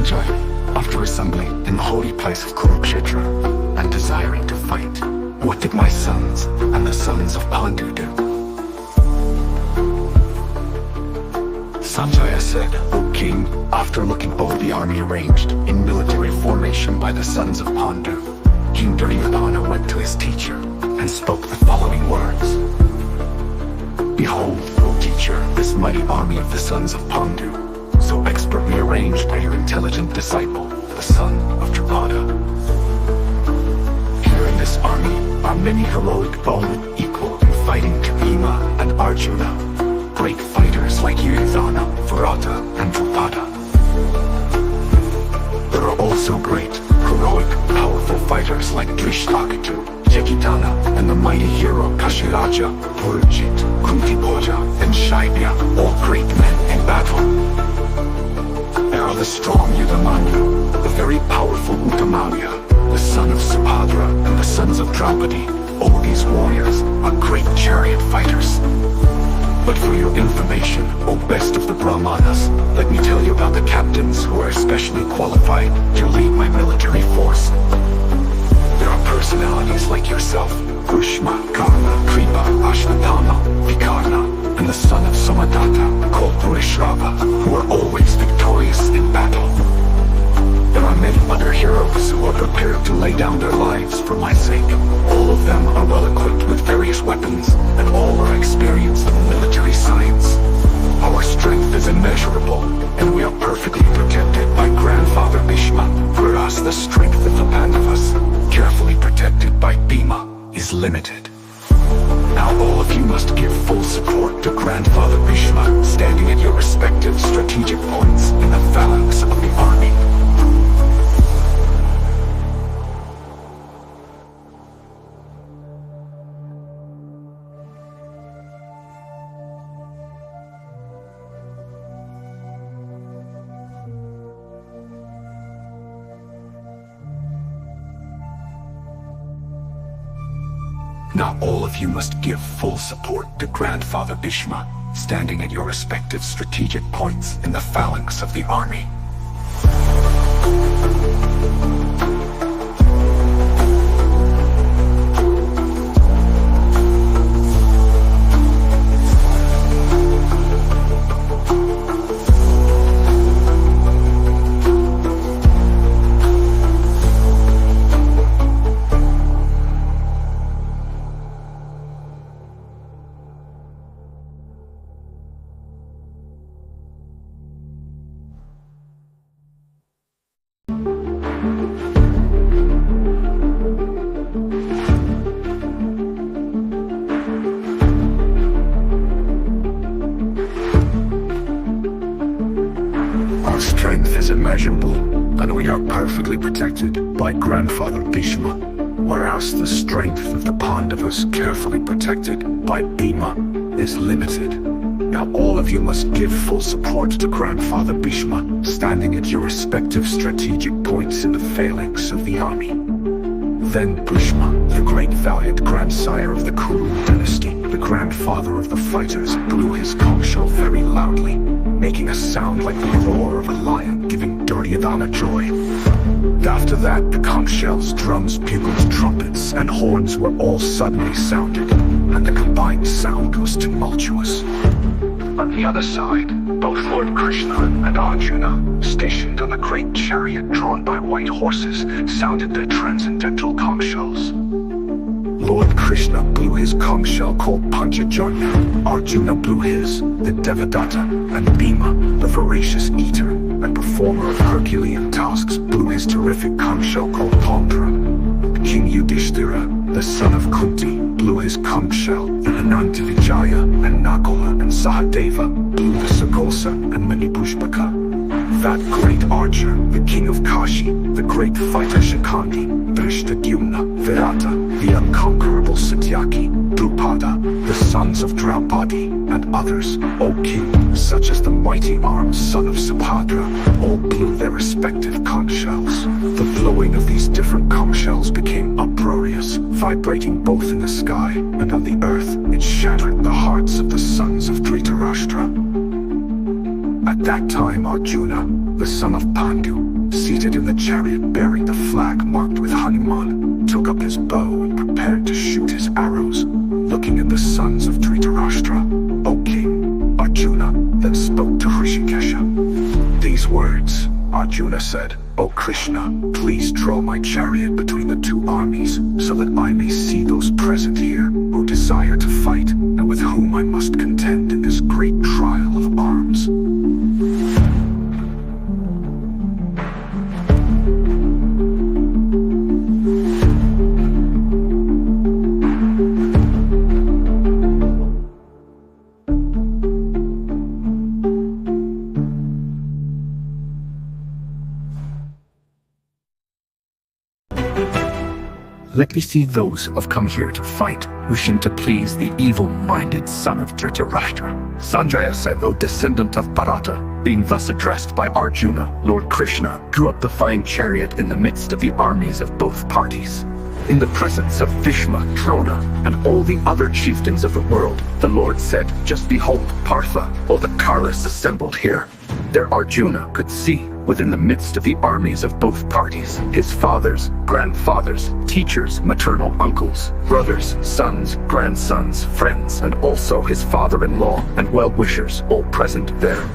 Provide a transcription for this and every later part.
Sanjaya, after assembling in the holy place of Kurukshetra and desiring to fight, what did my sons and the sons of Pandu do? Sanjaya said, O king, after looking over the army arranged in military formation by the sons of Pandu, King Duryodhana went to his teacher and spoke the following words. Behold, O teacher, this mighty army of the sons of Pandu, so expertly arranged by your intelligent disciple, the son of Drupada. Here in this army are many heroic bowmen equal in fighting to Bhima and Arjuna, great fighters like Duryodhana, Virata, and Drupada. There are also great, heroic, powerful fighters like Drishtaketu, Jekitana, and the mighty hero Kashiraja, Purujit, Kuntiboja, and Shaibya, all great men in battle. There are the strong Yudhamanya, the very powerful Uttamalya, the son of Subhadra, and the sons of Draupadi. All these warriors are great chariot fighters. But for your information, O best of the Brahmanas, let me tell you about the captains who are especially qualified to lead my military force. There are personalities like yourself, Kushma, Karna, Kripa, Ashvatthama, Vikarna, and the son of Somadatta, called Purishrava, who are always victorious in battle. There are many other heroes who are prepared to lay down their lives for my sake. All of them are well equipped with various weapons, and all are experienced in military science. Our strength is immeasurable, and we are perfectly protected by Grandfather Bhishma, whereas the strength of the Pandavas, carefully protected by Bhima, is limited. Now all of you must give full support to Grandfather Bhishma, standing at your respective strategic points in the phalanx of the army. Now all of you must give full support to Grandfather Bhishma, standing at your respective strategic points in the phalanx of the army. Immeasurable, and we are perfectly protected by Grandfather Bhishma, whereas the strength of the Pandavas, carefully protected by Bhima, is limited. Now all of you must give full support to Grandfather Bhishma, standing at your respective strategic points in the phalanx of the army. Then Bhishma, the great valiant grandsire of the Kuru dynasty, the grandfather of the fighters, blew his conch shell very loudly, making a sound like the roar of a lion, giving Duryodhana joy. After that, the conch shells, drums, bugles, trumpets, and horns were all suddenly sounded, and the combined sound was tumultuous. On the other side, both Lord Krishna and Arjuna, stationed on a great chariot drawn by white horses, sounded their transcendental conch shells. Lord Krishna blew his conch shell called Panchajanya, Arjuna blew his, the Devadatta, and Bhima, the voracious eater and performer of Herculean tasks, blew his terrific conch shell called Pandra. King Yudhishthira, the son of Kunti, blew his conch shell, and Anantavijaya and Nakula and Sahadeva blew the Sagosa and Manipushpaka. That great archer, the king of Kashi, the great fighter Shikandi, Drishtadyumna, Virata, the unconquerable Satyaki, Drupada, the sons of Draupadi, and others, O king, such as the mighty armed son of Subhadra, all blew their respective conch shells. The blowing of these different conch shells became uproarious, vibrating both in the sky and on the earth. It shattered the hearts of the sons of Dhritarashtra. At that time Arjuna, the son of Pandu, seated in the chariot bearing the flag marked with Hanuman, took up his bow and prepared to shoot his arrows, looking at the sons of Dhritarashtra. O king, Arjuna then spoke to Hrishikesha. These words, Arjuna said, O Krishna, please draw my chariot between the two armies, so that I may see those present here who desire to fight, and with whom I must contend in this great trial of arms. Let me see those who have come here to fight, wishing to please the evil-minded son of Dhritarashtra. Sanjaya said, O descendant of Bharata, being thus addressed by Arjuna, Lord Krishna drew up the fine chariot in the midst of the armies of both parties. In the presence of Bhishma, Drona, and all the other chieftains of the world, the Lord said, Just behold, Partha, all the Karas assembled here. There Arjuna could see, within the midst of the armies of both parties, his fathers, grandfathers, teachers, maternal uncles, brothers, sons, grandsons, friends, and also his father-in-law and well-wishers all present there.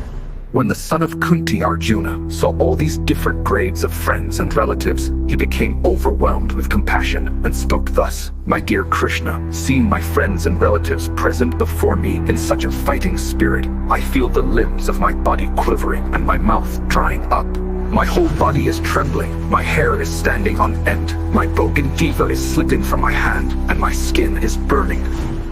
When the son of Kunti, Arjuna, saw all these different grades of friends and relatives, he became overwhelmed with compassion and spoke thus, My dear Krishna, seeing my friends and relatives present before me in such a fighting spirit, I feel the limbs of my body quivering and my mouth drying up. My whole body is trembling, my hair is standing on end, my bow and diva is slipping from my hand, and my skin is burning.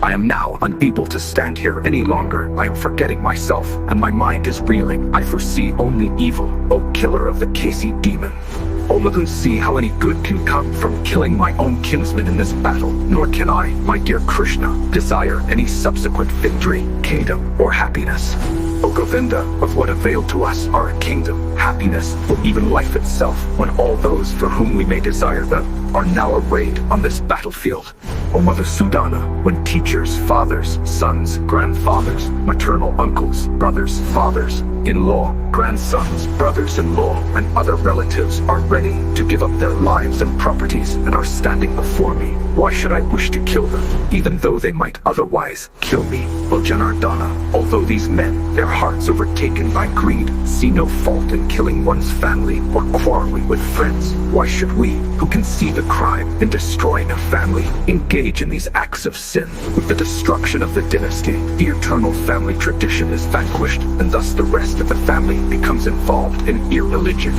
I am now unable to stand here any longer. I am forgetting myself, and my mind is reeling. I foresee only evil, O killer of the Kasi demon. O Madhu, see how any good can come from killing my own kinsman in this battle, nor can I, my dear Krishna, desire any subsequent victory, kingdom, or happiness. O Govinda, of what avail to us are a kingdom, happiness, or even life itself, when all those for whom we may desire them are now arrayed on this battlefield. O Madhusudana, when teachers, fathers, sons, grandfathers, maternal uncles, brothers, fathers, in-law, grandsons, brothers-in-law, and other relatives are ready to give up their lives and properties and are standing before me, why should I wish to kill them, even though they might otherwise kill me? O Janardana, although these men, their hearts overtaken by greed, see no fault in killing one's family or quarreling with friends, why should we, who can see the crime in destroying a family, engage in these acts of sin? With the destruction of the dynasty, the eternal family tradition is vanquished, and thus the rest of the family becomes involved in irreligion.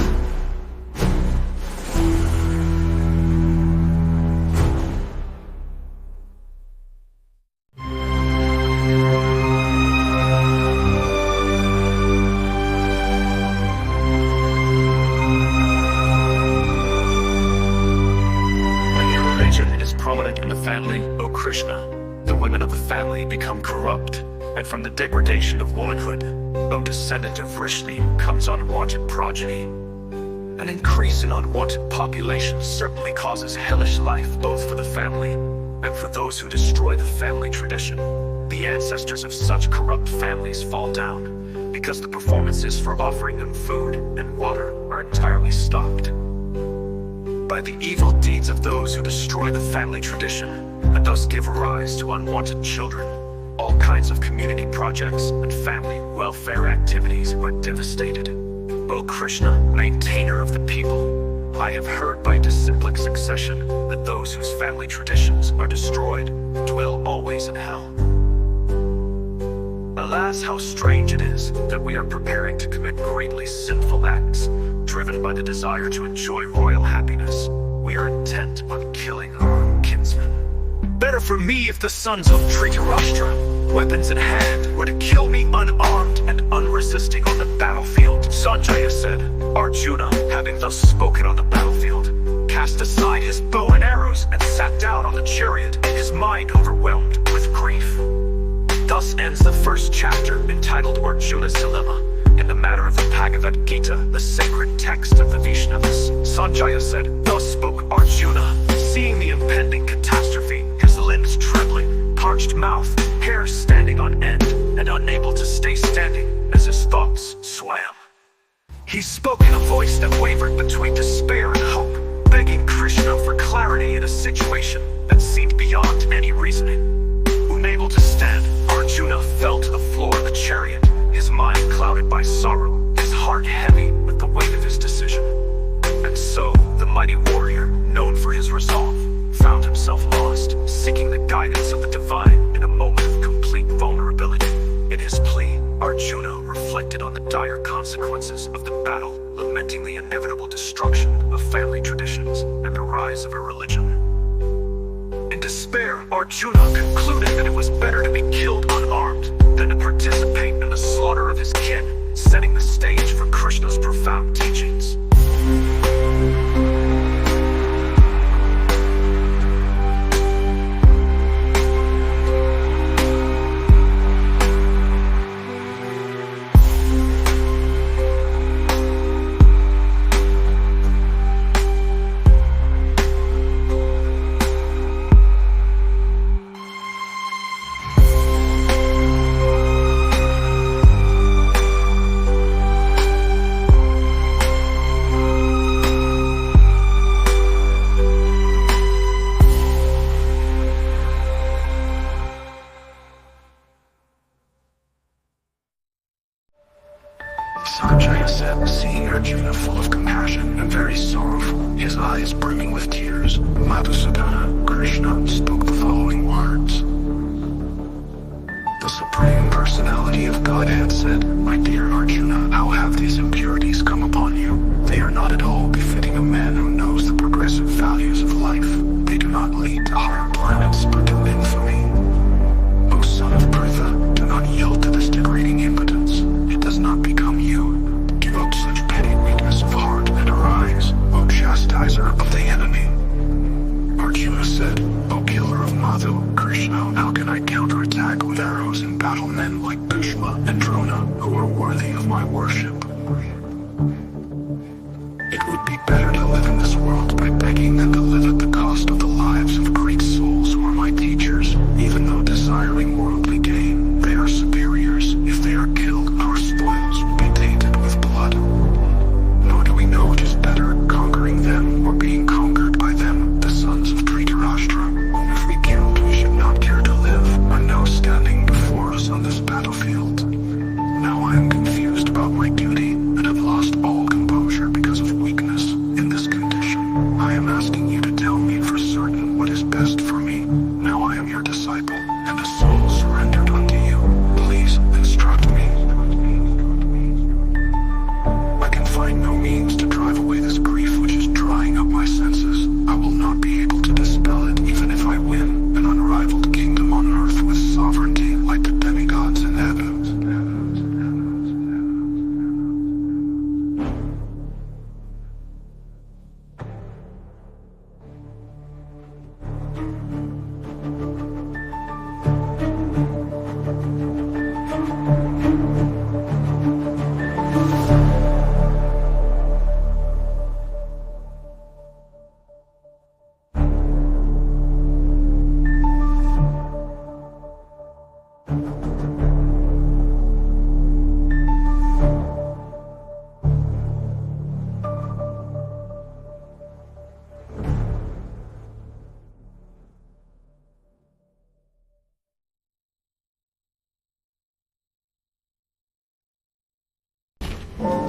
Prominent in the family, O Krishna, the women of the family become corrupt, and from the degradation of womanhood, O descendant of Vrishni, comes unwanted progeny. An increase in unwanted population certainly causes hellish life both for the family and for those who destroy the family tradition. The ancestors of such corrupt families fall down because the performances for offering them food and water are entirely stopped. By the evil deeds of those who destroy the family tradition, and thus give rise to unwanted children, all kinds of community projects and family welfare activities are devastated. O Krishna, maintainer of the people, I have heard by disciplic succession that those whose family traditions are destroyed dwell always in hell. Alas, how strange it is that we are preparing to commit greatly sinful acts, driven by the desire to enjoy royal happiness. We are intent on killing our own kinsmen. Better for me if the sons of Dhritarashtra, weapons in hand, were to kill me unarmed and unresisting on the battlefield. Sanjaya said, Arjuna, having thus spoken on the battlefield, cast aside his bow and arrows and sat down on the chariot, his mind overwhelmed with grief. Thus ends the first chapter entitled Arjuna's Dilemma, in the matter of the Bhagavad Gita, the sacred text of the Vaishnavas. Sanjaya said, Thus spoke Arjuna, seeing the impending catastrophe, his limbs trembling, parched mouth, hair standing on end, and unable to stay standing as his thoughts swam. He spoke in a voice that wavered between despair and hope, begging Krishna for clarity in a situation that seemed beyond any reasoning. Unable to stand, Arjuna fell to the floor of the chariot, his mind clouded by sorrow, his heart heavy with the weight of his decision. And so, the mighty warrior, known for his resolve, found himself lost, seeking the guidance of the divine in a moment of complete vulnerability. In his plea, Arjuna reflected on the dire consequences of the battle, lamenting the inevitable destruction of family traditions and the rise of a religion. In despair, Arjuna concluded that it was better to be killed unarmed than to participate in the slaughter of his kin, setting the stage for Krishna's profound teachings. Sanjaya said, seeing Arjuna full of compassion and very sorrowful, his eyes brimming with tears, Madhusudana, Krishna, spoke the following words. The Supreme Personality of Godhead said, My dear Arjuna, how have these impurities come upon you? They are not at all befitting a man who knows the progressive values of life. They do not lead to higher planets, but to infamy. O son of Pritha, do not yield to this degrading impotence. It does not become you. Give up such petty weakness of heart and arise, O chastiser of the enemy. Arjuna said, O killer of Madhu, Krishna, how can I counterattack with arrows and battle men like Bhishma and Drona, who are worthy of my worship? It would be better to live in this world by begging than to live at the cost of the lives of great souls who are my teachers. Even though desiring worldly gain, they are superiors. If they are killed, our spoils will be tainted with blood. Nor do we know it is better conquering them or being conquered by them, the sons of Dhritarashtra. If we killed, we should not care to live, or know standing before us on this battlefield. Now I am confused about my duty, and have lost all composure because of weakness. In this condition, I am asking you to tell me for certain what is best for me. Now I am your disciple, and a soul surrendered unto you. Please instruct me. I can find no means to drive away this grief which is drying up my senses. I will not be able to dispel it even if I win an unrivaled kingdom on earth with sovereignty like the demigods in heaven.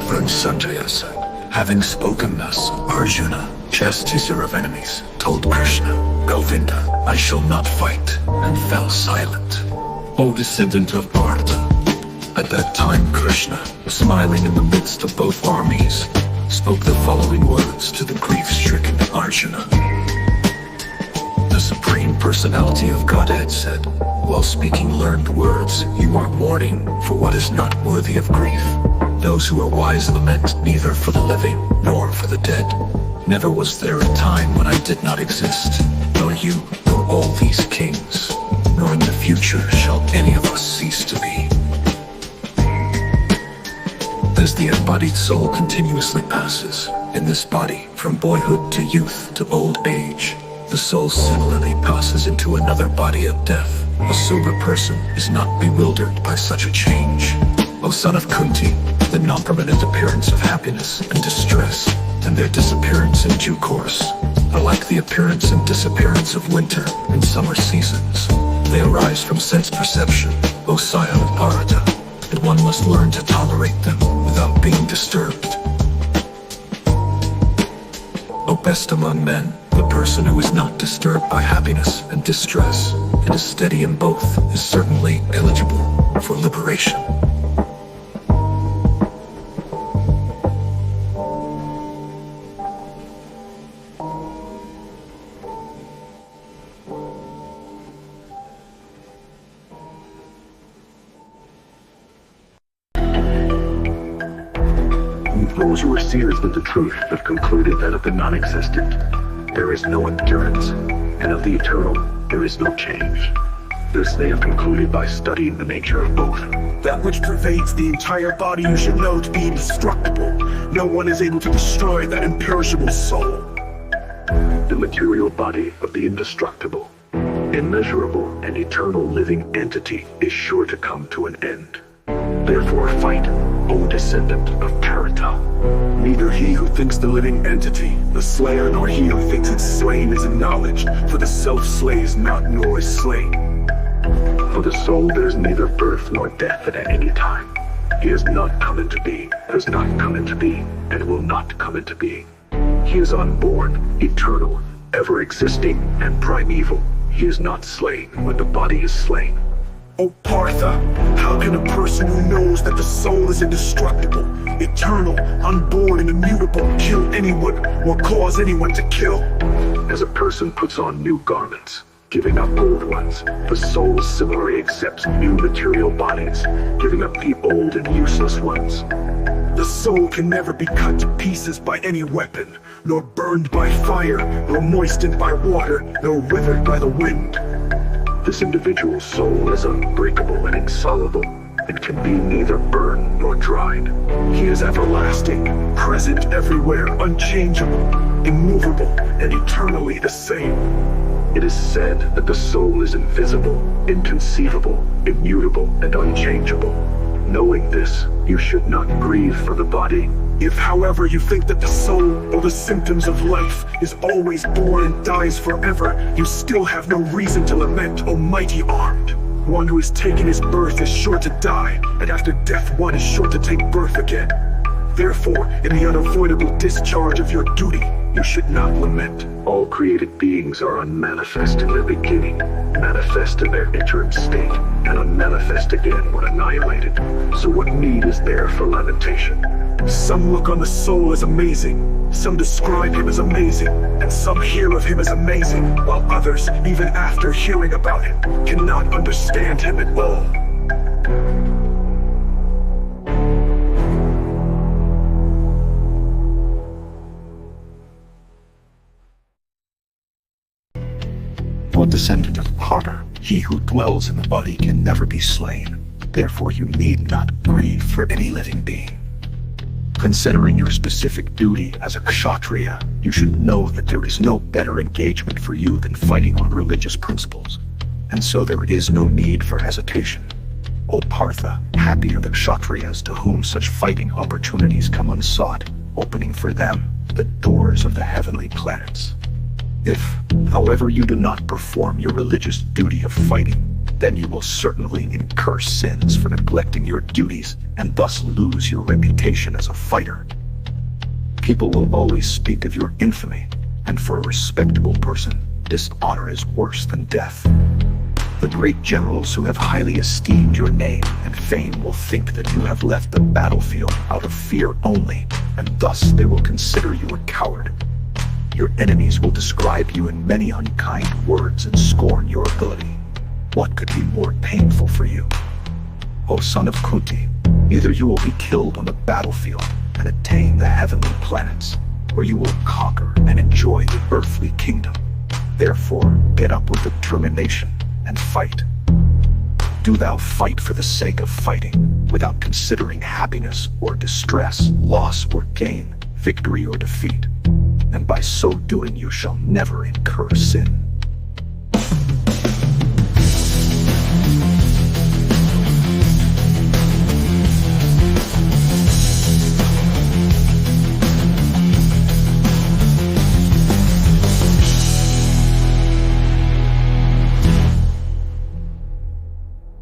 Then Sanjaya said, having spoken thus, Arjuna, chastiser of enemies, told Krishna, Govinda, I shall not fight, and fell silent. O descendant of Bharata. At that time Krishna, smiling in the midst of both armies, spoke the following words to the grief-stricken Arjuna. The Supreme Personality of Godhead said, while speaking learned words, you are mourning for what is not worthy of grief. Those who are wise lament neither for the living nor for the dead. Never was there a time when I did not exist, nor you, nor all these kings, nor in the future shall any of us cease to be. As the embodied soul continuously passes in this body from boyhood to youth to old age, the soul similarly passes into another body of death. A sober person is not bewildered by such a change. O son of Kunti, the non-permanent appearance of happiness and distress, and their disappearance in due course, are like the appearance and disappearance of winter and summer seasons. They arise from sense perception, O scion of Bharata, and one must learn to tolerate them without being disturbed. O best among men, the person who is not disturbed by happiness and distress, and is steady in both, is certainly eligible for liberation. Those who are seers of the truth have concluded that of the non-existent, there is no endurance, and of the eternal, there is no change. This they have concluded by studying the nature of both. That which pervades the entire body you should know to be indestructible. No one is able to destroy that imperishable soul. The material body of the indestructible, immeasurable, and eternal living entity is sure to come to an end. Therefore fight, O descendant of Parata. Neither he who thinks the living entity, the slayer, nor he who thinks it slain is acknowledged, for the self slays not nor is slain. For the soul there is neither birth nor death at any time. He has not come into being, has not come into being, and will not come into being. He is unborn, eternal, ever existing, and primeval. He is not slain when the body is slain. O Partha, how can a person who knows that the soul is indestructible, eternal, unborn, and immutable kill anyone or cause anyone to kill? As a person puts on new garments, giving up old ones, the soul similarly accepts new material bodies, giving up the old and useless ones. The soul can never be cut to pieces by any weapon, nor burned by fire, nor moistened by water, nor withered by the wind. This individual soul is unbreakable and insoluble, and can be neither burned nor dried. He is everlasting, present everywhere, unchangeable, immovable, and eternally the same. It is said that the soul is invisible, inconceivable, immutable, and unchangeable. Knowing this, you should not grieve for the body. If, however, you think that the soul, or the symptoms of life, is always born and dies forever, you still have no reason to lament, O mighty armed. One who has taken his birth is sure to die, and after death one is sure to take birth again. Therefore, in the unavoidable discharge of your duty, you should not lament. All created beings are unmanifest in their beginning, manifest in their interim state, and unmanifest again when annihilated. So what need is there for lamentation? Some look on the soul as amazing, some describe him as amazing, and some hear of him as amazing, while others, even after hearing about him, cannot understand him at all. O descendant of Potter, he who dwells in the body can never be slain. Therefore you need not grieve for any living being. Considering your specific duty as a kshatriya, you should know that there is no better engagement for you than fighting on religious principles, and so there is no need for hesitation. O Partha, happy are the kshatriyas to whom such fighting opportunities come unsought, opening for them the doors of the heavenly planets. If, however, you do not perform your religious duty of fighting, then you will certainly incur sins for neglecting your duties and thus lose your reputation as a fighter. People will always speak of your infamy, and for a respectable person, dishonor is worse than death. The great generals who have highly esteemed your name and fame will think that you have left the battlefield out of fear only, and thus they will consider you a coward. Your enemies will describe you in many unkind words and scorn your ability. What could be more painful for you? O son of Kunti, either you will be killed on the battlefield and attain the heavenly planets, or you will conquer and enjoy the earthly kingdom. Therefore, get up with determination and fight. Do thou fight for the sake of fighting, without considering happiness or distress, loss or gain, victory or defeat. And by so doing you shall never incur sin.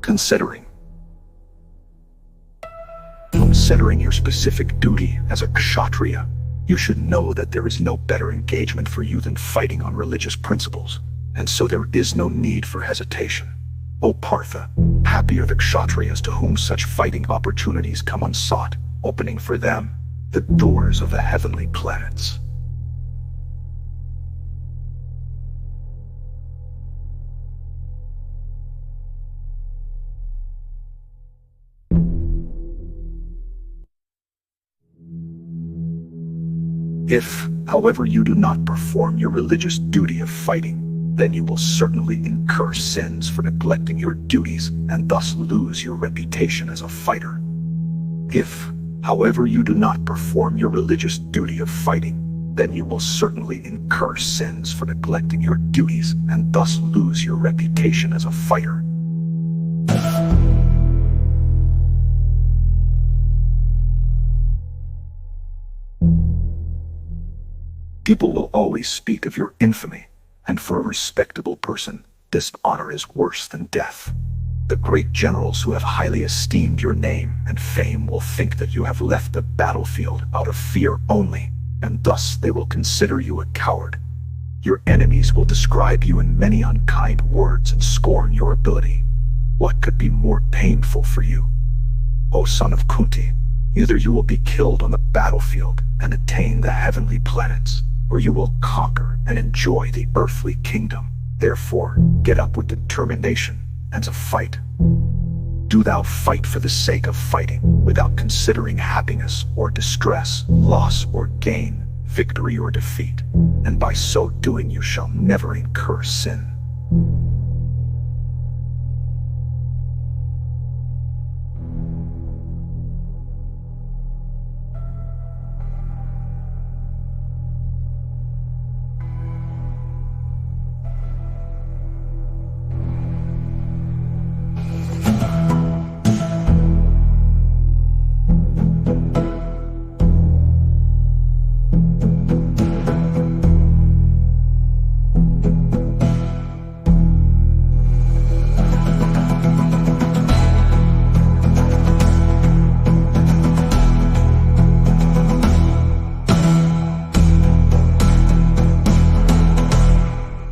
Considering your specific duty as a kshatriya, you should know that there is no better engagement for you than fighting on religious principles, and so there is no need for hesitation. O Partha, happy are the kshatriyas to whom such fighting opportunities come unsought, opening for them the doors of the heavenly planets. If, however, you do not perform your religious duty of fighting, then you will certainly incur sins for neglecting your duties and thus lose your reputation as a fighter. If, however, you do not perform your religious duty of fighting, then you will certainly incur sins for neglecting your duties and thus lose your reputation as a fighter. People will always speak of your infamy, and for a respectable person, dishonor is worse than death. The great generals who have highly esteemed your name and fame will think that you have left the battlefield out of fear only, and thus they will consider you a coward. Your enemies will describe you in many unkind words and scorn your ability. What could be more painful for you? O son of Kunti, either you will be killed on the battlefield and attain the heavenly planets, or you will conquer and enjoy the earthly kingdom. Therefore, get up with determination and to fight. Do thou fight for the sake of fighting, without considering happiness or distress, loss or gain, victory or defeat, and by so doing you shall never incur sin.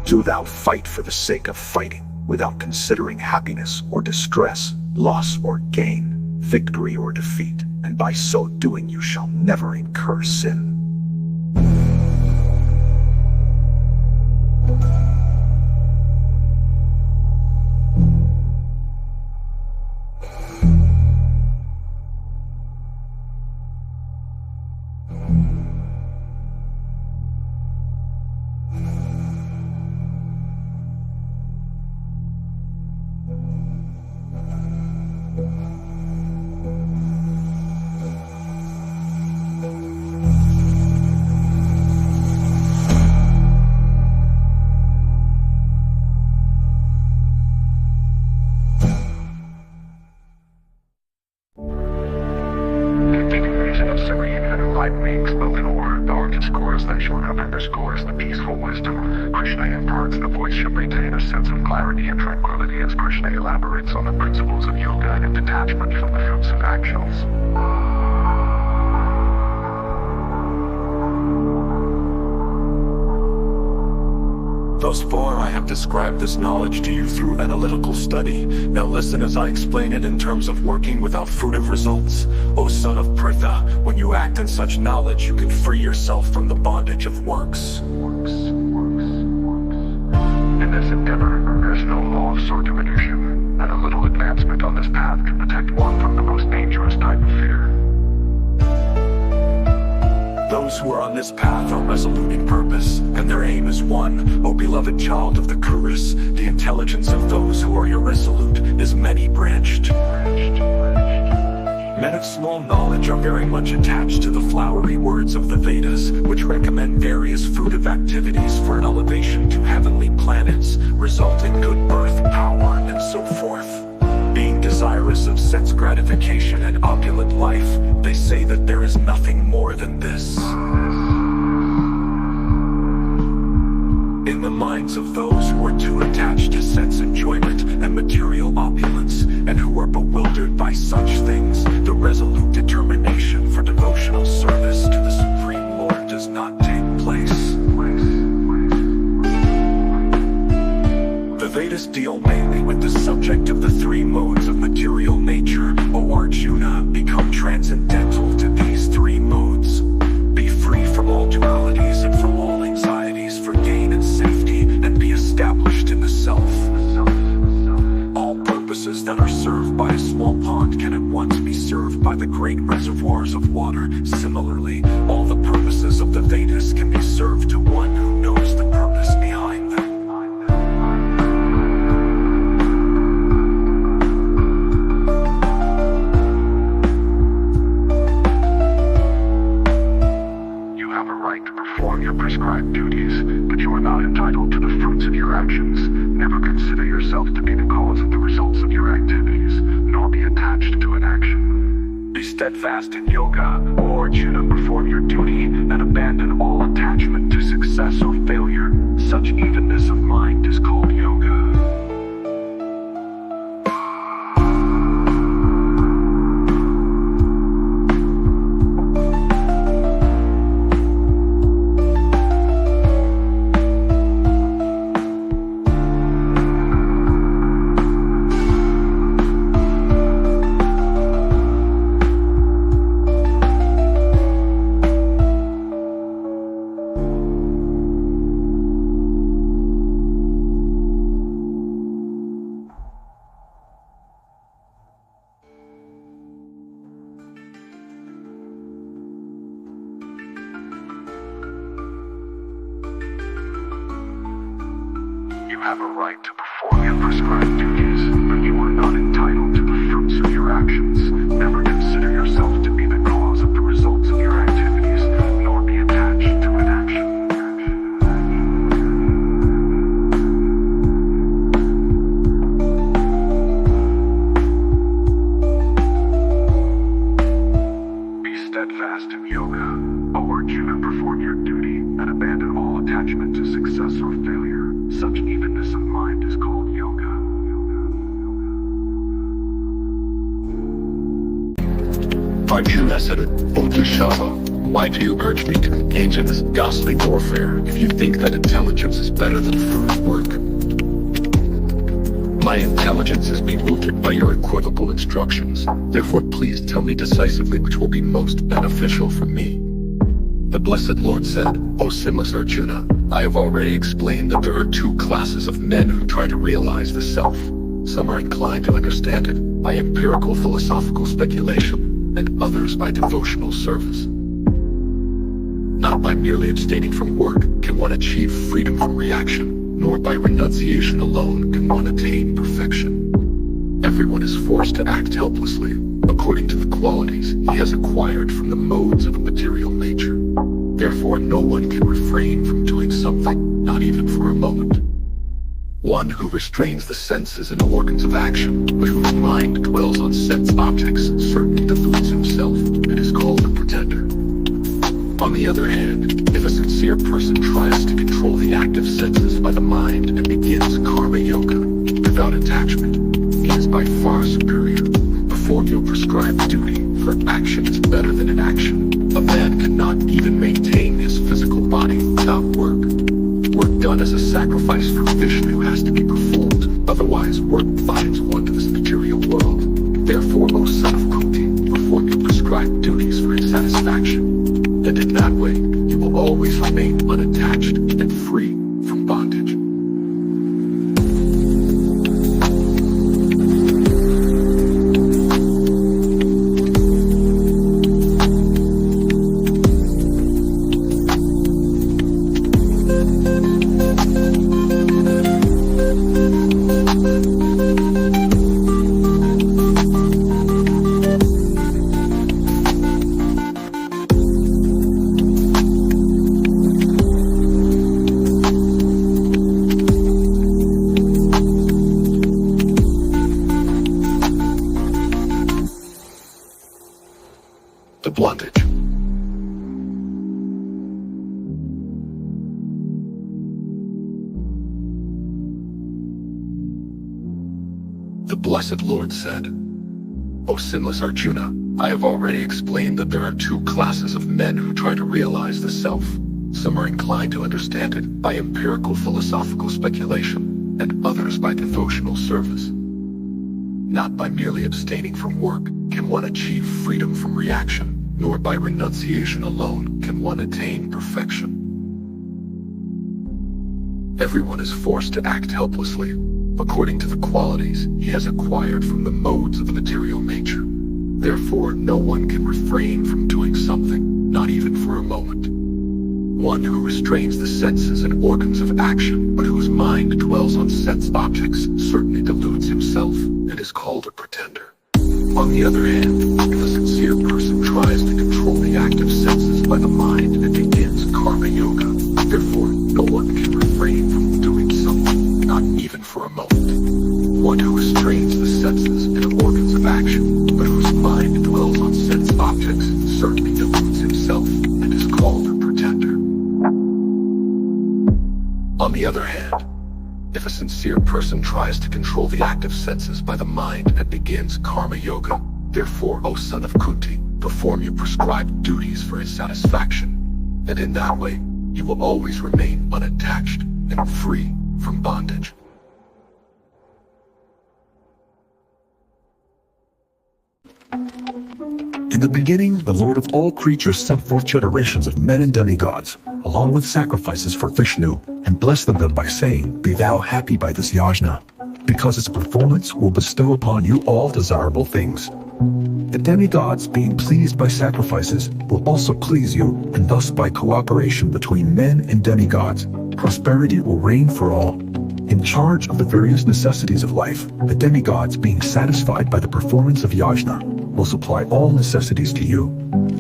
Do thou fight for the sake of fighting, without considering happiness or distress, loss or gain, victory or defeat, and by so doing you shall never incur sin. The peaceful wisdom. Krishna imparts the voice should maintain a sense of clarity and tranquility as Krishna elaborates on the principles of yoga and detachment from the fruits of actions. Thus far, I have described this knowledge to you through analytical study. Now listen as I explain it in terms of working without fruitive results. O son of Pritha, when you act in such knowledge, you can free yourself from the bondage of works. In this endeavor, there is no law of sort diminution, and a little advancement on this path can protect one from the most dangerous type of fear. Those who are on this path are resolute in purpose, and their aim is one. O beloved child of the Kurus, the intelligence of those who are irresolute is many-branched. Men of small knowledge are very much attached to the flowery words of the Vedas, which recommend various fruitive activities for an elevation to heavenly planets, result in good birth, power, and so forth. Being desirous of sense gratification and opulent life, they say that there is nothing more than this. In the minds of those who are too attached to sense enjoyment and material opulence, and the three modes of material nature, O Arjuna, become transcendental to these three modes. Be free from all dualities and from all anxieties for gain and safety, and be established in the self. All purposes that are served by a small pond can at once be served by the great reservoirs of water. Similarly, all the purposes of the Vedas can be served to one who knows the purpose behind them. You have a right to perform your prescribed duties, but you are not entitled to the fruits of your actions. Never consider yourself to be the cause of the results of your activities, nor be attached to an action. Be steadfast in yoga, O Arjuna, perform your duty, and abandon all attachment to success or failure. Such evenness of mind is called yoga. You have a right to perform your prescribed duties, but you are not entitled to the fruits of your actions. Never consider yourself to be the cause of the results of your activities, nor be attached to an action. Be steadfast in yoga, O Arjuna, perform your duty, and abandon all attachment to success or failure. Such evenness of mind is called yoga. Arjuna said, O Dushyanta, why do you urge me to engage in this ghastly warfare if you think that intelligence is better than fruit work? My intelligence is bewildered by your equivocal instructions. Therefore, please tell me decisively which will be most beneficial for me. The Blessed Lord said, O sinless Arjuna, I have already explained that there are two classes of men who try to realize the self. Some are inclined to understand it by empirical philosophical speculation, and others by devotional service. Not by merely abstaining from work can one achieve freedom from reaction, nor by renunciation alone can one attain perfection. Everyone is forced to act helplessly, according to the qualities he has acquired from the modes of material nature. Therefore, no one can refrain from doing something, not even for a moment. One who restrains the senses and organs of action, but whose mind dwells on sense objects, certainly deludes himself, and is called a pretender. On the other hand, if a sincere person tries to control the active senses by the mind and begins karma yoga without attachment, he is by far superior. Perform your prescribed duty, for action is better than inaction. A man cannot even maintain his physical body without work. Work done as a sacrifice for Vishnu has to be performed, otherwise work binds one to this material world. Therefore, O son of Kunti, perform your prescribed duties for his satisfaction, and in that way, you will always remain unattached and free from bondage. The bondage. The Blessed Lord said, O sinless Arjuna, I have already explained that there are two classes of men who try to realize the self. Some are inclined to understand it by empirical philosophical speculation, and others by devotional service. Not by merely abstaining from work can one achieve freedom from reaction, nor by renunciation alone can one attain perfection. Everyone is forced to act helplessly, according to the qualities he has acquired from the modes of material nature. Therefore, no one can refrain from doing something, not even for a moment. One who restrains the senses and organs of action, but whose mind dwells on sense objects, certainly deludes himself and is called a pretender. On the other hand, if a sincere person tries to control the active senses by the mind and begins karma yoga, therefore no one can refrain from doing something, not even for a moment. One who restrains the senses and organs of action, but whose mind dwells on sense objects, certainly deludes himself and is called a pretender. On the other hand, if a sincere person tries to control the active senses by the mind and begins karma yoga, therefore, O son of Kunti, perform your prescribed duties for his satisfaction, and in that way, you will always remain unattached and free from bondage. In the beginning, the Lord of all creatures sent forth generations of men and demigods, along with sacrifices for Vishnu, and blessed them by saying, "Be thou happy by this yajna, because its performance will bestow upon you all desirable things." The demigods, being pleased by sacrifices, will also please you, and thus by cooperation between men and demigods, prosperity will reign for all. In charge of the various necessities of life, the demigods, being satisfied by the performance of yajna, will supply all necessities to you.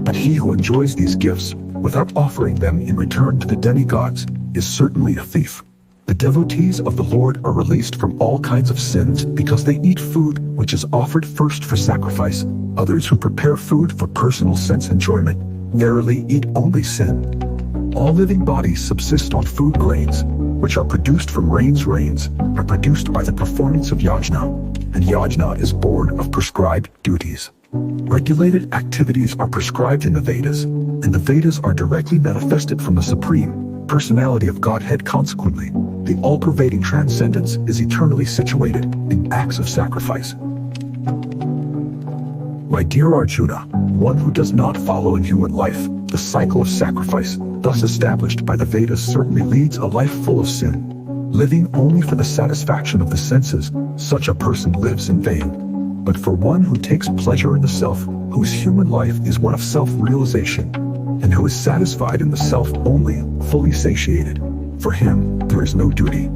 But he who enjoys these gifts, without offering them in return to the demigods, is certainly a thief. The devotees of the Lord are released from all kinds of sins because they eat food which is offered first for sacrifice. Others who prepare food for personal sense enjoyment verily eat only sin. All living bodies subsist on food grains, which are produced from rains are produced by the performance of yajna, and yajna is born of prescribed duties. Regulated activities are prescribed in the Vedas, and the Vedas are directly manifested from the Supreme Personality of Godhead. Consequently, the all-pervading transcendence is eternally situated in acts of sacrifice. My dear Arjuna, one who does not follow in human life the cycle of sacrifice thus established by the Vedas certainly leads a life full of sin. Living only for the satisfaction of the senses, such a person lives in vain. But for one who takes pleasure in the self, whose human life is one of self-realization, and who is satisfied in the self only, fully satiated, for him there is no duty.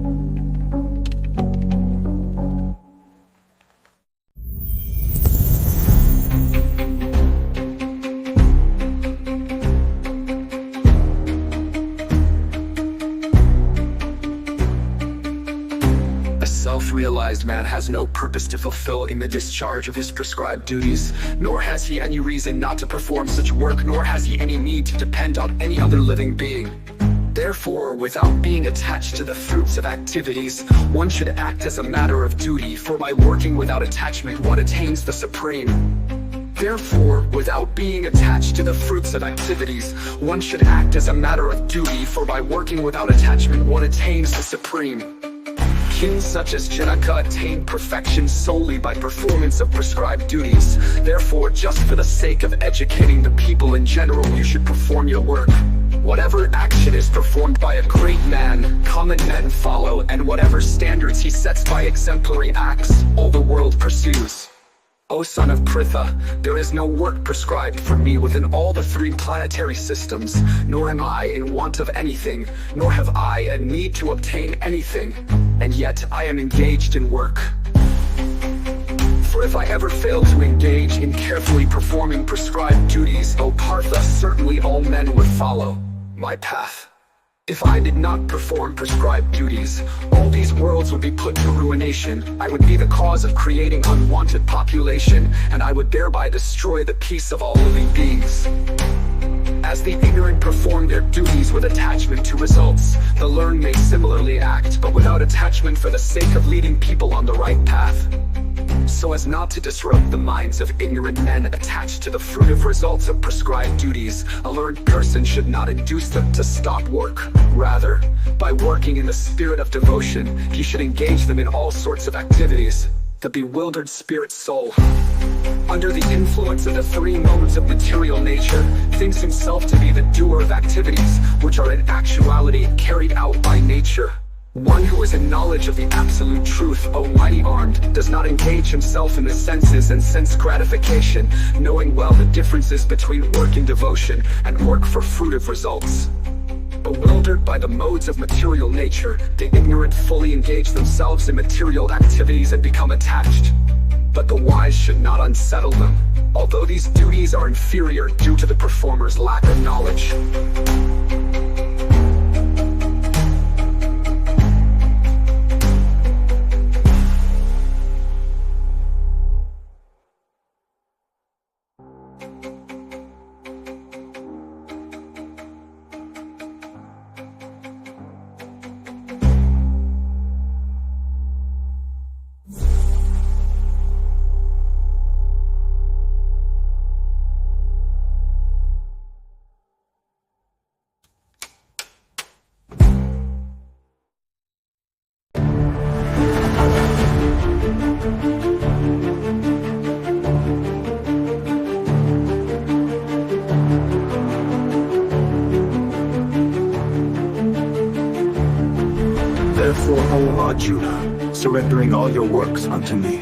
Self-realized man has no purpose to fulfill in the discharge of his prescribed duties, nor has he any reason not to perform such work, nor has he any need to depend on any other living being. Therefore, without being attached to the fruits of activities, one should act as a matter of duty, for by working without attachment one attains the supreme. Therefore, without being attached to the fruits of activities, one should act as a matter of duty, for by working without attachment one attains the supreme. Kings such as Janaka attained perfection solely by performance of prescribed duties. Therefore, just for the sake of educating the people in general, you should perform your work. Whatever action is performed by a great man, common men follow, and whatever standards he sets by exemplary acts, all the world pursues. O son of Pritha, there is no work prescribed for me within all the 3 planetary systems, nor am I in want of anything, nor have I a need to obtain anything, and yet I am engaged in work. For if I ever fail to engage in carefully performing prescribed duties, O Partha, certainly all men would follow my path. If I did not perform prescribed duties, all these worlds would be put to ruination. I would be the cause of creating unwanted population, and I would thereby destroy the peace of all living beings. As the ignorant perform their duties with attachment to results, the learned may similarly act, but without attachment for the sake of leading people on the right path. So as not to disrupt the minds of ignorant men attached to the fruitive results of prescribed duties, a learned person should not induce them to stop work. Rather, by working in the spirit of devotion, he should engage them in all sorts of activities. The bewildered spirit soul, under the influence of the three modes of material nature, thinks himself to be the doer of activities which are in actuality carried out by nature. One who is in knowledge of the absolute truth, almighty armed, does not engage himself in the senses and sense gratification, knowing well the differences between work in devotion and work for fruitive results. Bewildered by the modes of material nature, the ignorant fully engage themselves in material activities and become attached. But the wise should not unsettle them, although these duties are inferior due to the performer's lack of knowledge. Therefore, O Arjuna, surrendering all your works unto me,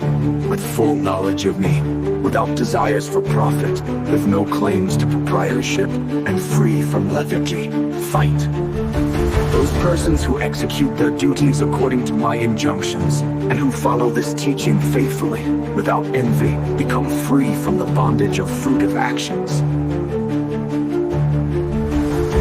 with full knowledge of me, without desires for profit, with no claims to proprietorship, and free from lethargy, fight. Those persons who execute their duties according to my injunctions, and who follow this teaching faithfully, without envy, become free from the bondage of fruitive actions.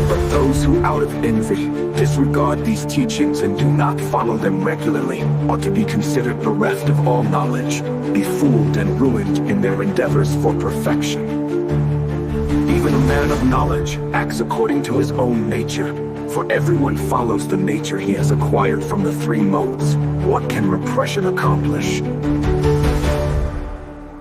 But those who out of envy disregard these teachings and do not follow them regularly are to be considered bereft of all knowledge, befooled and ruined in their endeavors for perfection. Even a man of knowledge acts according to his own nature, for everyone follows the nature he has acquired from the three modes. What can repression accomplish?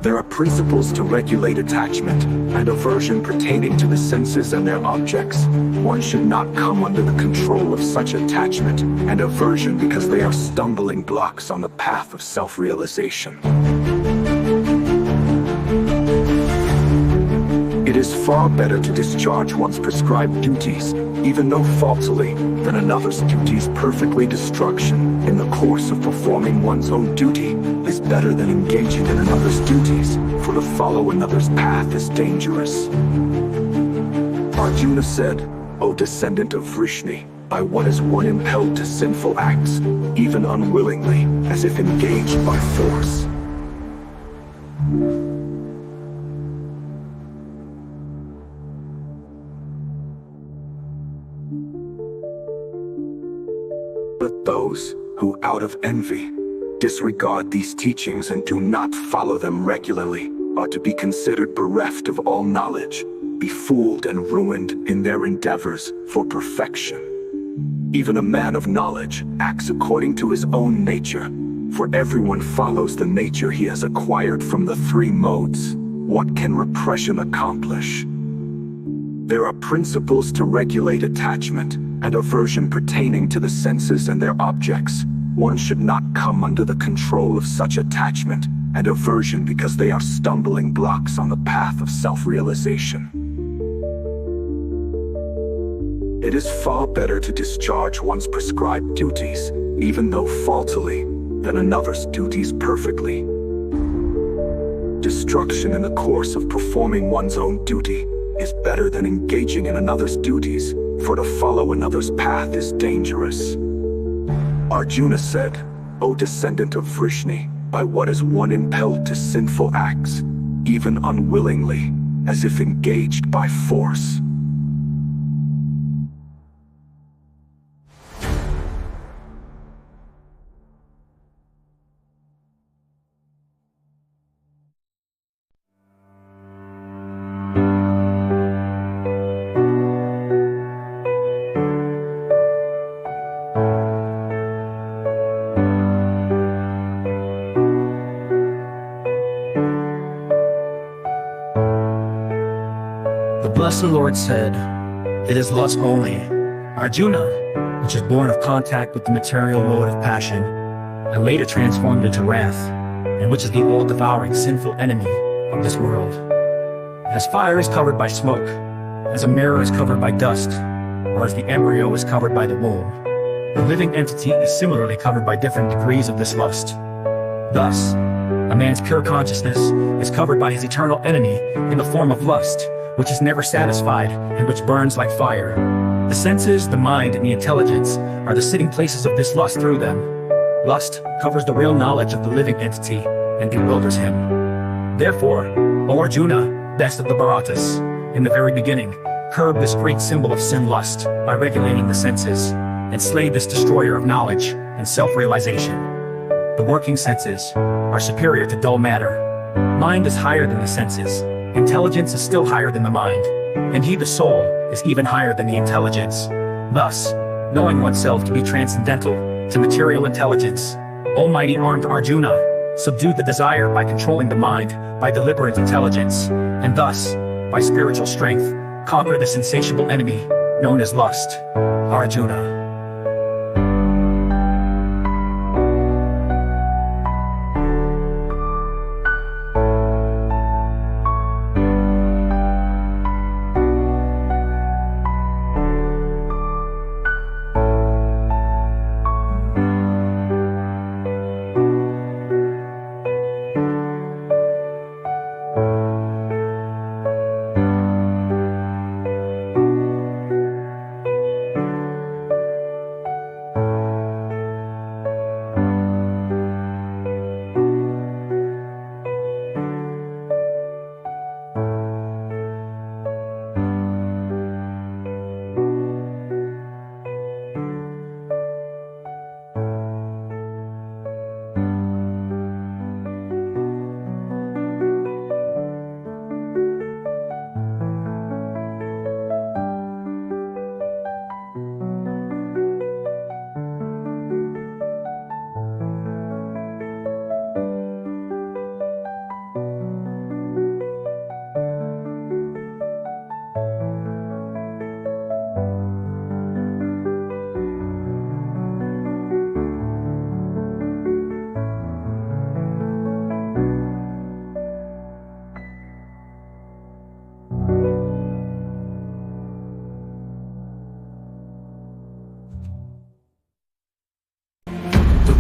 There are principles to regulate attachment and aversion pertaining to the senses and their objects. One should not come under the control of such attachment and aversion because they are stumbling blocks on the path of self-realization. It is far better to discharge one's prescribed duties, even though faultily, than another's duties perfectly. Destruction in the course of performing one's own duty is better than engaging in another's duties, for to follow another's path is dangerous. Arjuna said, O descendant of Vrishni, by what is one impelled to sinful acts, even unwillingly, as if engaged by force? But those who out of envy disregard these teachings and do not follow them regularly are to be considered bereft of all knowledge, befooled and ruined in their endeavors for perfection. Even a man of knowledge acts according to his own nature, for everyone follows the nature he has acquired from the three modes. What can repression accomplish? There are principles to regulate attachment and aversion pertaining to the senses and their objects. One should not come under the control of such attachment and aversion because they are stumbling blocks on the path of self-realization. It is far better to discharge one's prescribed duties, even though faultily, than another's duties perfectly. Destruction in the course of performing one's own duty is better than engaging in another's duties, for to follow another's path is dangerous. Arjuna said, O descendant of Vrishni, by what is one impelled to sinful acts, even unwillingly, as if engaged by force? The Blessed Lord said, it is lust only, Arjuna, which is born of contact with the material mode of passion, and later transformed into wrath, and which is the all-devouring sinful enemy of this world. As fire is covered by smoke, as a mirror is covered by dust, or as the embryo is covered by the womb, the living entity is similarly covered by different degrees of this lust. Thus, a man's pure consciousness is covered by his eternal enemy in the form of lust, which is never satisfied and which burns like fire. The senses, the mind, and the intelligence are the sitting places of this lust through them. Lust covers the real knowledge of the living entity and bewilders him. Therefore, O Arjuna, best of the Bharatas, in the very beginning, curb this great symbol of sin lust by regulating the senses, and slay this destroyer of knowledge and self-realization. The working senses are superior to dull matter. Mind is higher than the senses. Intelligence is still higher than the mind. And he, the soul, is even higher than the intelligence. Thus, knowing oneself to be transcendental to material intelligence, Almighty armed Arjuna subdued the desire by controlling the mind by deliberate intelligence, and thus, by spiritual strength, conquer this insatiable enemy known as lust. Arjuna.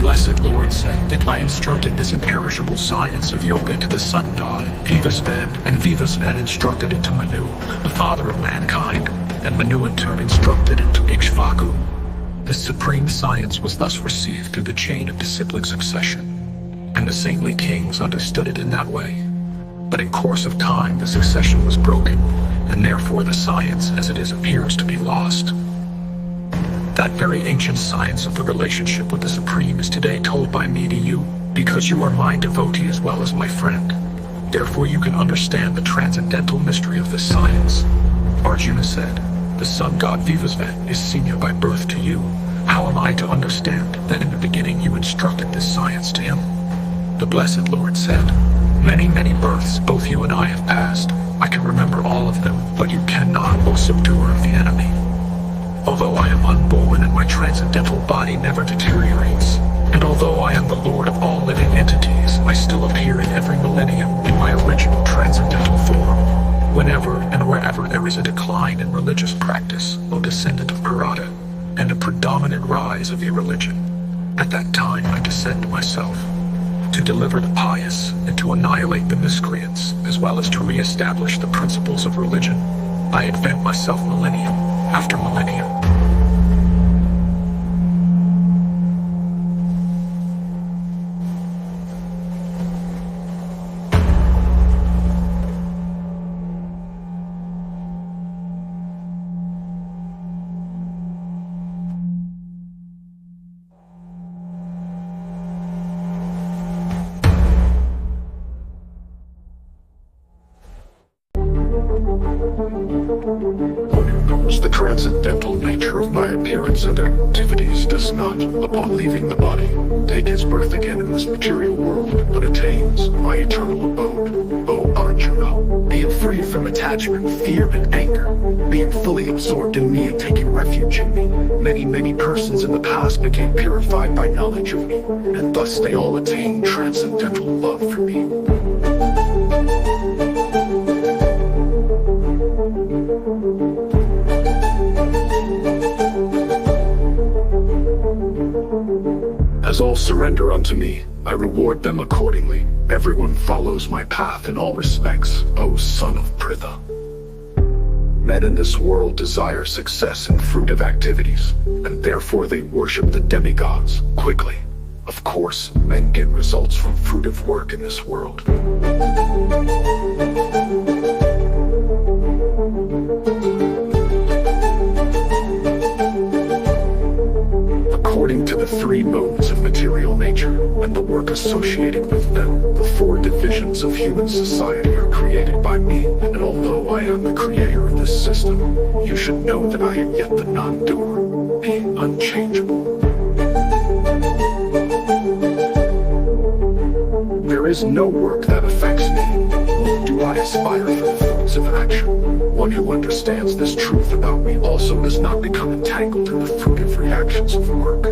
Blessed Lord said that I instructed this imperishable science of yoga to the sun god, Vivasvan, and Vivasvan instructed it to Manu, the father of mankind, and Manu in turn instructed it to Ikshvaku. This supreme science was thus received through the chain of disciplic succession, and the saintly kings understood it in that way. But in course of time the succession was broken, and therefore the science as it is appears to be lost. That very ancient science of the relationship with the Supreme is today told by me to you, because you are my devotee as well as my friend. Therefore you can understand the transcendental mystery of this science. Arjuna said, the sun god Vivasvan is senior by birth to you. How am I to understand that in the beginning you instructed this science to him? The Blessed Lord said, many, many births both you and I have passed. I can remember all of them, but you cannot, O subduer of the enemy. Although I am unborn and my transcendental body never deteriorates, and although I am the Lord of all living entities, I still appear in every millennium in my original transcendental form. Whenever and wherever there is a decline in religious practice, O descendant of Bharata, and a predominant rise of irreligion, at that time I descend myself, to deliver the pious and to annihilate the miscreants, as well as to re-establish the principles of religion. I invent myself millennium after millennium. The transcendental nature of my appearance and activities does not, upon leaving the body, take his birth again in this material world, but attains my eternal abode. O Arjuna, being free from attachment attachment, fear, and anger, being fully absorbed in me and taking refuge in me. Many persons in the past became purified by knowledge of me, and thus they all attained transcendental love for me. As all surrender unto me, I reward them accordingly. Everyone follows my path in all respects, O son of Pritha. Men in this world desire success in fruitive activities, and therefore they worship the demigods quickly. Of course, men get results from fruitive work in this world. According to the three modes of material nature and the work associated with them, the four divisions of human society are created by me, and although I am the creator of this system, you should know that I am yet the non-doer, being unchangeable. There is no work that affects me, nor do I aspire for the fruits of action. One who understands this truth about me also does not become entangled in the fruitive reactions of work.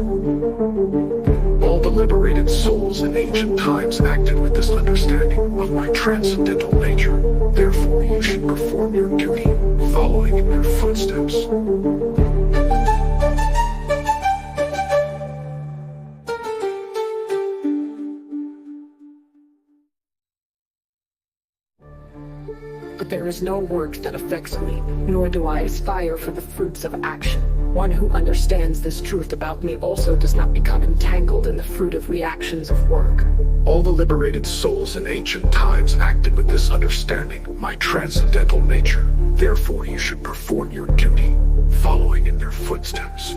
All the liberated souls in ancient times acted with this understanding of my transcendental nature. Therefore, you should perform your duty, following in their footsteps. But there is no work that affects me, nor do I aspire for the fruits of action. One who understands this truth about me also does not become entangled in the fruitive reactions of work. All the liberated souls in ancient times acted with this understanding of my transcendental nature. Therefore, you should perform your duty, following in their footsteps.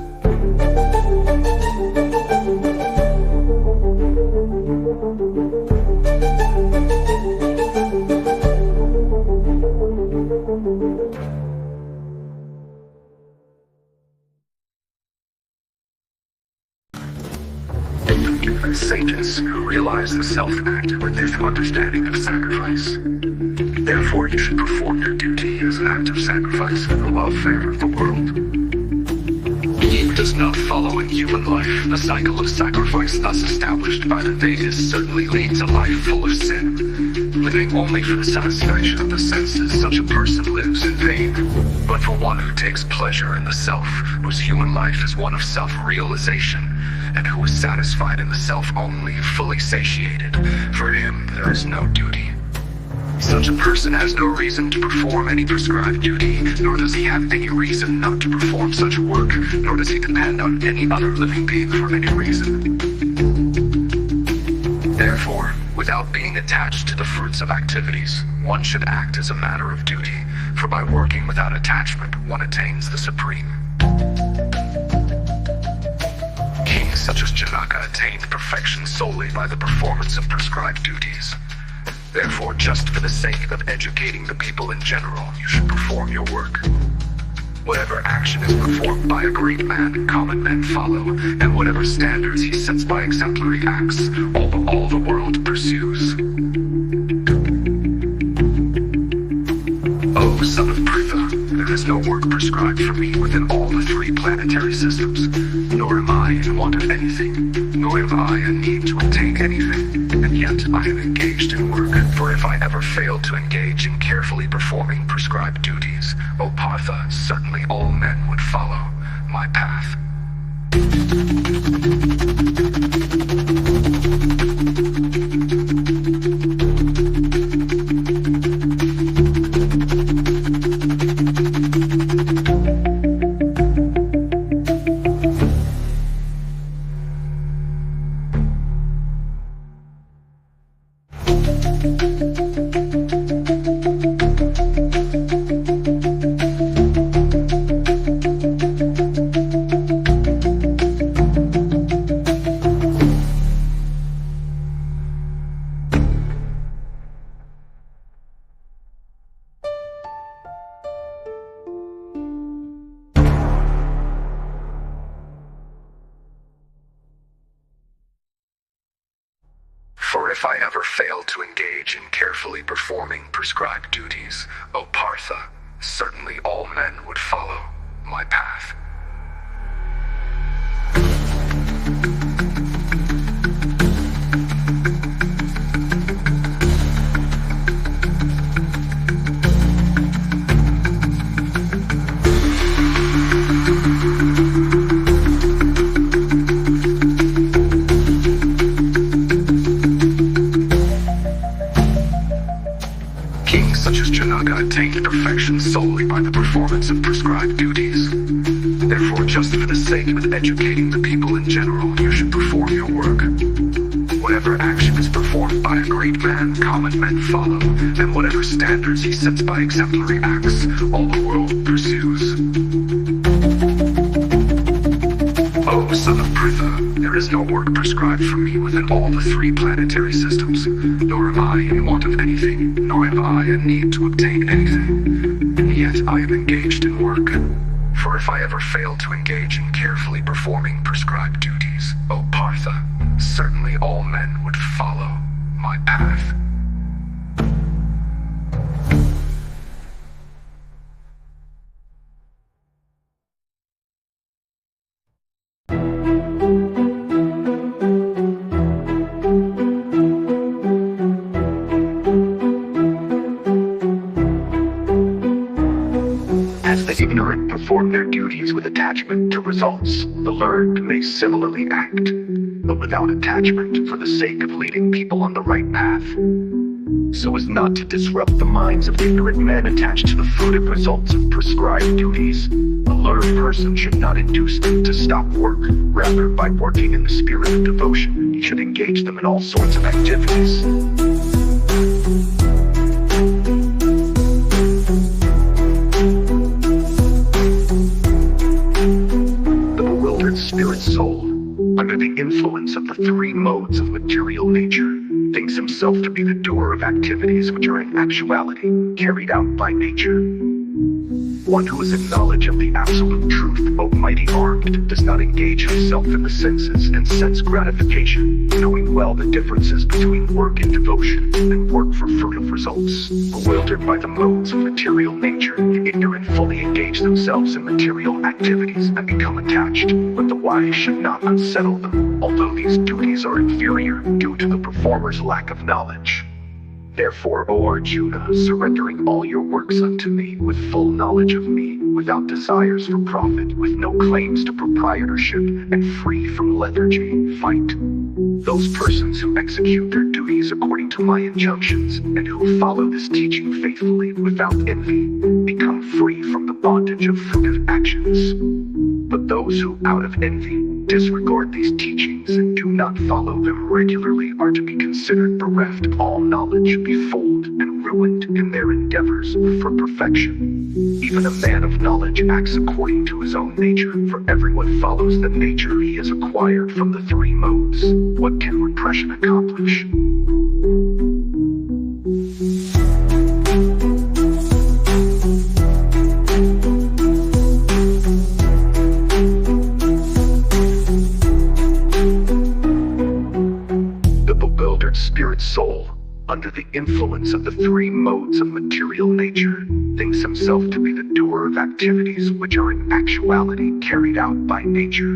Sages who realize the self act with this understanding of sacrifice. Therefore, you should perform your duty as an act of sacrifice for the welfare of the world. Being does not follow in human life. The cycle of sacrifice thus established by the Vedas certainly leads a life full of sin. Living only for the satisfaction of the senses, such a person lives in vain. But for one who takes pleasure in the self, whose human life is one of self-realization, and who is satisfied in the self only, fully satiated, for him there is no duty. Such a person has no reason to perform any prescribed duty, nor does he have any reason not to perform such work, nor does he depend on any other living being for any reason. Therefore, without being attached to the fruits of activities, one should act as a matter of duty, for by working without attachment, one attains the supreme. Kings such as Janaka attained perfection solely by the performance of prescribed duties. Therefore, just for the sake of educating the people in general, you should perform your work. Whatever action is performed by a great man, common men follow, and whatever standards he sets by exemplary acts, all the world pursues. O son of Pritha, there is no work prescribed for me within all the three planetary systems, nor am I in want of anything, nor have I a need to obtain anything, and yet I am engaged in work, for if I ever failed to engage in carefully performing prescribed duties, O Partha, certainly all men would follow my path. if I ever failed to engage in carefully performing prescribed duties, O Partha, certainly all men would follow my path. Kings such as Janaka attained perfection solely by the performance of prescribed duties. Therefore, just for the sake of educating the people in general, you should perform your work. Whatever action is performed by a great man, common men follow, and whatever standards he sets by exemplary acts, all the world pursues. O son of Pritha, there is no work prescribed for me within all the three planetary systems, nor am I in want of anything, nor have I a need to obtain anything, and yet I am engaged in work. For if I ever failed to engage in carefully performing prescribed duties, O Partha, certainly all men would follow my path. As the ignorant perform their duties with attachment to results, the learned may similarly act, but without attachment for the sake of leading people on the right path, so as not to disrupt the minds of ignorant men attached to the fruitive results of prescribed duties. A learned person should not induce them to stop work. Rather, by working in the spirit of devotion, he should engage them in all sorts of activities. Spirit soul, under the influence of the three modes of material nature, thinks himself to be the doer of activities which are in actuality carried out by nature. One who is in knowledge of the absolute truth, almighty armed, does not engage himself in the senses and sense gratification, knowing well the differences between work in devotion and work for fruitive results. Bewildered by the modes of material nature, the ignorant fully engage themselves in material activities and become attached, but the wise should not unsettle them, although these duties are inferior due to the performer's lack of knowledge. Therefore, O Arjuna, surrendering all your works unto me, with full knowledge of me, without desires for profit, with no claims to proprietorship, and free from lethargy, fight. Those persons who execute their duties according to my injunctions, and who follow this teaching faithfully, without envy, become free from the bondage of fruitive actions. But those who, out of envy, disregard these teachings and do not follow them regularly are to be considered bereft of all knowledge, befooled, and ruined in their endeavors for perfection. Even a man of knowledge acts according to his own nature, for everyone follows the nature he has acquired from the three modes. What can repression accomplish? Spirit soul, under the influence of the three modes of material nature, thinks himself to be the doer of activities which are in actuality carried out by nature.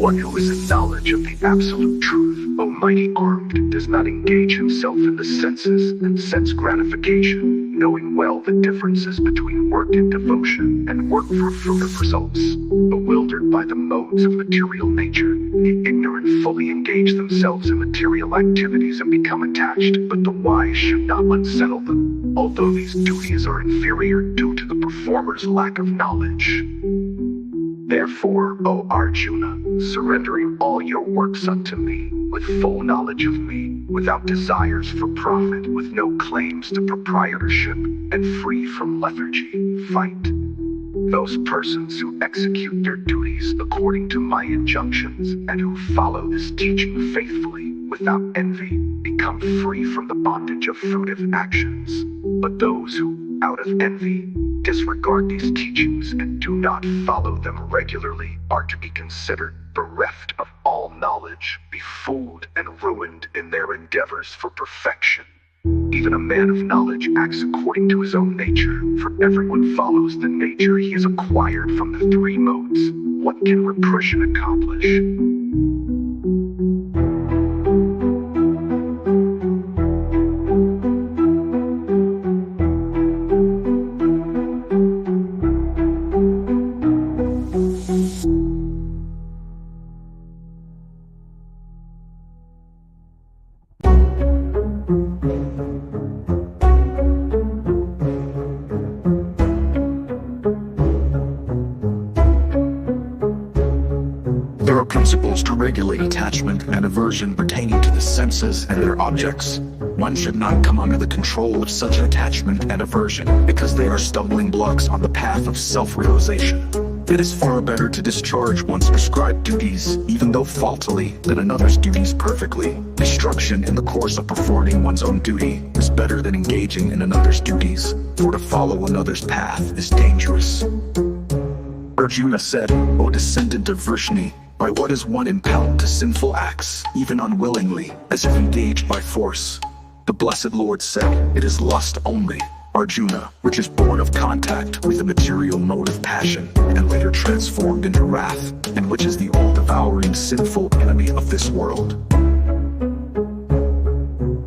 One who is in knowledge of the absolute truth, almighty armed, does not engage himself in the senses and sense gratification, knowing well the differences between work in devotion and work for fruitive results. Bewildered by the modes of material nature, the ignorant fully engage themselves in material activities and become attached, but the wise should not unsettle them, although these duties are inferior due to the performer's lack of knowledge. Therefore, O Arjuna, surrendering all your works unto me, with full knowledge of me, without desires for profit, with no claims to proprietorship, and free from lethargy, fight. Those persons who execute their duties according to my injunctions, and who follow this teaching faithfully, without envy, become free from the bondage of fruitive actions. But those who, out of envy, disregard these teachings and do not follow them regularly are to be considered bereft bereft of all knowledge, be fooled and ruined in their endeavors for perfection. Even a man of knowledge acts according to his own nature, for everyone follows the nature he has acquired from the three modes. What can repression accomplish? There are principles to regulate attachment and aversion pertaining to the senses and their objects. One should not come under the control of such attachment and aversion, because they are stumbling blocks on the path of self-realization. It is far better to discharge one's prescribed duties, even though faultily, than another's duties perfectly. Destruction in the course of performing one's own duty is better than engaging in another's duties, for to follow another's path is dangerous. Arjuna said, "O descendant of Vrishni, by what is one impelled to sinful acts, even unwillingly, as if engaged by force?" The blessed Lord said, "It is lust only, Arjuna, which is born of contact with the material mode of passion, and later transformed into wrath, and which is the all-devouring sinful enemy of this world.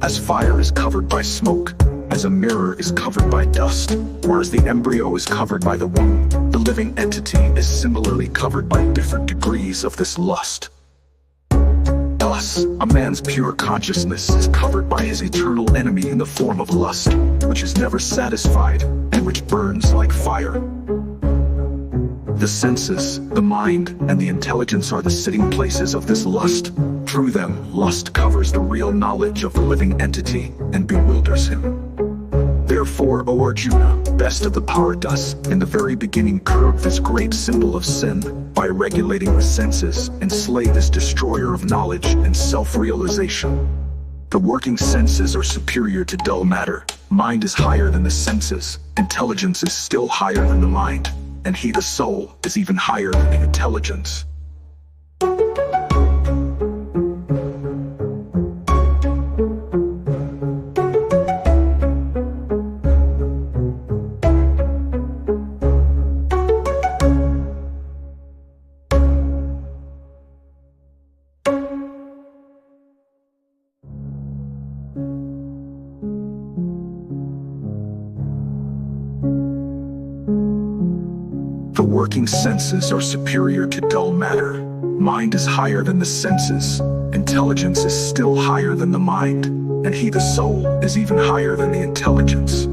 As fire is covered by smoke, as a mirror is covered by dust, or as the embryo is covered by the womb, the living entity is similarly covered by different degrees of this lust. Thus, a man's pure consciousness is covered by his eternal enemy in the form of lust, which is never satisfied, and which burns like fire. The senses, the mind, and the intelligence are the sitting places of this lust. Through them, lust covers the real knowledge of the living entity and bewilders him. Therefore, O Arjuna, best of the Paradas, in the very beginning curb this great symbol of sin by regulating the senses and slay this destroyer of knowledge and self-realization. The working senses are superior to dull matter. Mind is higher than the senses. Intelligence is still higher than the mind. And he, the soul, is even higher than the intelligence. The working senses are superior to dull matter. Mind is higher than the senses. Intelligence is still higher than the mind. And he, the soul, is even higher than the intelligence.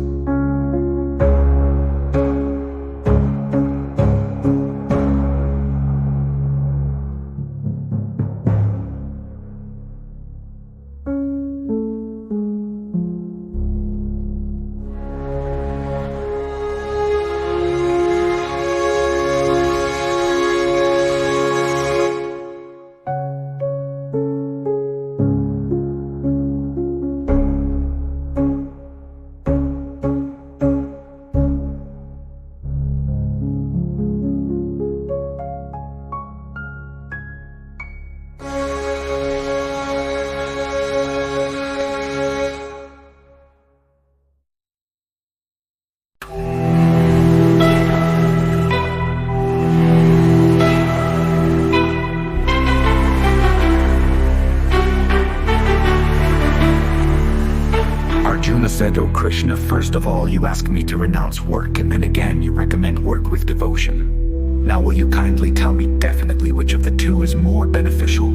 Arjuna said, "O Krishna, first of all you ask me to renounce work, and then again you recommend work with devotion. Now will you kindly tell me definitely which of the two is more beneficial?"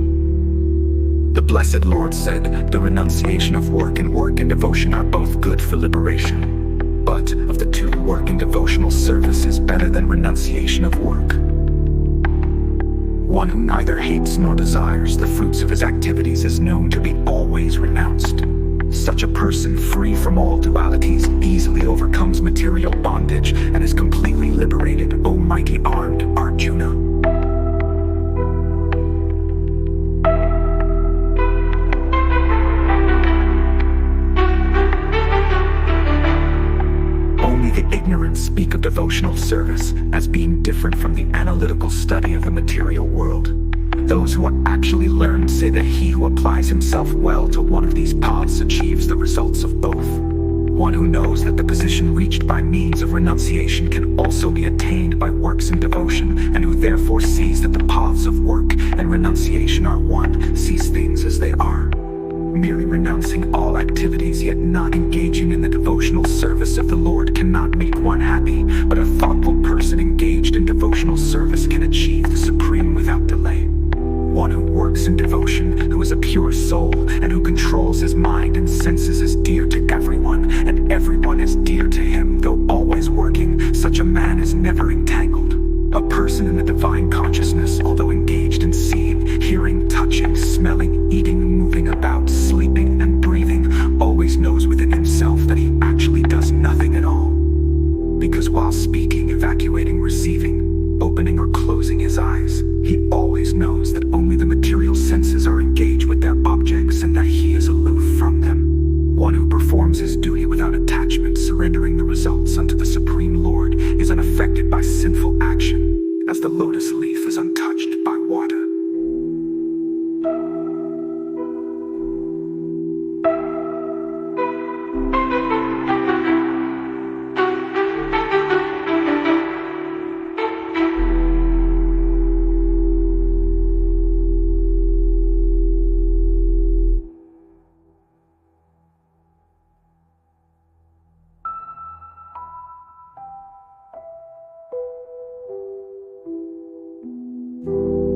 The blessed Lord said, "The renunciation of work and devotion are both good for liberation. But of the two, work and devotional service is better than renunciation of work. One who neither hates nor desires the fruits of his activities is known to be always renounced. Such a person, free from all dualities, easily overcomes material bondage and is completely liberated, O mighty armed Arjuna." Only the ignorant speak of devotional service as being different from the analytical study of the material world. Those who are actually learned say that he who applies himself well to one of these paths achieves the results of both. One who knows that the position reached by means of renunciation can also be attained by works and devotion, and who therefore sees that the paths of work and renunciation are one, sees things as they are. Merely renouncing all activities yet not engaging in the devotional service of the Lord cannot make one happy, but a thoughtful person engaged in devotional service can achieve the supreme without delay. One who works in devotion, who is a pure soul, and who controls his mind and senses is dear to everyone, and everyone is dear to him, though always working. Such a man is never entangled. A person in the divine consciousness, although engaged in seeing, hearing, touching, smelling, eating, moving about, sleeping, and breathing, always knows within himself that he actually does nothing at all. Because while speaking, evacuating, receiving, opening or closing his eyes, he always knows that only the material senses are engaged with their objects and that he is aloof from them. One who performs his duty without attachment, surrendering the results unto the Supreme Lord, is unaffected by sinful action, as the lotus leaf is untouched by water.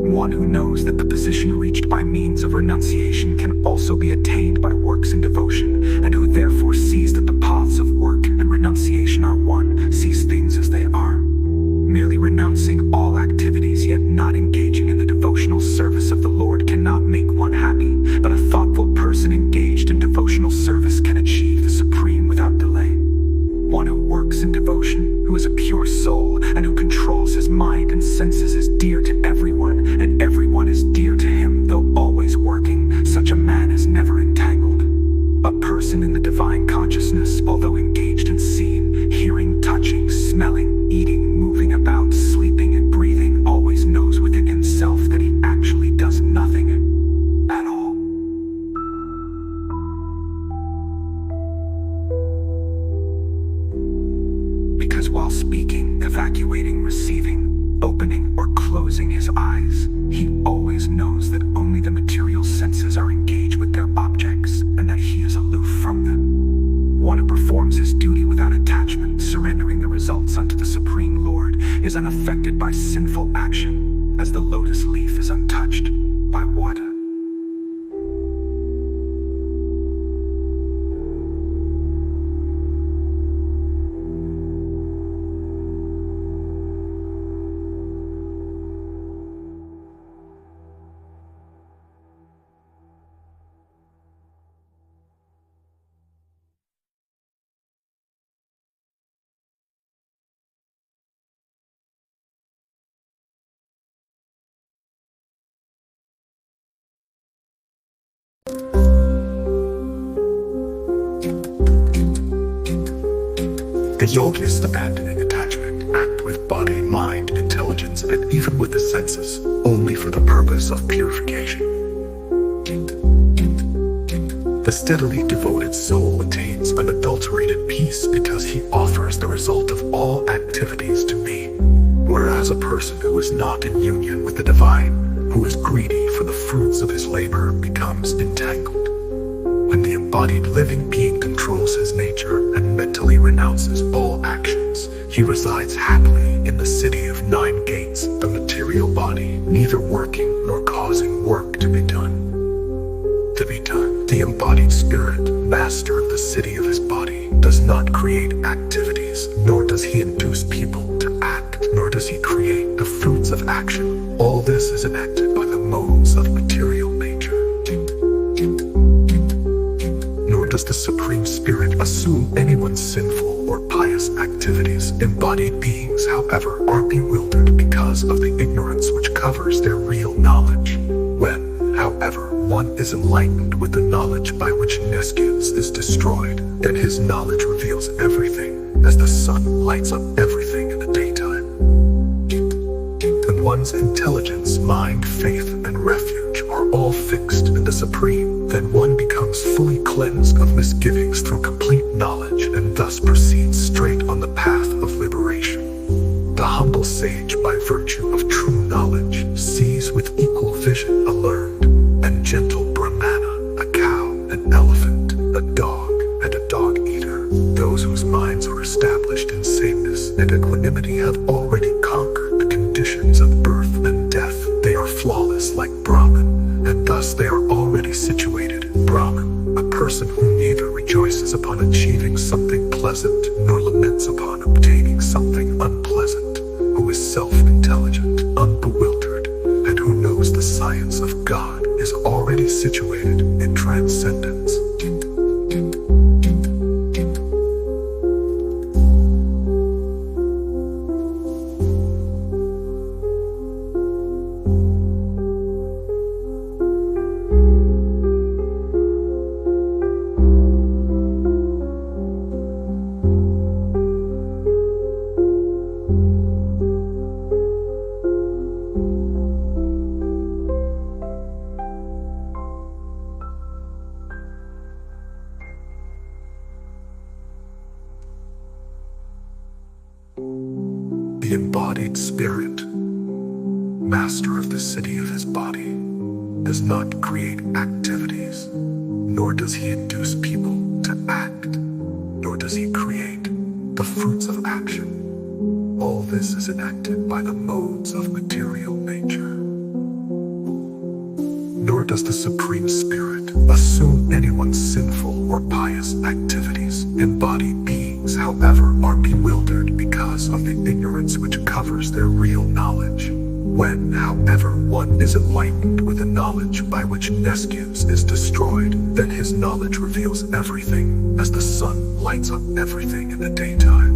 One who knows that the position reached by means of renunciation can also be attained by works and devotion, and who therefore sees that the paths of work and renunciation are one, sees things as they are. Merely renouncing all activities yet not engaging in the devotional service of the Lord cannot make one happy, but a thoughtful person engaged in devotional service can achieve the supreme without delay. One who works in devotion, who is a pure soul, and who controls his mind and senses is dear to everyone, and everyone is dear to him, though always working. Such a man is never entangled. A person in the divine consciousness, although engaged in seeing, hearing, touching, smelling, eating, moving about, sleeping, and breathing, always knows within himself that he actually does nothing at all. Because while speaking, evacuating, receiving, opening, or closing his eyes, he always knows that only the material senses are engaged with their objects, and that he is aloof from them. One who performs his duty without attachment, surrendering the results unto the Supreme Lord, is unaffected by sinful action, as the lotus leaf is untouched by water. The yogis, abandoning attachment, act with body, mind, intelligence, and even with the senses, only for the purpose of purification. The steadily devoted soul attains unadulterated peace because he offers the result of all activities to me, whereas a person who is not in union with the divine, who is greedy for the fruits of his labor, becomes entangled. When the embodied living being controls his nature and mentally renounces all actions, he resides happily in the city of 9 gates, the material body, neither working nor causing work to be done. The embodied spirit, master of the city of his body, does not create activities, nor does he induce people to act, nor does he create the fruits of action. All this is enacted by the modes of material nature. Nor does the Supreme Spirit assume anyone's sinful or pious activities. Embodied beings, however, are bewildered because of the ignorance which covers their real knowledge. When, however, one is enlightened with the knowledge by which Neskins is destroyed, and his knowledge reveals everything, as the sun lights up everything in the daytime. And one's intelligence, mind, faith, and all fixed in the Supreme, then one becomes fully cleansed of misgivings through complete knowledge and thus proceeds straight on the path of liberation. The humble sage, by virtue of true knowledge, sees with equal vision a learned and gentle Brahmana, a cow, an elephant, a dog, and a dog-eater. Those whose minds are established in sameness and equanimity have already conquered the conditions of birth and death. They are flawless like Brahman, and thus they are already situated in Brahman. A person who neither rejoices upon achieving something pleasant nor laments upon obtaining something unpleasant, who is self-intelligent, unbewildered, and who knows the science of God, is already situated in transcendence. The embodied spirit, master of the city of his body, does not create activities, nor does he induce people to act, nor does he create the fruits of action. All this is enacted by the modes of material nature. Nor does the Supreme Spirit assume anyone's sinful or pious activities. Embodied beings, however, are bewildered because of the ignorance which covers their real knowledge. When, however, one is enlightened with the knowledge by which Nescius is destroyed, then his knowledge reveals everything, as the sun lights up everything in the daytime.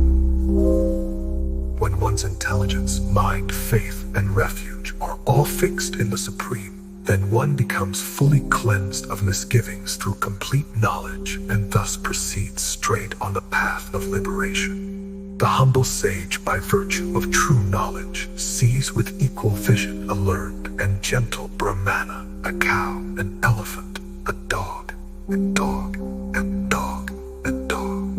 When one's intelligence, mind, faith, and refuge are all fixed in the Supreme, then one becomes fully cleansed of misgivings through complete knowledge and thus proceeds straight on the path of liberation. The humble sage, by virtue of true knowledge, sees with equal vision a learned and gentle Brahmana, a cow, an elephant, a dog, and dog, and dog, and dog.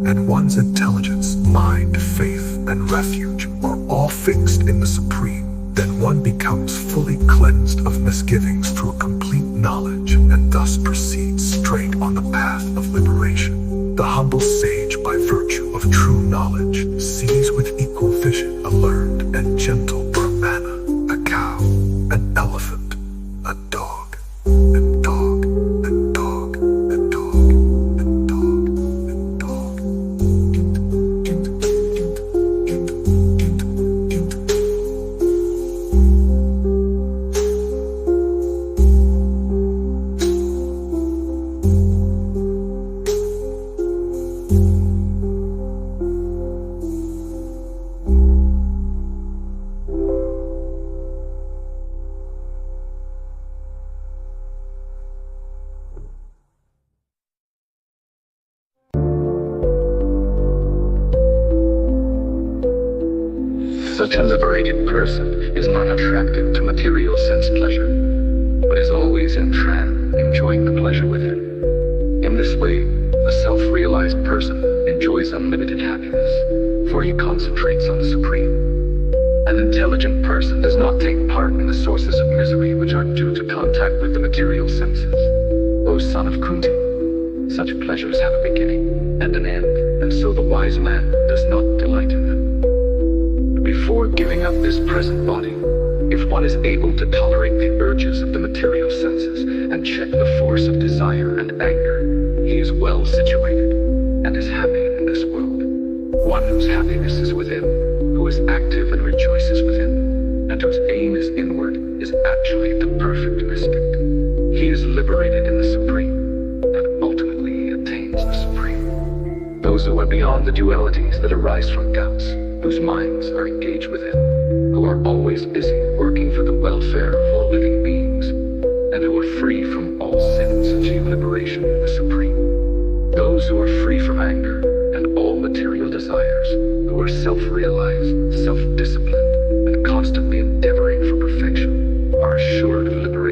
And one's intelligence, mind, faith, and refuge are all fixed in the Supreme. Then one becomes fully cleansed of misgivings through complete knowledge and thus proceeds straight on the path of liberation. The humble sage, by virtue of true knowledge, sees with equal vision a learned and gentle Brahmana, a cow, an elephant, a dog, and dog, and dog, and dog, and dog, and dog. Such a liberated person is not attracted to material sense pleasure, but is always in trance, enjoying the pleasure within. In this way, the self-realized person enjoys unlimited happiness, for he concentrates on the Supreme. An intelligent person does not take part in the sources of misery which are due to contact with the material senses. O son of Kunti, such pleasures have a beginning and an end, and so the wise man does not delight in them. Before giving up this present body, if one is able to tolerate the urges of the material senses and check the force of desire and anger, he is well situated and is happy in this world. One whose happiness is within, who is active and rejoices within, and whose aim is inward, is actually the perfect mystic. He is liberated in the Supreme, and ultimately he attains the Supreme. Those who are beyond the dualities that arise from doubts, whose minds are engaged within, who are always busy working for the welfare of all living beings, and who are free from all sins, achieve liberation in the Supreme. Those who are free from anger and all material desires, who are self-realized, self-disciplined, and constantly endeavoring for perfection, are assured of liberation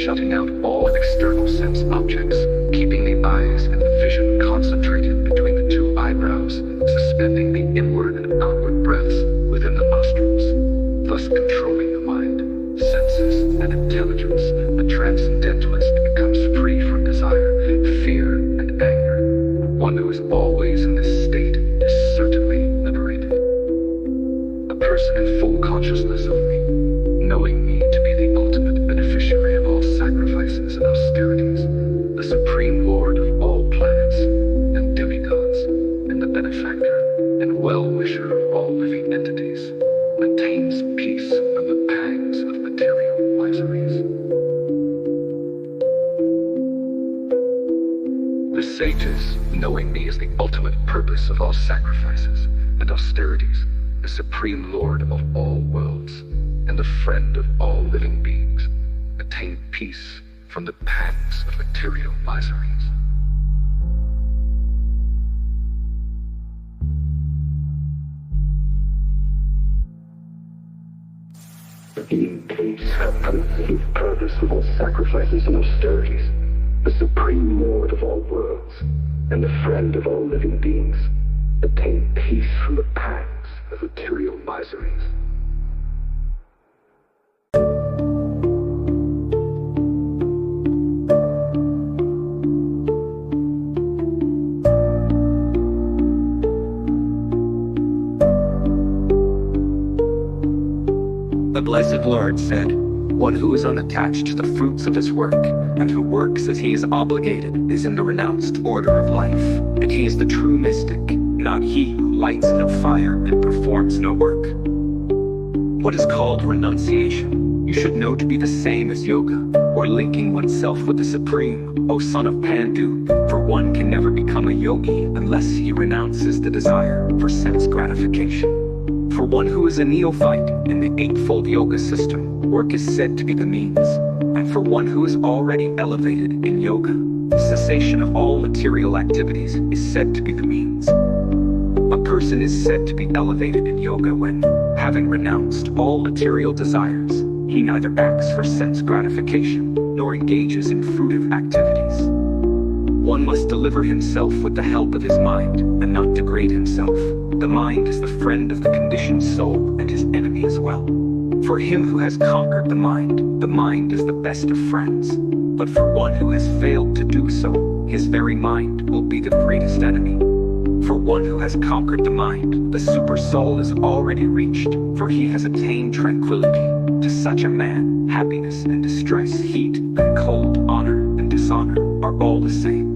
shutting out all external sense objects, keeping the eyes and the vision concentrated between the two eyebrows, suspending the inward and outward breaths within the nostrils, thus controlling the mind, senses, and intelligence. A transcendentalist becomes free from desire, fear, and anger. One who is always in this state is certainly liberated. A person in full consciousness of me, knowing me to be the ultimate beneficiary of all sacrifices and austerities, the supreme lord of all planets and demigods, and the benefactor and well-wisher of all living entities, attains peace from the pangs of material miseries. The sages, knowing me as the ultimate purpose of all sacrifices and austerities, the supreme lord of all worlds, and the friend of all living beings, attain peace from the pangs of material miseries. Being peace from the purpose of all sacrifices and austerities, the supreme lord of all worlds, and the friend of all living beings, attain peace from the pangs of material miseries. The Blessed Lord said, "One who is unattached to the fruits of his work, and who works as he is obligated, is in the renounced order of life, and he is the true mystic, not he who lights no fire and performs no work." What is called renunciation, you should know to be the same as yoga, or linking oneself with the Supreme, O son of Pandu, for one can never become a yogi unless he renounces the desire for sense gratification. For one who is a neophyte in the Eightfold Yoga system, work is said to be the means, and for one who is already elevated in yoga, the cessation of all material activities is said to be the means. A person is said to be elevated in yoga when, having renounced all material desires, he neither acts for sense gratification nor engages in fruitive activities. One must deliver himself with the help of his mind and not degrade himself. The mind is the friend of the conditioned soul and his enemy as well. For him who has conquered the mind is the best of friends. But for one who has failed to do so, his very mind will be the greatest enemy. For one who has conquered the mind, the super soul is already reached, for he has attained tranquility. To such a man, happiness and distress, heat and cold, honor and dishonor are all the same.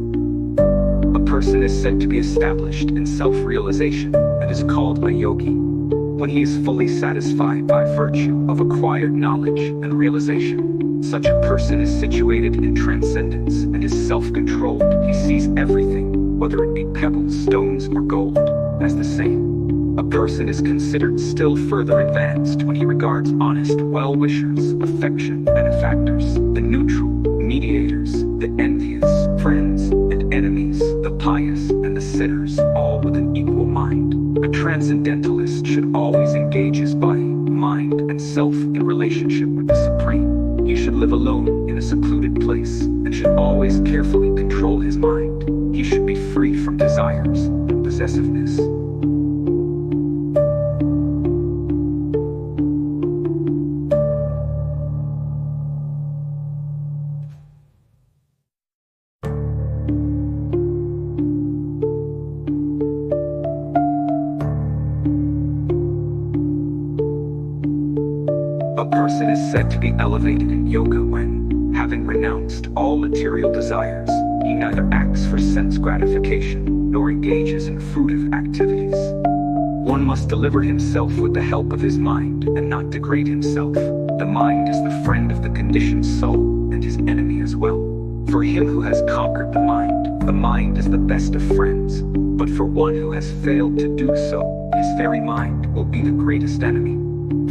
A person is said to be established in self-realization and is called a yogi when he is fully satisfied by virtue of acquired knowledge and realization. Such a person is situated in transcendence and is self-controlled. He sees everything, whether it be pebbles, stones, or gold, as the same. A person is considered still further advanced when he regards honest well-wishers, affection, benefactors, the neutral, mediators, the envious, friends, and enemies, the pious, and the sinners, all with an equal mind. A transcendentalist should always engage his body, mind, and self in relationship with the Supreme. He should live alone in a secluded place, and should always carefully control his mind. He should be free from desires and possessiveness. A person is said to be elevated in yoga when, having renounced all material desires, he neither acts for sense gratification nor engages in fruitive activities. One must deliver himself with the help of his mind and not degrade himself. The mind is the friend of the conditioned soul and his enemy as well. For him who has conquered the mind is the best of friends. But for one who has failed to do so, his very mind will be the greatest enemy.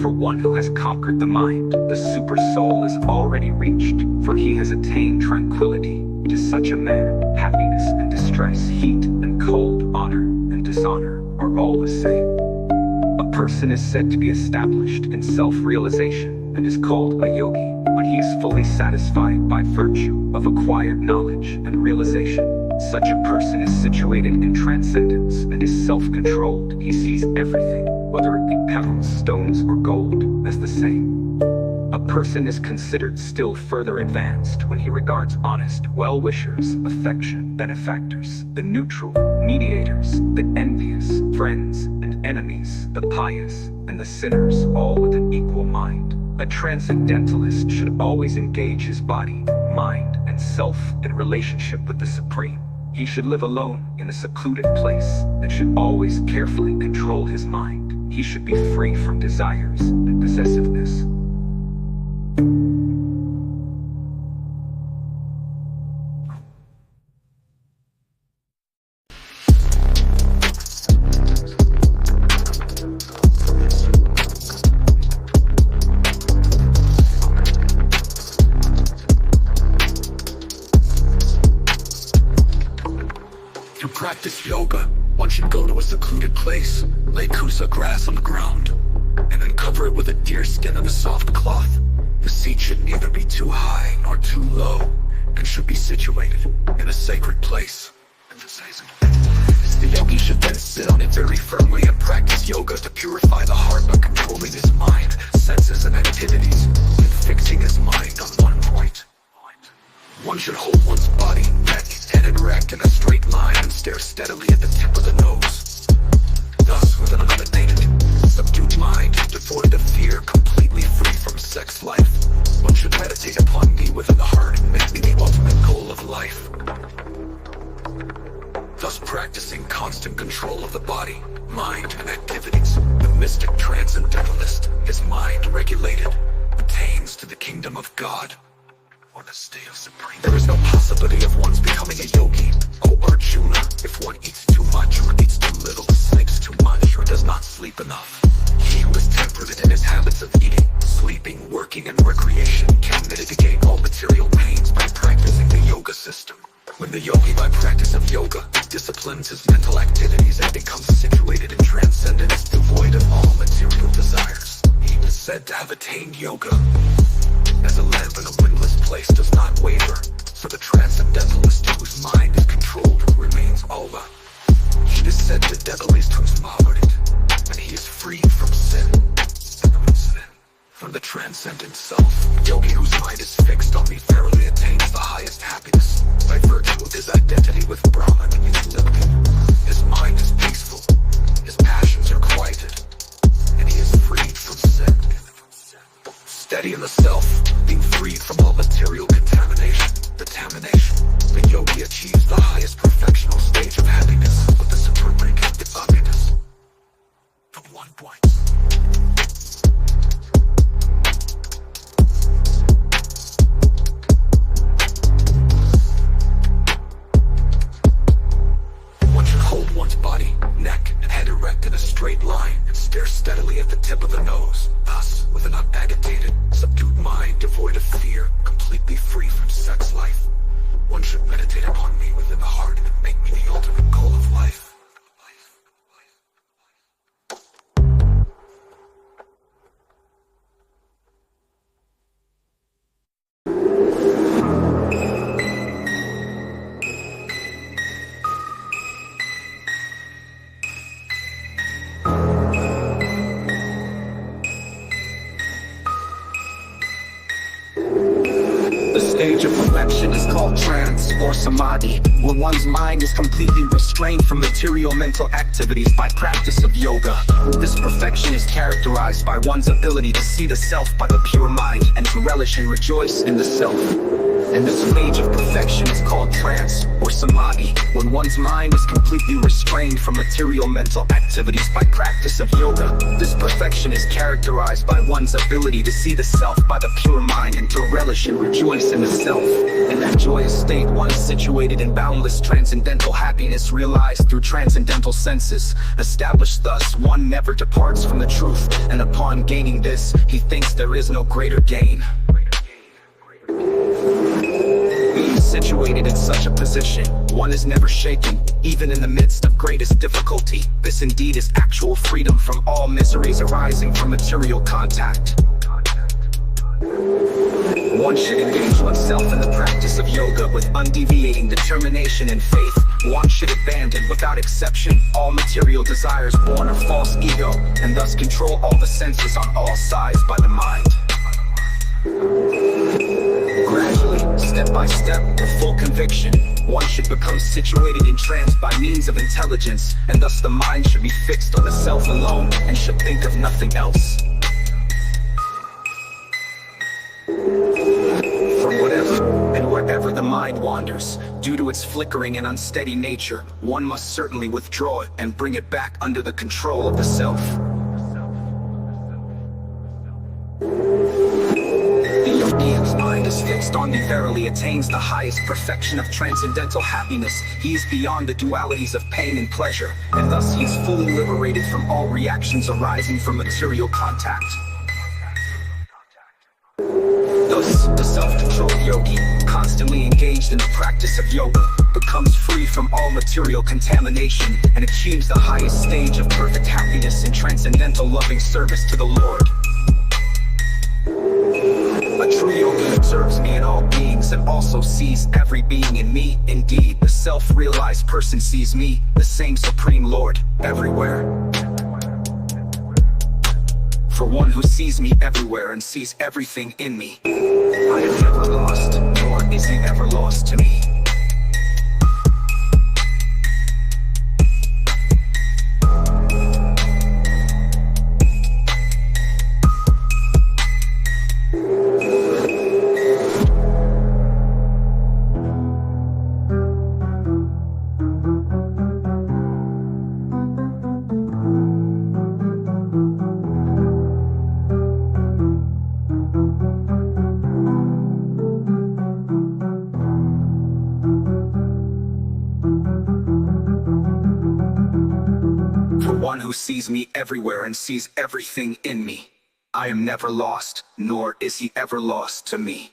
For one who has conquered the mind, the super soul is already reached, for he has attained tranquility. To such a man, happiness and distress, heat and cold, honor and dishonor are all the same. A person is said to be established in self-realization and is called a yogi when he is fully satisfied by virtue of acquired knowledge and realization. Such a person is situated in transcendence and is self-controlled. He sees everything, whether it be pebbles, stones, or gold, as the same. A person is considered still further advanced when he regards honest well-wishers, affection, benefactors, the neutral, mediators, the envious, friends, and enemies, the pious, and the sinners, all with an equal mind. A transcendentalist should always engage his body, mind, and self in relationship with the Supreme. He should live alone in a secluded place and should always carefully control his mind. He should be free from desires and possessiveness. To practice yoga, one should go to a secluded place, lay kusa grass on the ground, and then cover it with a deer skin and a soft cloth. The seat should neither be too high nor too low, and should be situated in a sacred place. The yogi should then sit on it very firmly and practice yoga to purify the heart by controlling his mind, senses, and activities, and fixing his mind on one point. One should hold one's body, neck, head erect in a straight line and stare steadily at the tip of the nose. Thus, with an unabated, subdued mind, devoid of fear, completely free from sex life, one should meditate upon me within the heart and make me the ultimate goal of life. Thus practicing constant control of the body, mind, and activities, the mystic transcendentalist, his mind regulated, attains to the kingdom of God, or the state of supreme. There is no possibility of one's becoming a yogi, O Arjuna, if one eats too much or eats too little, sleeps too much or does not sleep enough. He who is temperate in his habits of eating, sleeping, working, and recreation can mitigate all material pains by practicing the yoga system. When the yogi, by practice of yoga, disciplines his mental activities and becomes situated in transcendence, devoid of all material desires, he is said to have attained yoga. As a lamp in a windless place does not waver, so the transcendentalist whose mind is controlled remains alva. He is said to devilize whose mavarit, and he is freed from sin. From the transcendent self, yogi whose mind is fixed on me verily attains the highest happiness by virtue of his identity with Brahman and his liberty. His mind is peaceful, his passions are quieted, and he is freed from sin. Steady in the self, being freed from all material contamination, the yogi achieves the highest perfectional stage of happiness with the supreme happiness from one point. One should hold one's body, neck, and head erect in a straight line and stare steadily at the tip of the nose. Thus, with an unagitated, subdued mind devoid of fear, completely free from sex life, one should meditate upon me within the heart and make me the ultimate goal of life. The stage of perfection is called trance or samadhi, when one's mind is completely restrained from material mental activities by practice of yoga. This perfection is characterized by one's ability to see the self by the pure mind and to relish and rejoice in the self. And this stage of perfection is called trance or samadhi, when one's mind is completely restrained from material mental activities by practice of yoga. This perfection is characterized by one's ability to see the self by the pure mind and to relish and rejoice in the self. In that joyous state, one is situated in boundless transcendental happiness realized through transcendental senses. Established thus, one never departs from the truth, and upon gaining this, he thinks there is no greater gain. Being situated in such a position, one is never shaken, even in the midst of greatest difficulty. This indeed is actual freedom from all miseries arising from material contact. One should engage oneself in the practice of yoga with undeviating determination and faith. One should abandon without exception all material desires born of false ego, and thus control all the senses on all sides by the mind. Gradually, step by step, with full conviction, one should become situated in trance by means of intelligence, and thus the mind should be fixed on the self alone and should think of nothing else. From whatever and wherever the mind wanders, due to its flickering and unsteady nature, one must certainly withdraw it and bring it back under the control of the self. Whose mind is fixed on me verily attains the highest perfection of transcendental happiness. He is beyond the dualities of pain and pleasure, and thus he is fully liberated from all reactions arising from material contact. Thus, the self-controlled yogi, constantly engaged in the practice of yoga, becomes free from all material contamination and achieves the highest stage of perfect happiness in transcendental loving service to the Lord. A true yogi observes me in all beings and also sees every being in me. Indeed, the self-realized person sees me, the same Supreme Lord, everywhere. For one who sees me everywhere and sees everything in me, I am never lost, nor is he ever lost to me. Who sees me everywhere and sees everything in me. I am never lost, nor is he ever lost to me.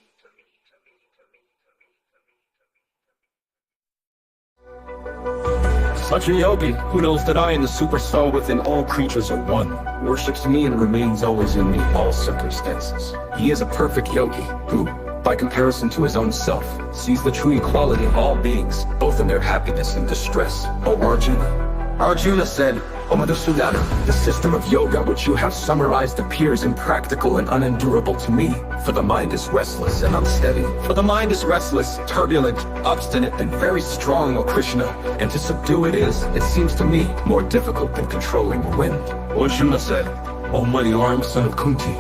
Such a yogi, who knows that I and the super soul within all creatures are one, worships me and remains always in me all circumstances. He is a perfect yogi, who, by comparison to his own self, sees the true equality of all beings, both in their happiness and distress. O Arjuna. Arjuna said, O Madhusudana, the system of yoga which you have summarized appears impractical and unendurable to me, for the mind is restless and unsteady. For the mind is restless, turbulent, obstinate, and very strong, O Krishna, and to subdue it is, it seems to me, more difficult than controlling the wind. Arjuna said, O mighty armed son of Kunti,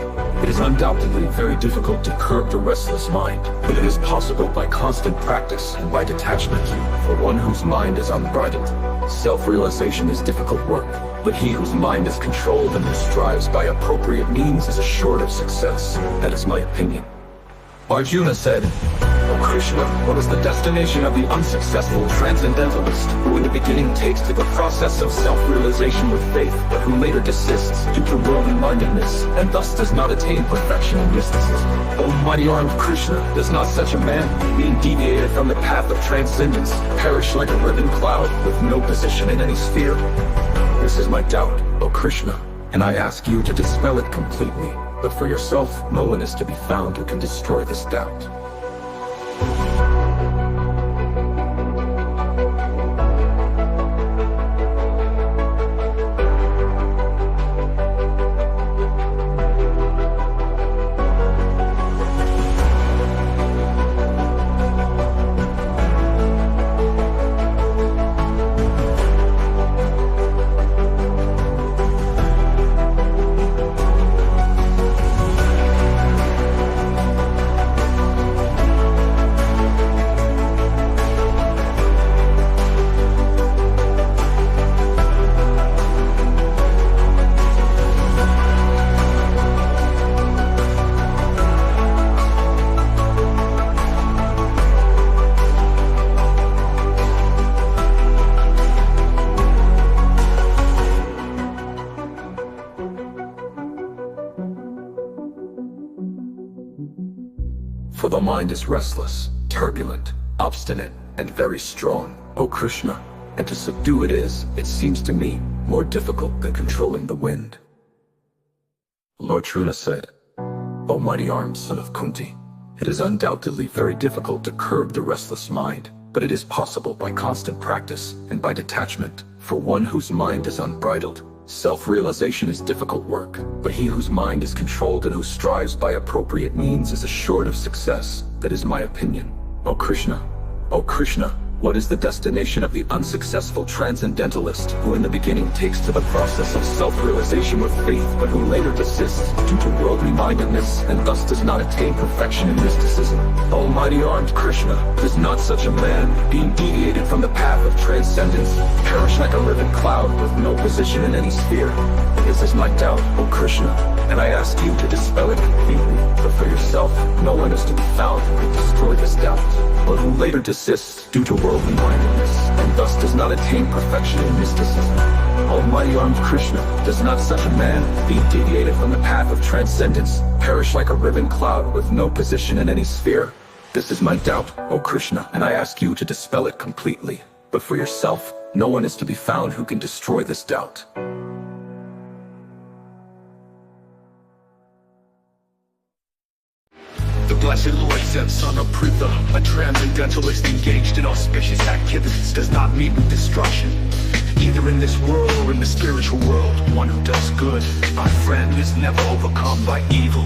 it is undoubtedly very difficult to curb the restless mind, but it is possible by constant practice and by detachment. For one whose mind is unbridled, self-realization is difficult work, but he whose mind is controlled and who strives by appropriate means is assured of success. That is my opinion. Arjuna said, O Krishna, what is the destination of the unsuccessful transcendentalist, who in the beginning takes to the process of self-realization with faith, but who later desists due to worldly-mindedness, and thus does not attain perfection in mysticism? O mighty armed Krishna, does not such a man, being deviated from the path of transcendence, perish like a ribbon cloud, with no position in any sphere? This is my doubt, O Krishna, and I ask you to dispel it completely. But for yourself, no one is to be found who can destroy this doubt. For the mind is restless, turbulent, obstinate, and very strong, O Krishna, and to subdue it is, it seems to me, more difficult than controlling the wind. Lord Krishna said, O mighty armed son of Kunti, It is undoubtedly very difficult to curb the restless mind, but it is possible by constant practice and by detachment. For one whose mind is unbridled, self-realization is difficult work, but he whose mind is controlled and who strives by appropriate means is assured of success. That is my opinion. O Krishna, what is the destination of the unsuccessful transcendentalist who in the beginning takes to the process of self-realization with faith, but who later desists due to worldly mindedness and thus does not attain perfection in mysticism? Almighty armed Krishna, does not such a man, being deviated from the path of transcendence, perish like a riven cloud with no position in any sphere? This is my doubt, O Krishna, and I ask you to dispel it completely. But for yourself, no one is to be found who can destroy this doubt, but who later desists due to worldly mindedness, and thus does not attain perfection in mysticism. Almighty armed Krishna, does not such a man, being deviated from the path of transcendence, perish like a riven cloud with no position in any sphere? This is my doubt, O Krishna, and I ask you to dispel it completely. But for yourself, no one is to be found who can destroy this doubt. The Blessed Lord said, son of Pritha, a transcendentalist engaged in auspicious activities does not meet with destruction, either in this world or in the spiritual world. One who does good, my friend, is never overcome by evil.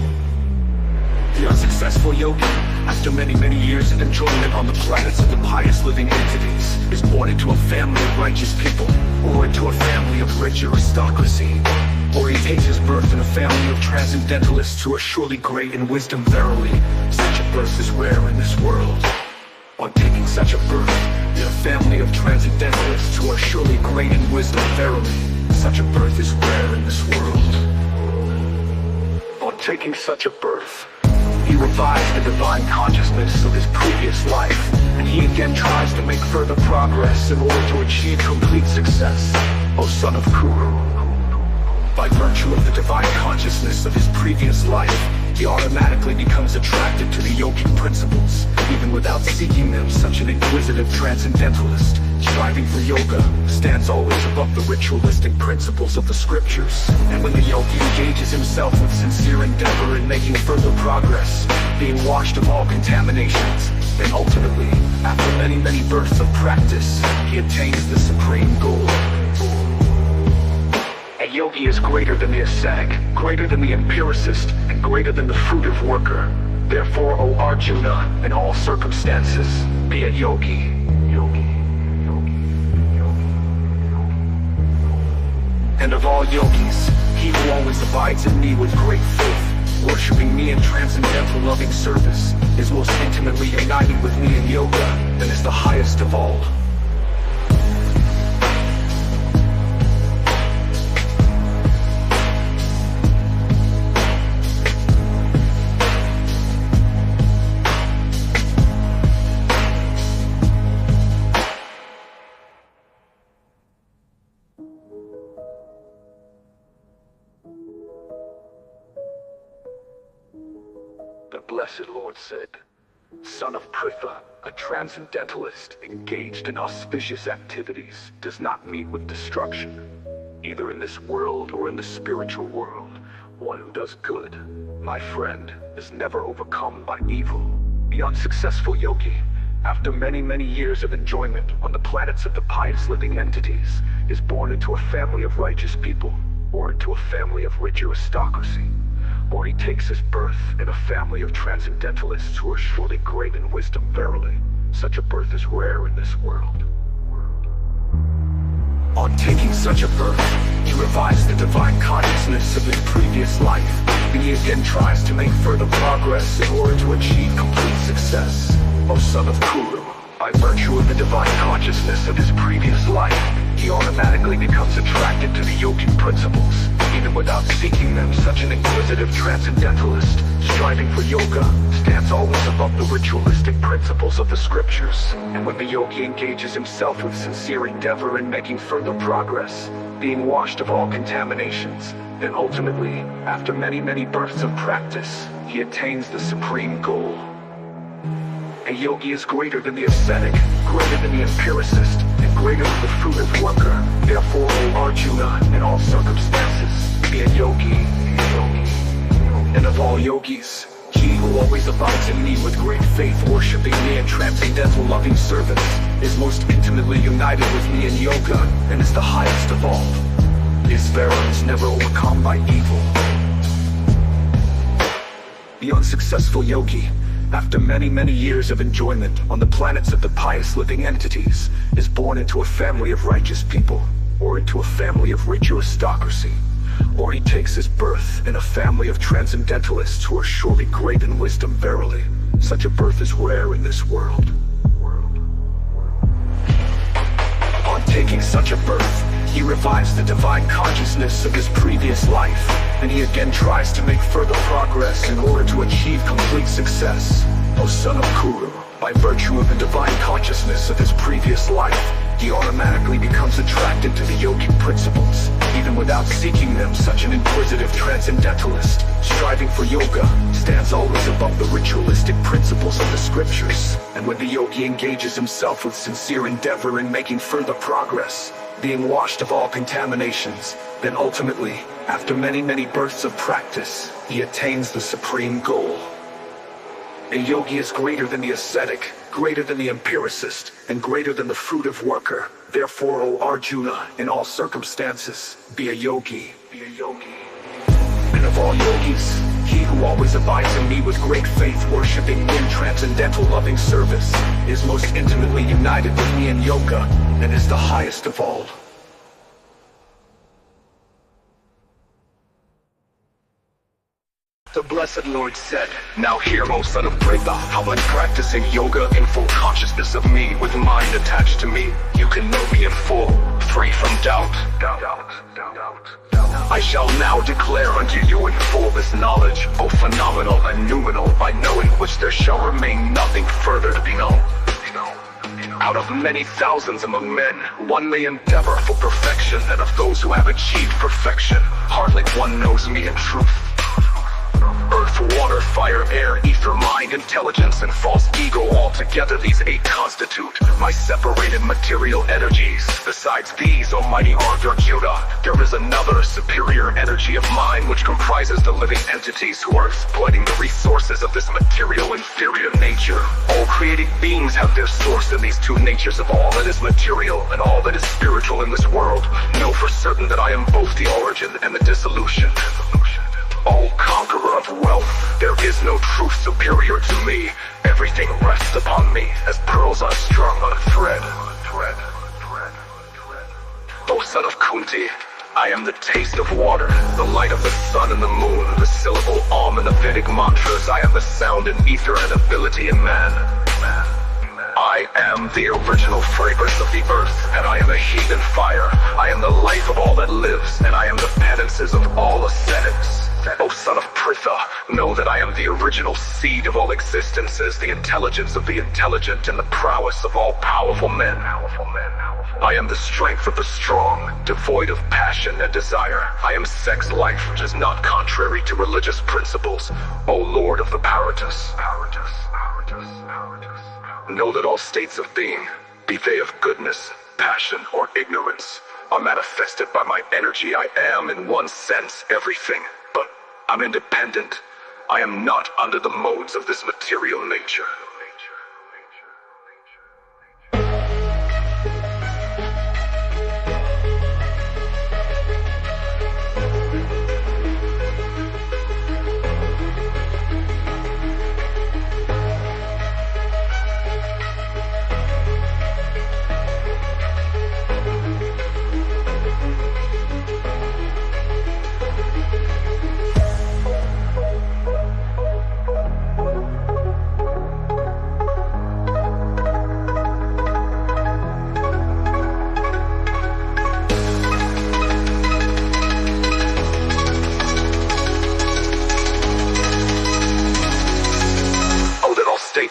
The unsuccessful yogi, after many years of enjoyment on the planets of the pious living entities, is born into a family of righteous people, or into a family of rich aristocracy. Or he takes his birth in a family of transcendentalists who are surely great in wisdom. Verily, such a birth is rare in this world. On taking such a birth in a family of transcendentalists who are surely great in wisdom, verily, such a birth is rare in this world. On taking such a birth, he revives the divine consciousness of his previous life, and he again tries to make further progress in order to achieve complete success. O son of Kuru, by virtue of the divine consciousness of his previous life, he automatically becomes attracted to the yogic principles, even without seeking them. Such an inquisitive transcendentalist, striving for yoga, stands always above the ritualistic principles of the scriptures. And when the yogi engages himself with sincere endeavor in making further progress, being washed of all contaminations, then ultimately, after many births of practice, he attains the supreme goal. A yogi is greater than the ascetic, greater than the empiricist, and greater than the fruitive worker. Therefore, O Arjuna, in all circumstances, be a yogi. And of all yogis, he who always abides in me with great faith, worshipping me in transcendental loving service, is most intimately united with me in yoga, and is the highest of all. The Blessed Lord said, son of Pritha, a transcendentalist engaged in auspicious activities does not meet with destruction, either in this world or in the spiritual world. One who does good, my friend, is never overcome by evil. The unsuccessful yogi, after many years of enjoyment on the planets of the pious living entities, is born into a family of righteous people, or into a family of rich aristocracy. Or he takes his birth in a family of transcendentalists who are surely great in wisdom. Verily, such a birth is rare in this world. On taking such a birth, he revives the divine consciousness of his previous life, and he again tries to make further progress in order to achieve complete success. O son of Kuru, by virtue of the divine consciousness of his previous life, he automatically becomes attracted to the yogic principles, even without seeking them. Such an inquisitive transcendentalist, striving for yoga, stands always above the ritualistic principles of the scriptures. And when the yogi engages himself with sincere endeavor in making further progress, being washed of all contaminations, then ultimately, after many births of practice, he attains the supreme goal. A yogi is greater than the ascetic, greater than the empiricist, and greater than the fruitive worker. Therefore, O Arjuna, in all circumstances, be a yogi. And of all yogis, He who always abides in me with great faith, worshiping me in transcendental loving service, is most intimately united with me in yoga, and is the highest of all. His Vara is never overcome by evil. The unsuccessful yogi, after many years of enjoyment on the planets of the pious living entities, is born into a family of righteous people, or into a family of rich aristocracy, or he takes his birth in a family of transcendentalists who are surely great in wisdom. Verily, such a birth is rare in this world. On taking such a birth, he revives the divine consciousness of his previous life, and he again tries to make further progress in order to achieve complete success. O son of Kuru, by virtue of the divine consciousness of his previous life, he automatically becomes attracted to the yogic principles, even without seeking them. Such an inquisitive transcendentalist, striving for yoga, stands always above the ritualistic principles of the scriptures, and when the yogi engages himself with sincere endeavor in making further progress, being washed of all contaminations, then ultimately, after many births of practice, he attains the supreme goal. A yogi is greater than the ascetic, greater than the empiricist, and greater than the fruitive worker. Therefore, O Arjuna, in all circumstances, be a yogi. Be a yogi. And of all yogis, he who always abides in me with great faith, worshiping me in transcendental loving service, is most intimately united with me in yoga, and is the highest of all. The Blessed Lord said, "Now hear, O son of Pritha, how when practicing yoga in full consciousness of me, with mind attached to me, you can know me in full, free from doubt. I shall now declare unto you in full this knowledge, O phenomenal and noumenal, by knowing which there shall remain nothing further to be known. Out of many thousands among men, one may endeavor for perfection, and of those who have achieved perfection, hardly one knows me in truth. Earth, water, fire, air, ether, mind, intelligence, and false ego, altogether these 8 constitute my separated material energies. Besides these, Almighty Arjuna, there is another superior energy of mine which comprises the living entities who are exploiting the resources of this material inferior nature. All created beings have their source in these 2 natures of all that is material and all that is spiritual in this world. Know for certain that I am both the origin and the dissolution. O conqueror of wealth, there is no truth superior to me. Everything rests upon me, as pearls are strung on a thread. O son of Kunti, I am the taste of water, the light of the sun and the moon, the syllable Om in the Vedic mantras. I am the sound in ether and ability in man. I am the original fragrance of the earth, and I am a heat and fire. I am the life of all that lives, and I am the penances of all ascetics. O son of Pritha, know that I am the original seed of all existences, the intelligence of the intelligent, and the prowess of all powerful men. I am the strength of the strong, devoid of passion and desire. I am sex life, which is not contrary to religious principles. O Lord of the Varieties. Know that all states of being, be they of goodness, passion, or ignorance, are manifested by my energy. I am, in one sense, everything, but I'm independent. I am not under the modes of this material nature.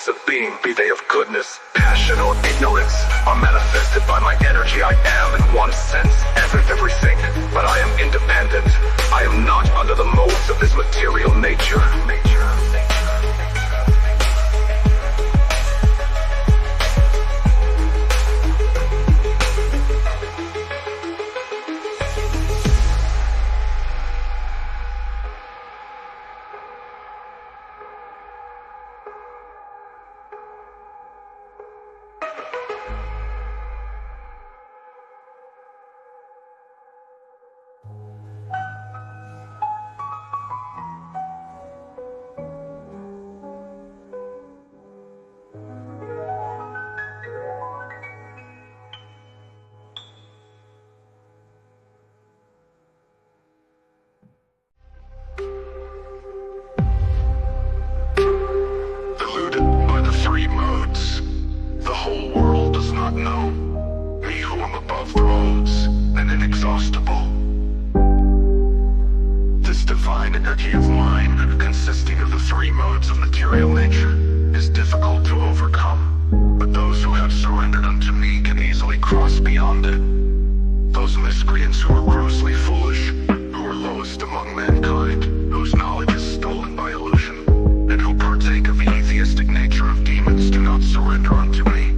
Of being, be they of goodness, passion, or ignorance, are manifested by my energy. I am, in one sense, everything, but I am independent. I am not under the modes of this material nature. above roads and inexhaustible. This divine energy of mine, consisting of the three modes of material nature, is difficult to overcome, but those who have surrendered unto me can easily cross beyond it. Those miscreants who are grossly foolish, who are lowest among mankind, whose knowledge is stolen by illusion, and who partake of the atheistic nature of demons, do not surrender unto me.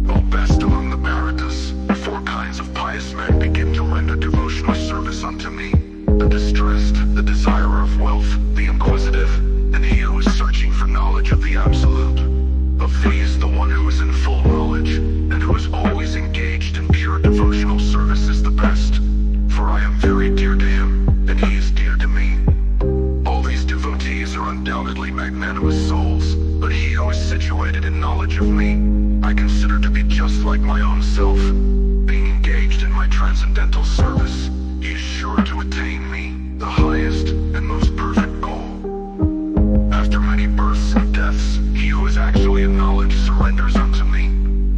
While best among the Varieties, the four kinds of pious men begin to render devotional service unto me: the distressed, the desirer of wealth, the inquisitive, and he who is searching for knowledge of the Absolute. Of these, the one who is in full knowledge, and who is always engaged in pure devotional service is the best, for I am very dear to him, and he is dear to me. All these devotees are undoubtedly magnanimous souls, but he who is situated in knowledge of me, I consider to be just like my own self. Being engaged in my transcendental service, he is sure to attain me, the highest and most perfect goal. After many births and deaths, he who is actually in knowledge surrenders unto me,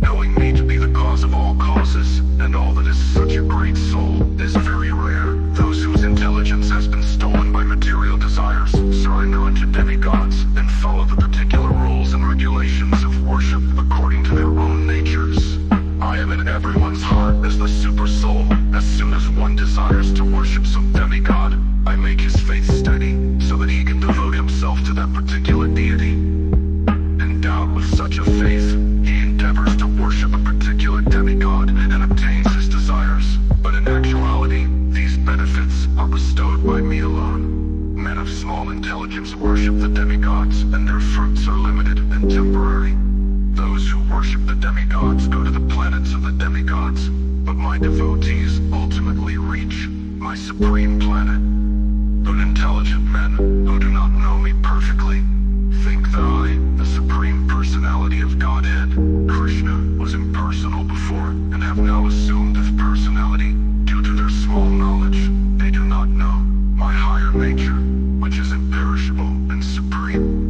knowing me to be the cause of all causes, and all that is such a great soul is very rare. Those whose intelligence has been stolen by material desires surrender unto demigods and follow the particular rules and regulations of worship according to their own natures. I am in everyone's heart as the super soul. As soon as one desires to worship some demigod, I make his faith steady, so that he can devote himself to that particular deity. Endowed with such a faith, he endeavors to worship a particular demigod and obtains his desires. But in actuality, these benefits are bestowed by me alone. Men of small intelligence worship the demigods, and their fruits are limited and temporary. Those who worship the demigods go to the planets of the demigods, but my devotees ultimately reach my supreme planet. But intelligent men who do not know me perfectly think that I, the Supreme Personality of Godhead, Krishna, was impersonal before and have now assumed this personality. Due to their small knowledge, they do not know my higher nature, which is imperishable and supreme.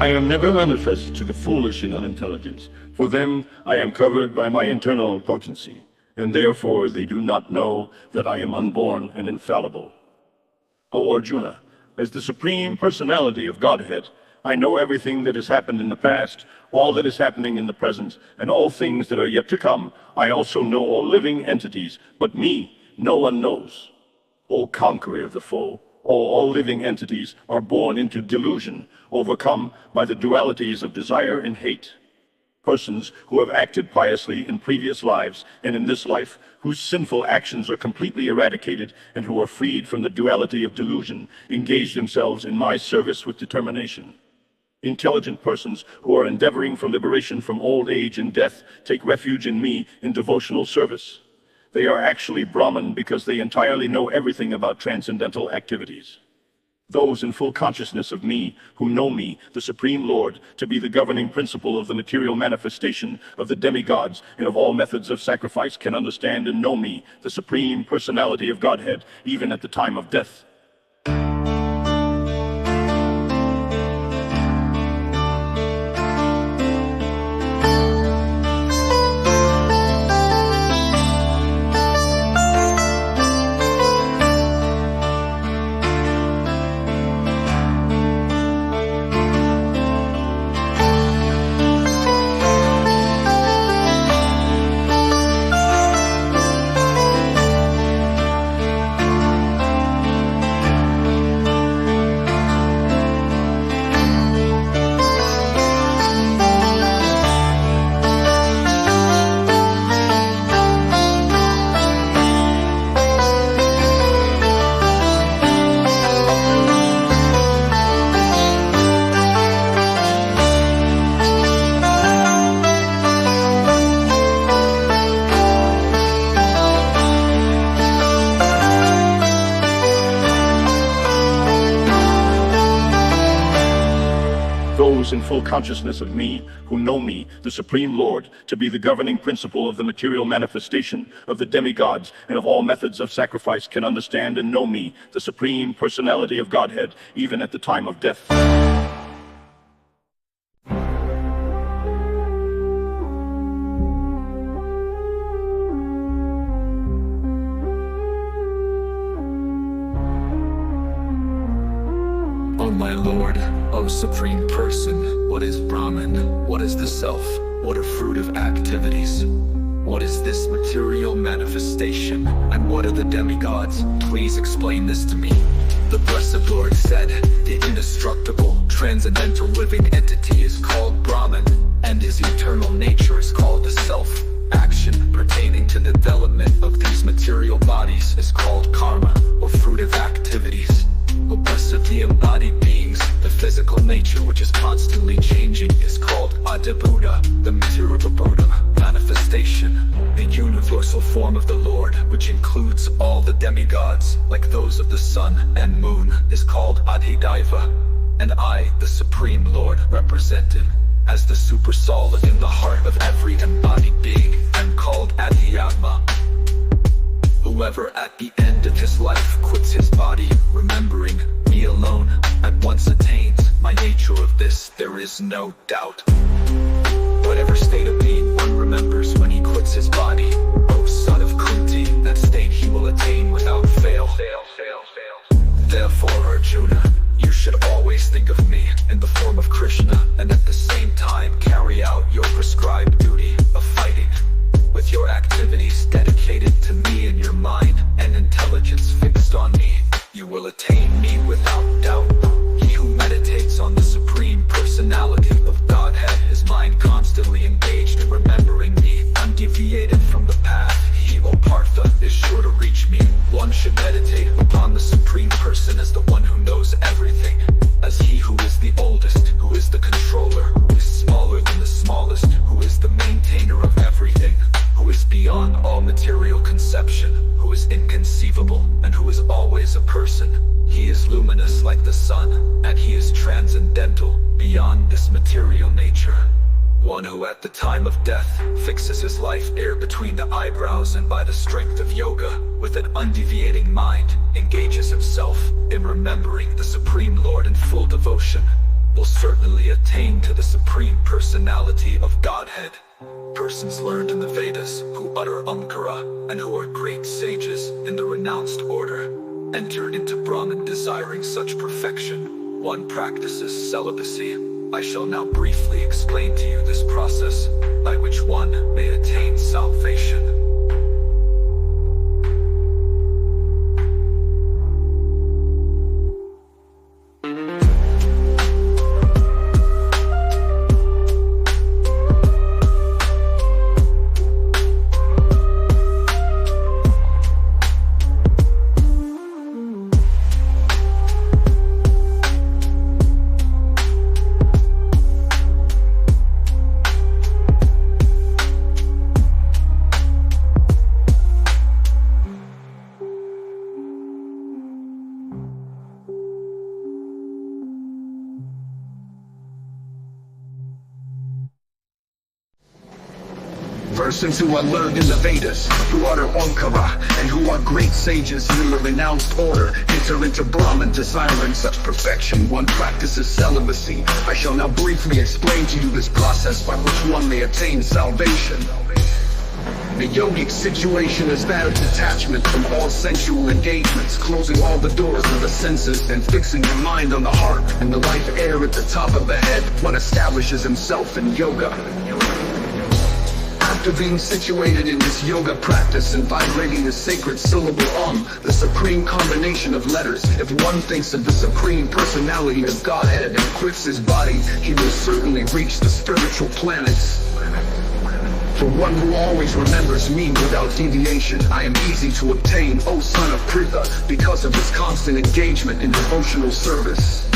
I am never manifest to the foolish in unintelligence. For them I am covered by my internal potency, and therefore they do not know that I am unborn and infallible. O Arjuna, as the Supreme Personality of Godhead, I know everything that has happened in the past, all that is happening in the present, and all things that are yet to come. I also know all living entities, but me no one knows. O conqueror of the foe, all living entities are born into delusion, overcome by the dualities of desire and hate. Persons who have acted piously in previous lives and in this life, whose sinful actions are completely eradicated and who are freed from the duality of delusion, engage themselves in my service with determination. Intelligent persons who are endeavoring for liberation from old age and death take refuge in me in devotional service. They are actually Brahman because they entirely know everything about transcendental activities. Those in full consciousness of me, who know me, the Supreme Lord, to be the governing principle of the material manifestation of the demigods and of all methods of sacrifice, can understand and know me, the Supreme Personality of Godhead, even at the time of death. practice in full consciousness of me, who know me, the Supreme Lord, to be the governing principle of the material manifestation of the demigods and of all methods of sacrifice, can understand and know me, the Supreme Personality of Godhead, even at the time of death. My Lord, O Supreme Person, what is Brahman? What is the Self? What are fruit of activities? What is this material manifestation? And what are the demigods? Please explain this to me. The Blessed Lord said, the indestructible, transcendental living entity is called Brahman, and his eternal nature is called the Self. Action pertaining to the development of these material bodies is called karma, or fruit of activities. O blessed the embodied beings, the physical nature which is constantly changing is called Adibuddha, the material Buddha manifestation. The universal form of the Lord, which includes all the demigods, like those of the sun and moon, is called Adhidaiva. And I, the Supreme Lord, represented as the super soul in the heart of every embodied being, am called Adhyatma. Whoever at the end of his life quits his body, remembering me alone, at once attains my nature of this, there is no doubt. Whatever state of being one remembers when he quits his body, O son of Kunti, that state he will attain without fail. Therefore, Arjuna, you should always think of me in the form of Krishna, and at the same time carry out your prescribed duty of fighting. With your activities dedicated to me in your mind and intelligence fixed on me, you will attain me without doubt. He who meditates on the Supreme Personality of Godhead, his mind constantly engaged in remembering me, undeviated from the path, he, O Partha, is sure to reach me. One should meditate upon the Supreme Person as the one who knows everything, as he who is the oldest, who is the controller, who is smaller than the smallest, who is the maintainer of everything, who is beyond all material conception, who is inconceivable, and who is always a person. He is luminous like the sun, and he is transcendental, beyond this material nature. One who at the time of death fixes his life air between the eyebrows and by the strength of yoga, with an undeviating mind, engages himself in remembering the Supreme Lord in full devotion, will certainly attain to the Supreme Personality of Godhead. Persons learned in the Vedas, who utter Omkara, and who are great sages in the renounced order, enter into Brahman desiring such perfection. One practices celibacy. I shall now briefly explain to you this process, by which one may attain salvation. Persons who are learned in the Vedas, who utter Omkara, and who are great sages in the renounced order, enter into Brahman desiring such perfection. One practices celibacy. I shall now briefly explain to you this process by which one may attain salvation. The yogic situation is that of detachment from all sensual engagements, closing all the doors of the senses and fixing your mind on the heart and the life air at the top of the head. One establishes himself in yoga. After being situated in this yoga practice and vibrating the sacred syllable the supreme combination of letters, if one thinks of the Supreme Personality of Godhead and quits his body, he will certainly reach the spiritual planets. For one who always remembers me without deviation, I am easy to obtain, O son of Pritha, because of his constant engagement in devotional service.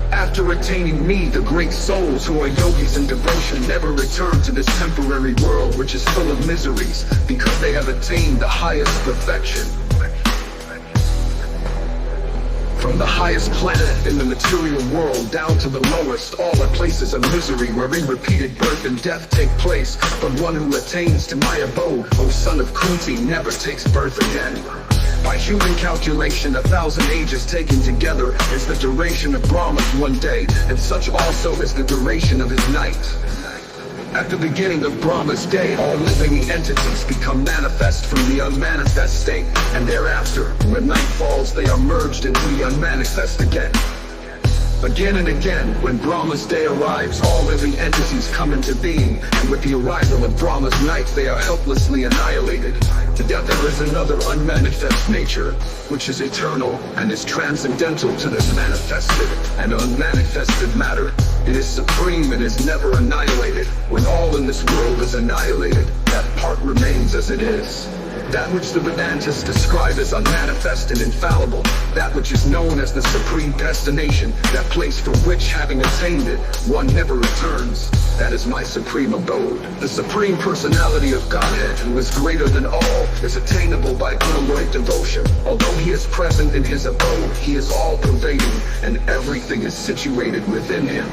After attaining me, the great souls who are yogis in devotion never return to this temporary world which is full of miseries, because they have attained the highest perfection. From the highest planet in the material world down to the lowest, all are places of misery wherein repeated birth and death take place. But one who attains to my abode, O son of Kunti, never takes birth again. By human calculation, 1,000 ages taken together is the duration of Brahma's one day, and such also is the duration of his night. At the beginning of Brahma's day, all living entities become manifest from the unmanifest state, and thereafter, when night falls, they are merged into the unmanifest again. Again and again, when Brahma's day arrives, all living entities come into being, and with the arrival of Brahma's night, they are helplessly annihilated. Yet there is another unmanifest nature, which is eternal and is transcendental to this manifested and unmanifested matter. It is supreme and is never annihilated. When all in this world is annihilated, that part remains as it is. That which the Vedantas describe as unmanifest and infallible, that which is known as the supreme destination, that place for which, having attained it, one never returns. That is my supreme abode. The supreme personality of Godhead, who is greater than all, is attainable by unalloyed devotion. Although he is present in his abode, he is all-pervading, and everything is situated within him.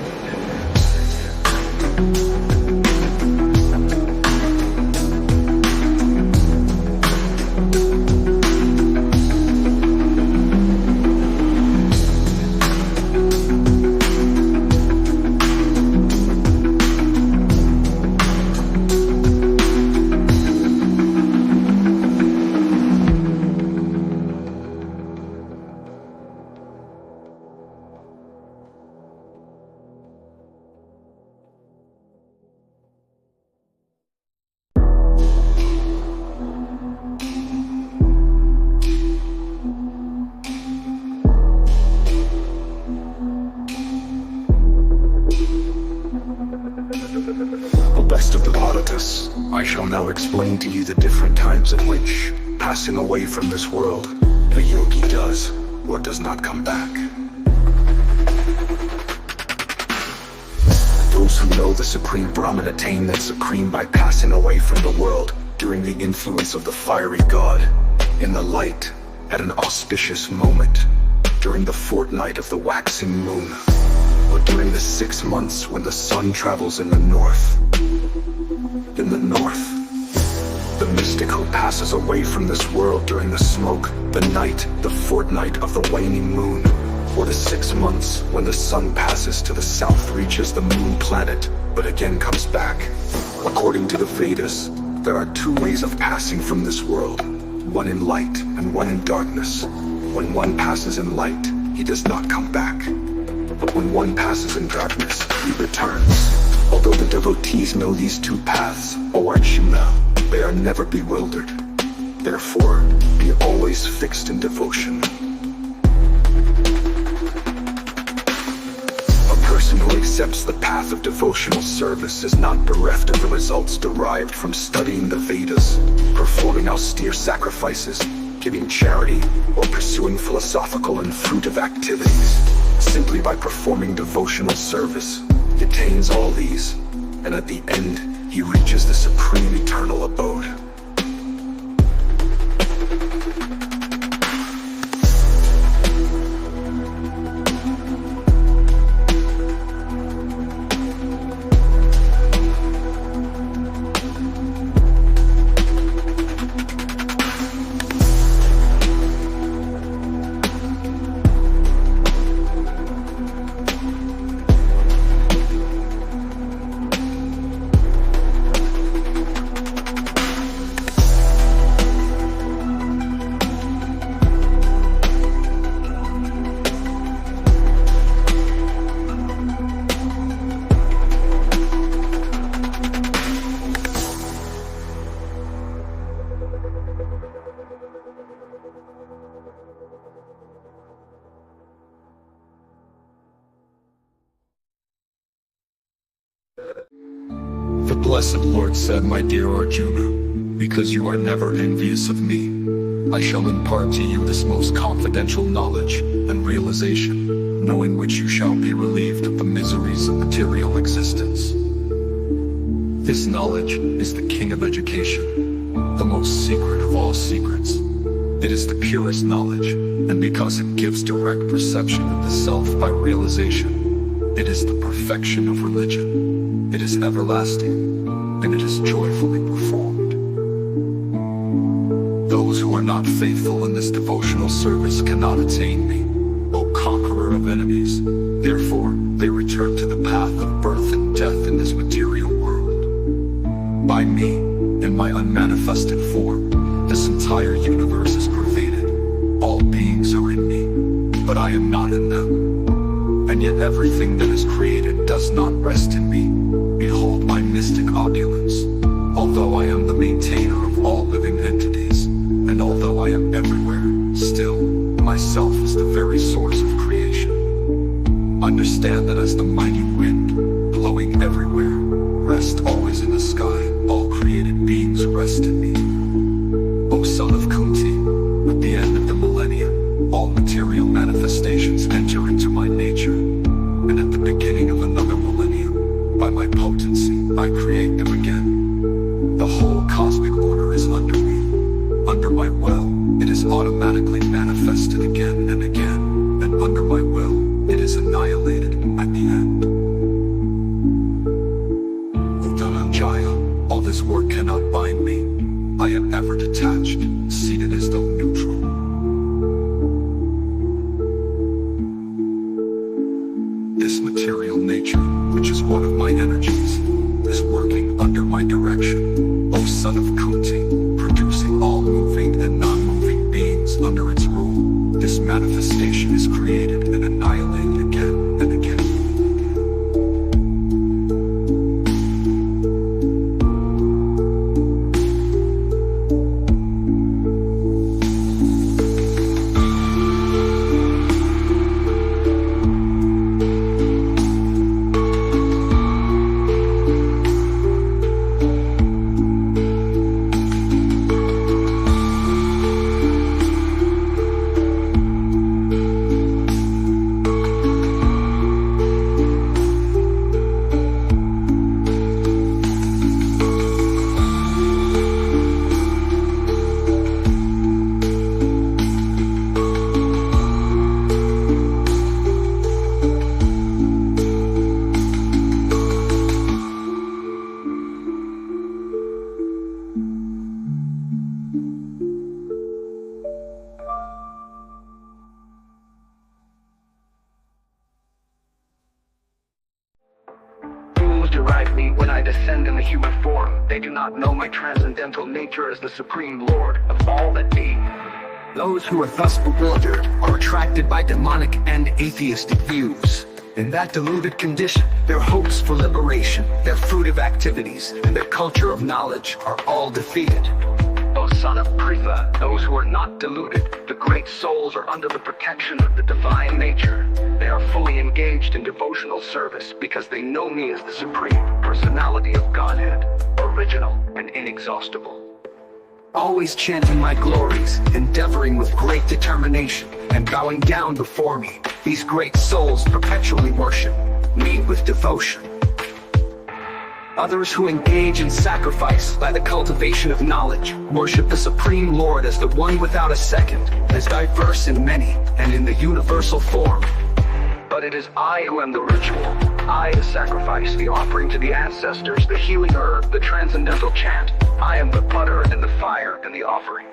I shall now explain to you the different times in which, passing away from this world, a yogi does or does not come back. Those who know the Supreme Brahman attain that supreme by passing away from the world during the influence of the fiery god, in the light, at an auspicious moment, during the fortnight of the waxing moon, or during the 6 months when the sun travels in the north. In the north, the mystic who passes away from this world during the smoke, the night, the fortnight of the waning moon, or the 6 months when the sun passes to the south, reaches the moon planet, but again comes back. According to the Vedas, there are 2 ways of passing from this world, one in light and one in darkness. When one passes in light, he does not come back. But when one passes in darkness, he returns. Although the devotees know these 2 paths, O Arjuna, they are never bewildered. Therefore, be always fixed in devotion. A person who accepts the path of devotional service is not bereft of the results derived from studying the Vedas, performing austere sacrifices, giving charity, or pursuing philosophical and fruitive activities. Simply by performing devotional service, he attains all these, and at the end, he reaches the supreme eternal abode. The blessed Lord said, my dear Arjuna, because you are never envious of me, I shall impart to you this most confidential knowledge and realization, knowing which you shall be relieved of the miseries of material existence. This knowledge is the king of education, the most secret of all secrets. It is the purest knowledge, and because it gives direct perception of the self by realization, it is the perfection of religion. It is everlasting, and it is joyfully performed. Those who are not faithful in this devotional service cannot attain me, O conqueror of enemies. Therefore, they return to the path of birth and death in this material world. By me, in my unmanifested form, this entire universe is pervaded. All beings are in me, but I am not in them. And yet everything that is created does not rest in me. Behold my mystic opulence. Although I am the maintainer of all living entities, and although I am everywhere, still, myself is the very source of creation. Understand that as the mighty wind, blowing everywhere, rest always in the sky, all created beings rest in me. O son of Kunti, at the end of the millennia, all material manifestations enter into my nature, and at the beginning of another millennium, by my potency, I create them again. The whole cosmic order is under me. Under my will, it is automatically manifested again and again, and under my will, it is annihilated at the end. Uttananjaya, all this work cannot bind me. I am ever detached, seated as though neutral. This material nature, which is one of my energies, is working under my direction, O son of Kunti, producing all moving and non-moving beings under its rule. This manifestation is created and annihilated again and again. Derive me when I descend in the human form. They do not know my transcendental nature as the Supreme Lord of all that be. Those who are thus bewildered are attracted by demonic and atheistic views. In that deluded condition, their hopes for liberation, their fruitive activities, and their culture of knowledge are all defeated. O son of Pritha, those who are not deluded, the great souls are under the protection of the divine nature. They are fully engaged in devotional service because they know me as the Supreme Personality of Godhead, original and inexhaustible. Always chanting my glories, endeavoring with great determination, and bowing down before me, these great souls perpetually worship me with devotion. Others who engage in sacrifice by the cultivation of knowledge worship the Supreme Lord as the one without a second, as diverse in many and in the universal form. But it is I who am the ritual, I the sacrifice, the offering to the ancestors, the healing herb, the transcendental chant. I am the butter and the fire and the offering.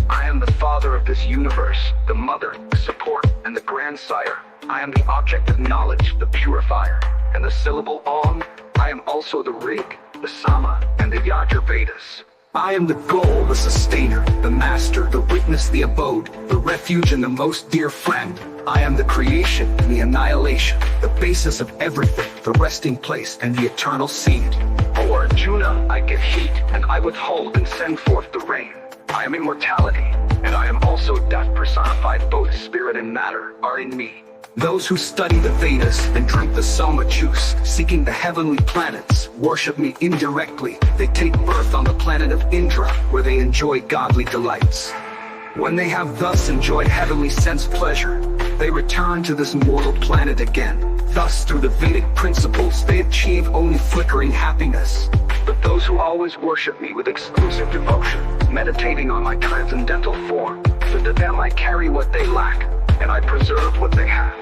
I am the father of this universe, the mother, the support, and the grandsire. I am the object of knowledge, the purifier, and the syllable Om. I am also the Rig, the Sama, and the Yajurvedas. I am the goal, the sustainer, the master, the witness, the abode, the refuge, and the most dear friend. I am the creation and the annihilation, the basis of everything, the resting place and the eternal seed. O Arjuna, I give heat, and I withhold and send forth the rain. I am immortality, and I am also death personified. Both spirit and matter are in me. Those who study the Vedas and drink the Soma juice, seeking the heavenly planets, worship me indirectly. They take birth on the planet of Indra, where they enjoy godly delights. When they have thus enjoyed heavenly sense pleasure, they return to this mortal planet again. Thus, through the Vedic principles, they achieve only flickering happiness. But those who always worship me with exclusive devotion, meditating on my transcendental form, so to them I carry what they lack, and I preserve what they have.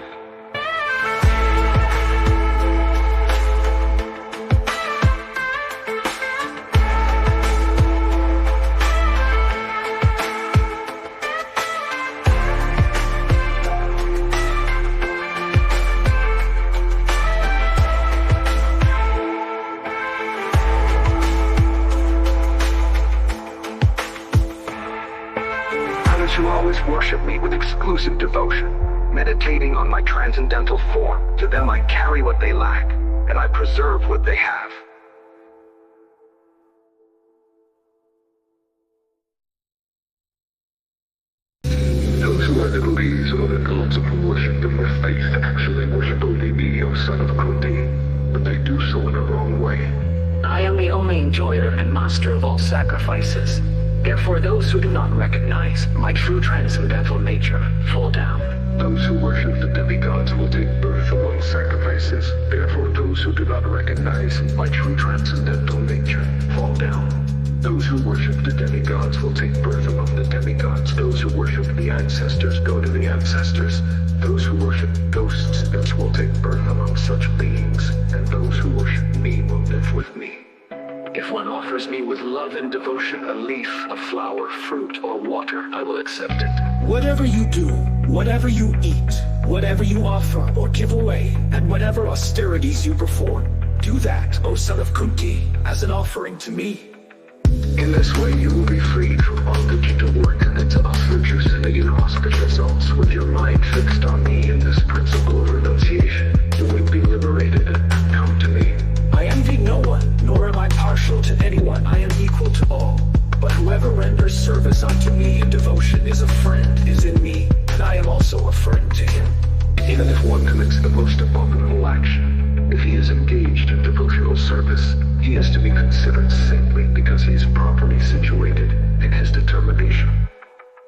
Who always worship me with exclusive devotion, meditating on my transcendental form. To them I carry what they lack, and I preserve what they have. Those who are devotees of the gods who worship in their faith actually worship only me, O son of Kunti, but they do so in a wrong way. I am the only enjoyer and master of all sacrifices. Therefore, those who do not recognize my true transcendental nature fall down. Those who worship the demigods will take birth among sacrifices. Therefore, those who do not recognize my true transcendental nature fall down. Those who worship the demigods will take birth among the demigods. Those who worship the ancestors go to the ancestors. Those who worship ghosts will take birth among such beings. And those who worship me will live with me. If one offers me with love and devotion a leaf, a flower, fruit, or water, I will accept it. Whatever you do, whatever you eat, whatever you offer or give away, and whatever austerities you perform, do that, O son of Kunti, as an offering to me. In this way you will be freed from bondage to work and its unfortunate inauspicious results. With your mind fixed on me in this principle of renunciation, you will be liberated. Come to me. I envy no one, nor am I partial to anyone. I am equal to all. But whoever renders service unto me in devotion is a friend, is in me, and I am also a friend to him. Even if one commits the most abominable action, if he is engaged in devotional service, he is to be considered saintly because he is properly situated in his determination.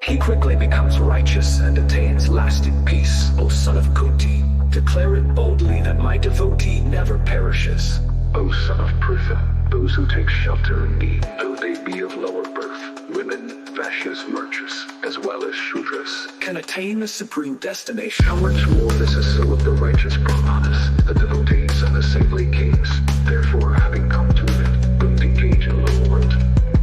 He quickly becomes righteous and attains lasting peace, O son of Kunti. Declare it boldly that my devotee never perishes. O son of Pritha, those who take shelter in me, though they be of lower birth, women, Vaishyas, merchants, as well as Shudras, can attain the supreme destination. How much more this is so of the righteous Brahmanas, the devotees and the saintly kings. Therefore, having come to it, don't engage in low world.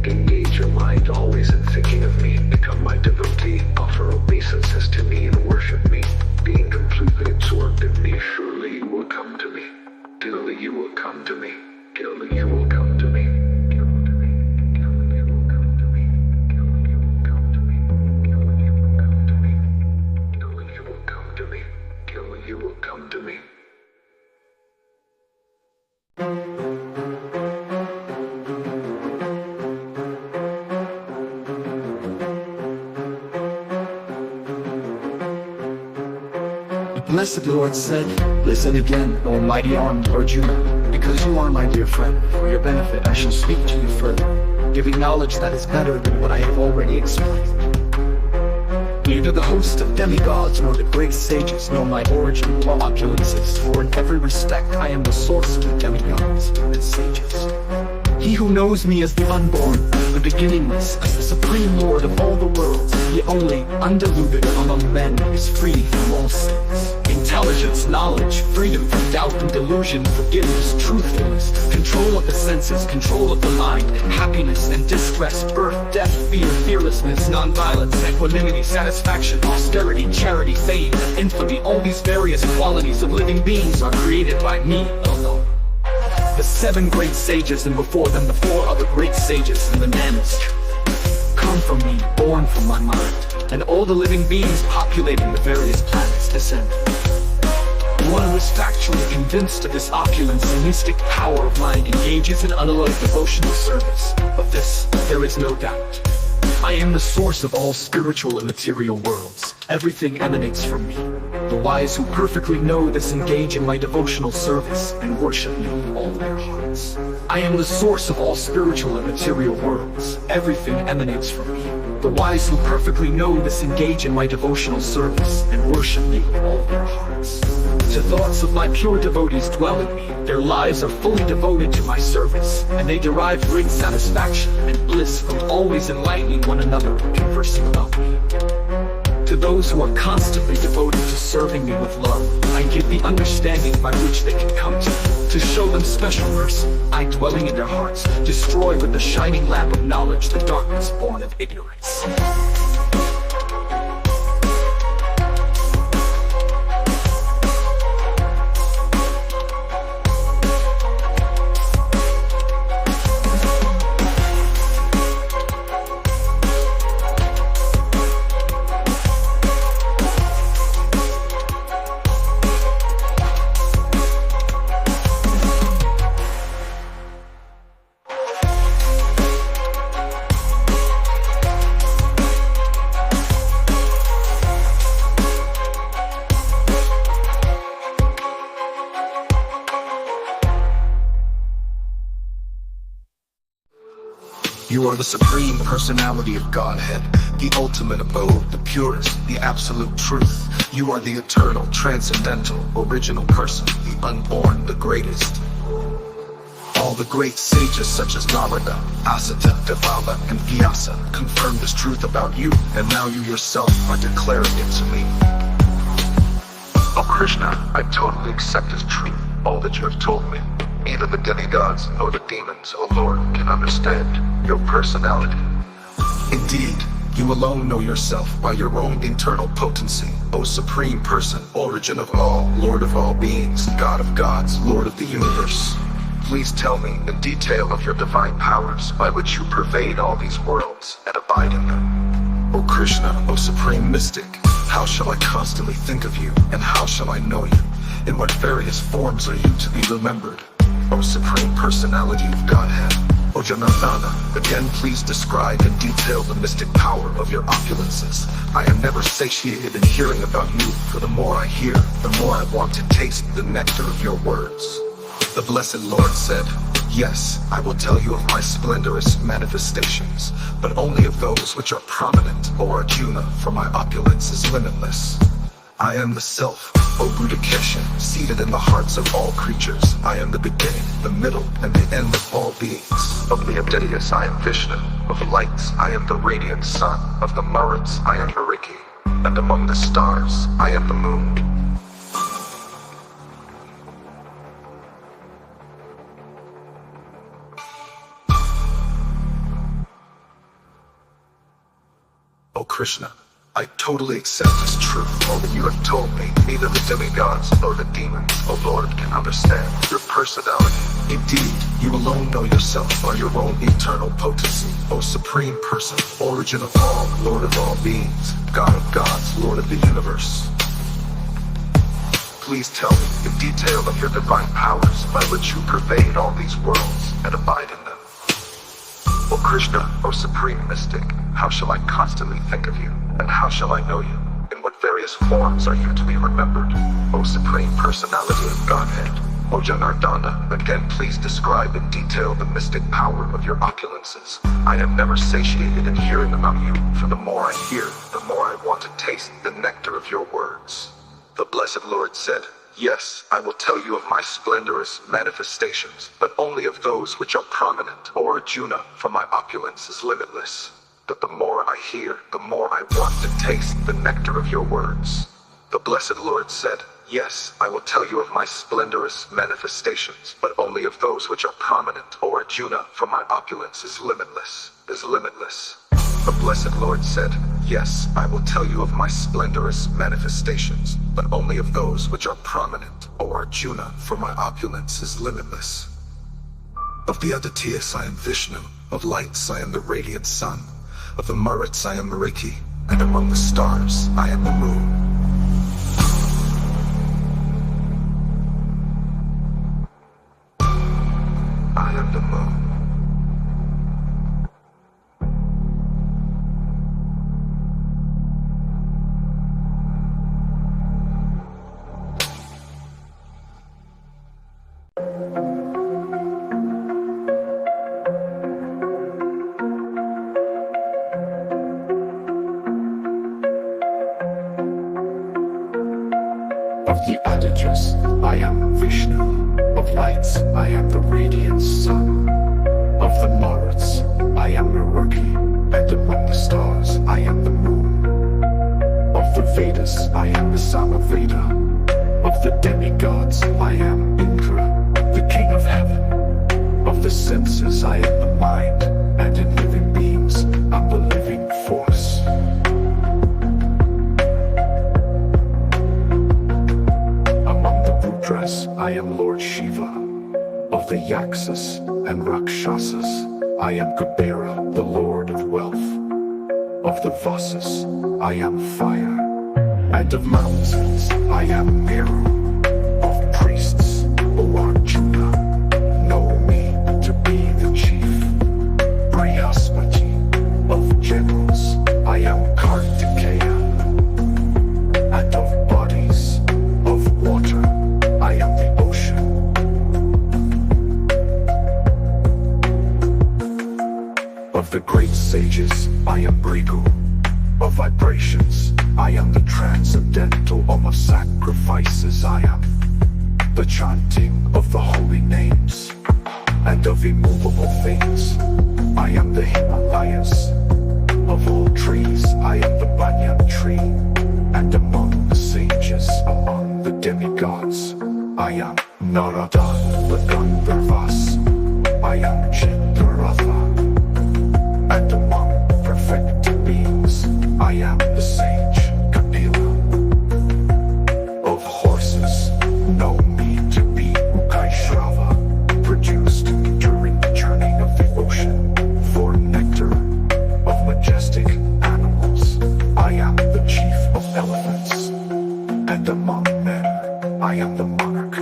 Engage your mind always in thinking of me. Become my devotee, offer obeisances to me and worship me. Being completely absorbed in me, surely you will come to me. Till you will come to me. Till you will come to me. Blessed Lord said, "Listen again, O mighty armed Arjuna, because you are my dear friend. For your benefit I shall speak to you further, giving knowledge that is better than what I have already explained. Neither the host of demigods nor the great sages know my origin or opulences, for in every respect I am the source of the demigods and sages. He who knows me as the unborn, the beginningless, as the supreme lord of all the worlds, the only, undiluted among men, is free from all sins. Intelligence, knowledge, freedom from doubt and delusion, forgiveness, truthfulness, control of the senses, control of the mind, happiness and distress, birth, death, fear, fearlessness, nonviolence, equanimity, satisfaction, austerity, charity, fame, and infamy. All these various qualities of living beings are created by me alone. The 7 great sages and before them the 4 other great sages and the nanas come from me, born from my mind, and all the living beings populating the various planets descend. One who is factually convinced of this opulence and mystic power of mine engages in unalloyed devotional service. Of this, there is no doubt. I am the source of all spiritual and material worlds. Everything emanates from me. The wise who perfectly know this engage in my devotional service and worship me with all their hearts. I am the source of all spiritual and material worlds. Everything emanates from me. The wise who perfectly know this engage in my devotional service and worship me with all their hearts. To thoughts of my pure devotees dwell in me. Their lives are fully devoted to my service, and they derive great satisfaction and bliss from always enlightening one another and conversing about me. To those who are constantly devoted to serving me with love, I give the understanding by which they can come to me. To show them special mercy, I, dwelling in their hearts, destroy with the shining lamp of knowledge the darkness born of ignorance. You are the Supreme Personality of Godhead, the ultimate abode, the purest, the absolute truth. You are the eternal, transcendental, original person, the unborn, the greatest. All the great sages such as Narada, Asita, Devala, and Vyasa confirmed this truth about you, and now you yourself are declaring it to me. O Krishna, I totally accept as truth all that you have told me. Neither the demigods nor the demons, O Lord, can understand your personality. Indeed, you alone know yourself by your own internal potency, O Supreme Person, origin of all, Lord of all beings, God of gods, Lord of the universe. Please tell me in detail of your divine powers by which you pervade all these worlds and abide in them. O Krishna, O Supreme Mystic, how shall I constantly think of you, and how shall I know you? In what various forms are you to be remembered? O Supreme Personality of Godhead, O Janardana, again please describe in detail the mystic power of your opulences. I am never satiated in hearing about you, for the more I hear, the more I want to taste the nectar of your words. The Blessed Lord said, yes, I will tell you of my splendorous manifestations, but only of those which are prominent, O Arjuna, for my opulence is limitless. I am the Self, O Buddha-Kesha, seated in the hearts of all creatures. I am the beginning, the middle, and the end of all beings. Of the Aditya's I am Vishnu, of lights I am the radiant sun, of the Maruts I am Varieties, and among the stars I am the moon. O Krishna, I totally accept as truth all that you have told me. Neither the demigods nor the demons, O Lord, can understand your personality. Indeed, you alone know yourself by your own eternal potency, O Supreme Person, origin of all, Lord of all beings, God of gods, Lord of the universe. Please tell me in detail of your divine powers by which you pervade all these worlds and abide in them. O Krishna, O Supreme Mystic, how shall I constantly think of you, and how shall I know you? In what various forms are you to be remembered? O Supreme Personality of Godhead, O Janardana, again please describe in detail the mystic power of your opulences. I am never satiated in hearing about you, for the more I hear, the more I want to taste the nectar of your words. The Blessed Lord said, yes, I will tell you of my splendorous manifestations, but only of those which are prominent, O Arjuna, for my opulence is limitless. But the more I hear, the more I want to taste the nectar of your words. The Blessed Lord said, yes, I will tell you of my splendorous manifestations, but only of those which are prominent, O Arjuna, for my opulence is limitless, is limitless. The Blessed Lord said, yes, I will tell you of my splendorous manifestations, but only of those which are prominent, O Arjuna, for my opulence is limitless. Of the Adityas I am Vishnu, of lights I am the radiant sun, of the Maruts I am Varieties, and among the stars I am the moon. I am the moon. Of the Adityas, I am Vishnu. Of lights, I am the radiant sun. Of the Maruts, I am Merurki. And among the stars, I am the moon. Of the Vedas, I am the Samaveda. Of the demigods, I am Indra, the king of heaven. Of the senses, I am the mind. And in living beings, I'm the living force. Among the Rudras, I am Lord Shiva. Of the Yaksas and Rakshasas, I am Kubera, the lord of wealth. Of the Vasas, I am fire. And of mountains, I am Meru. Of priests, O Arjuna, know me to be the chief. Brihaspati. Of generals, I am Kartikeya. And of bodies, of water, I am the ocean. Of the great sages, I am Brigu. Of vibrations, I am the transcendental. Of sacrifices, I am the chanting of the holy names. And of immovable things, I am the Himalayas. Of all trees, I am the banyan tree. And among the sages, among the demigods, I am Narada, the Gandharvas. I am Chittaratha. And among perfect beings, I am the sage Kapila. Of horses, know me to be Ukaishrava, produced during the churning of the ocean for nectar. Of majestic animals, I am the chief of elephants. And among men, I am the monarch.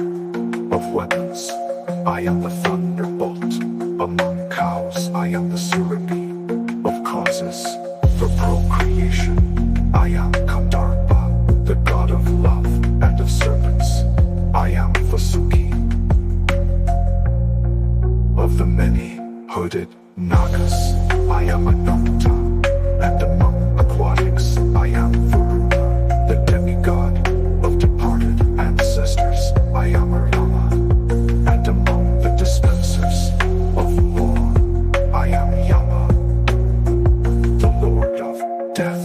Of weapons, I am the thunderbolt. Among cows, I am the Surabhi. Of causes, for procreation, I am Kandarpa, the god of love. And of serpents, I am Vasuki. Of the many hooded Nagas, I am Ananta. And among aquatics, I am Varuna, the demigod of departed ancestors. I am Rama. And among the dispensers of law, I am Yama, the lord of death.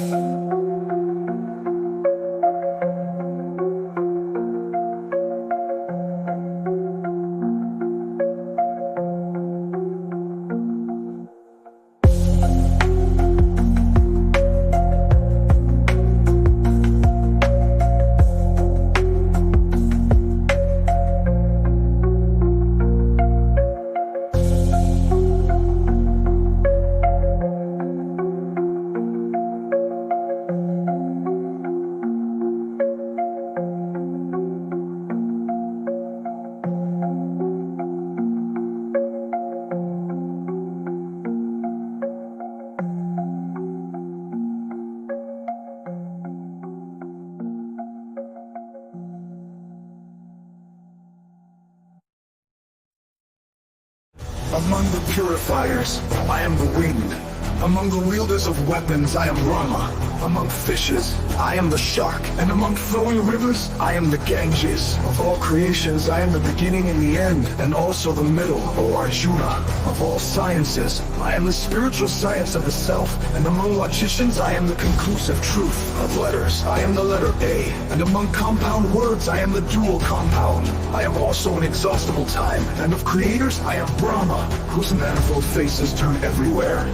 Among the purifiers, I am the wind. Among the wielders of weapons, I am Rama. Among fishes, I am the shark. And among flowing rivers, I am the Ganges. Of all creations, I am the beginning and the end, and also the middle, O Arjuna. Of all sciences, I am the spiritual science of the self. And among logicians, I am the conclusive truth. Of letters, I am the letter A. And among compound words, I am the dual compound. I am also inexhaustible time. And of creators, I am Brahma, whose manifold faces turn everywhere.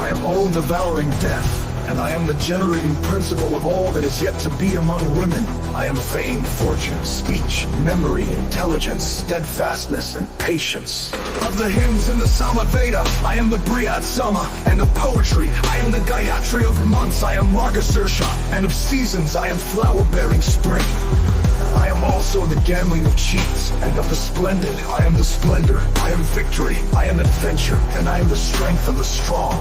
I am all-devouring death, and I am the generating principle of all that is yet to be among women. I am fame, fortune, speech, memory, intelligence, steadfastness, and patience. Of the hymns in the Samaveda, I am the Brihad Sama, and of poetry, I am the Gayatri. Of months, I am Margasirsha, and of seasons, I am flower-bearing spring. I am also the gambling of cheats, and of the splendid, I am the splendor. I am victory, I am adventure, and I am the strength of the strong.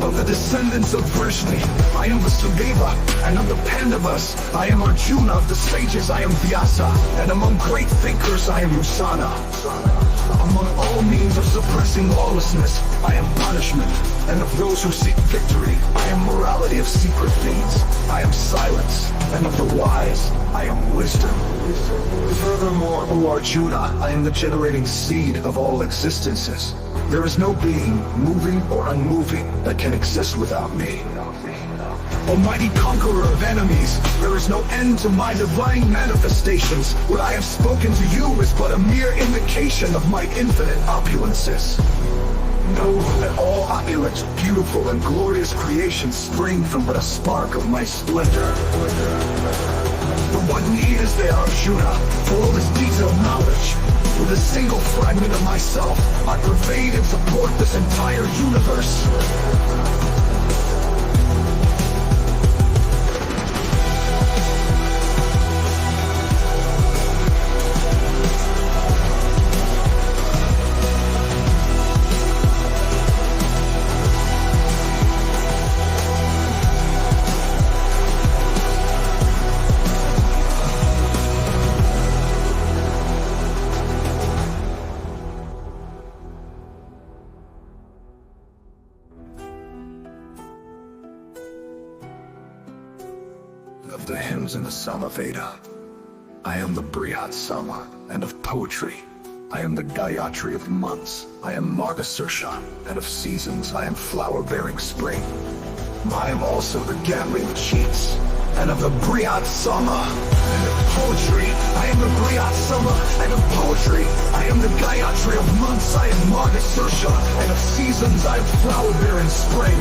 Of the descendants of Vrishni, I am Vasudeva, and of the Pandavas, I am Arjuna. Of the sages, I am Vyasa, and among great thinkers, I am Rusana. Among all means of suppressing lawlessness, I am punishment, and of those who seek victory, I am morality of secret things. I am silence, and of the wise, I am wisdom. Furthermore, O Arjuna, I am the generating seed of all existences. There is no being, moving or unmoving, that can exist without me. Almighty conqueror of enemies, there is no end to my divine manifestations. What I have spoken to you is but a mere indication of my infinite opulences. Know that all opulent, beautiful, and glorious creations spring from but a spark of my splendor. But what need is there, Arjuna, for all this detailed knowledge? With a single fragment of myself, I pervade and support this entire universe. Of the hymns in the Samaveda, I am the Brihat Sama, and of poetry, I am the Gayatri of months. I am Margasirsha, and of seasons, I am flower-bearing spring. I am also the gambling of cheats, and of the Brihat Sama, and of poetry, I am the Brihat Sama, and of poetry, I am the Gayatri of months. I am Margasirsha, and of seasons, I am flower-bearing spring.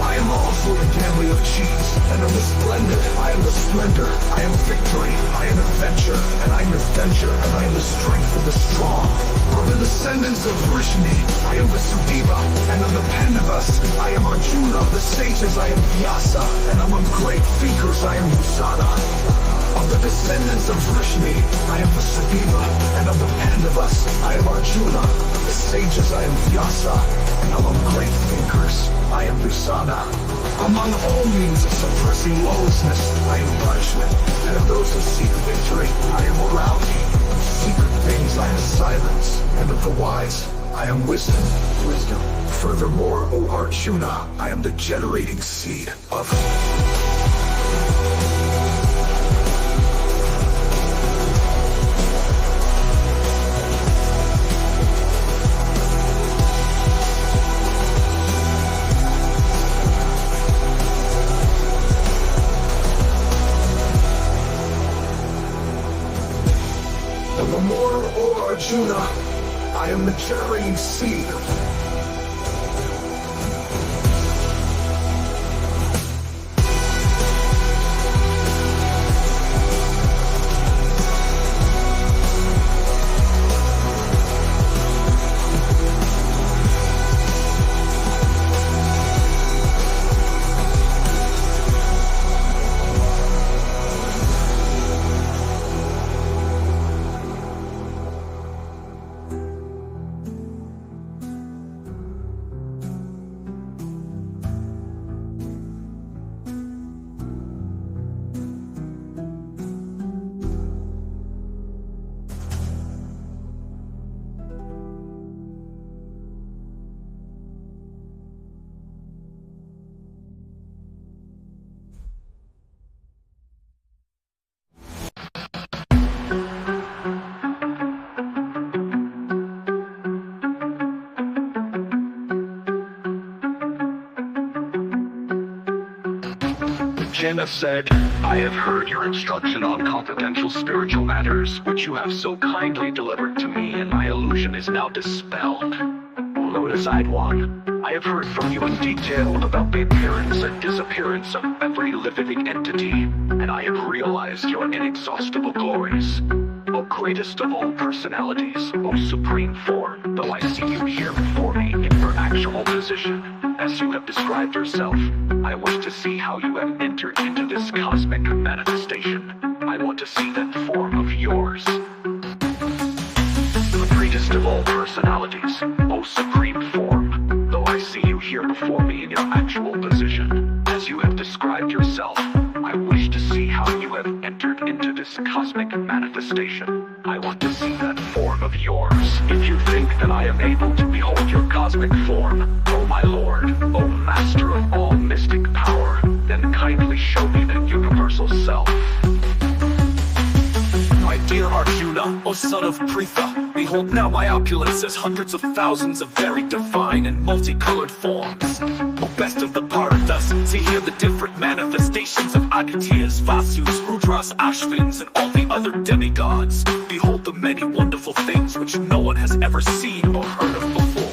I am also the gambling of cheats, and of the splendor, I am the splendor. I am victory, I am adventure, and I am adventure, and I am the strength of the strong. Of the descendants of Vrishni, I am Vasudeva, and of the Pandavas, I am Arjuna. Of the sages, I am Vyasa, and among great thinkers, I am Rusana. Of the descendants of Vrishni, I am Vasudeva, and of the Pandavas, I am Arjuna. Of the sages, I am Vyasa, and among great thinkers, I am Rusana. Among all means of suppressing lawlessness, I am punishment, and of those who seek victory, I am morality. Of secret things, I am silence, and of the wise, I am wisdom. Furthermore, O Arjuna, I am the generating seed of... Furthermore, O Arjuna, I am the generating seed of... Arjuna said, I have heard your instruction on confidential spiritual matters, which you have so kindly delivered to me, and my illusion is now dispelled. Lotus-eyed one, I have heard from you in detail about the appearance and disappearance of every living entity, and I have realized your inexhaustible glories. O greatest of all personalities, O supreme form, though I see you here before me in your actual position, as you have described yourself, I wish to see how you have entered into this cosmic manifestation. I want to see that form of yours. The greatest of all personalities, O supreme form, though I see you here before me in your actual position. As you have described yourself, I wish to see how you have entered into this cosmic manifestation. I want to see that form of yours. If you think that I am able to behold your cosmic form, O my Lord, O Master of all mystic power, then kindly show me that universal self. My dear Arjuna, O son of Pritha, behold now my opulence as hundreds of thousands of very divine and multicolored forms. O best of the Bharatas, see here the different manifestations of Adityas, Vasus, Rudras, Ashvins, and all the other demigods. Behold the many wonderful things which no one has ever seen or heard of before.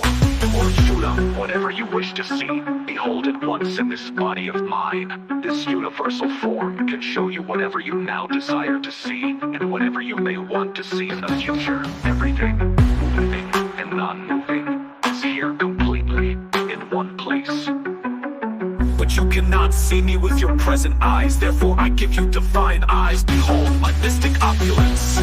Arjuna, whatever you wish to see, behold it once in this body of mine. This universal form can show you whatever you now desire to see, and whatever you may want to see in the future. Everything, moving and non-moving, is here completely, in one place. But you cannot see me with your present eyes, therefore I give you divine eyes. Behold my mystic opulence.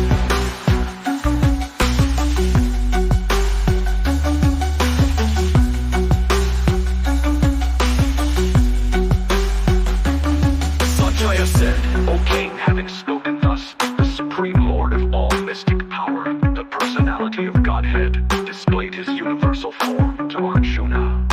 Said, O King, having spoken thus, the Supreme Lord of all mystic power, the personality of Godhead, displayed his universal form to Arjuna.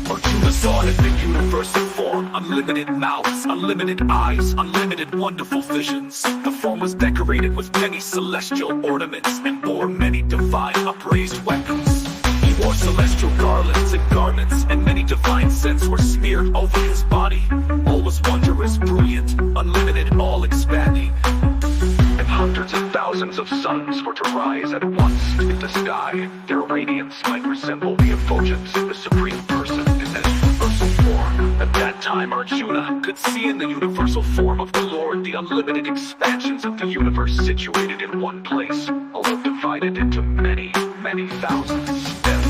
Arjuna saw in the universal form unlimited mouths, unlimited eyes, unlimited wonderful visions. The form was decorated with many celestial ornaments and bore many divine upraised weapons. He wore celestial garlands and garments, and many divine scents were smeared over his body. All was wondrous, brilliant, unlimited, all expanding. And hundreds of thousands of suns were to rise at once in the sky. Their radiance might resemble the effulgence of the Supreme Person in that universal form. At that time Arjuna could see in the universal form of the Lord the unlimited expansions of the universe situated in one place, although divided into many, many thousands. Then,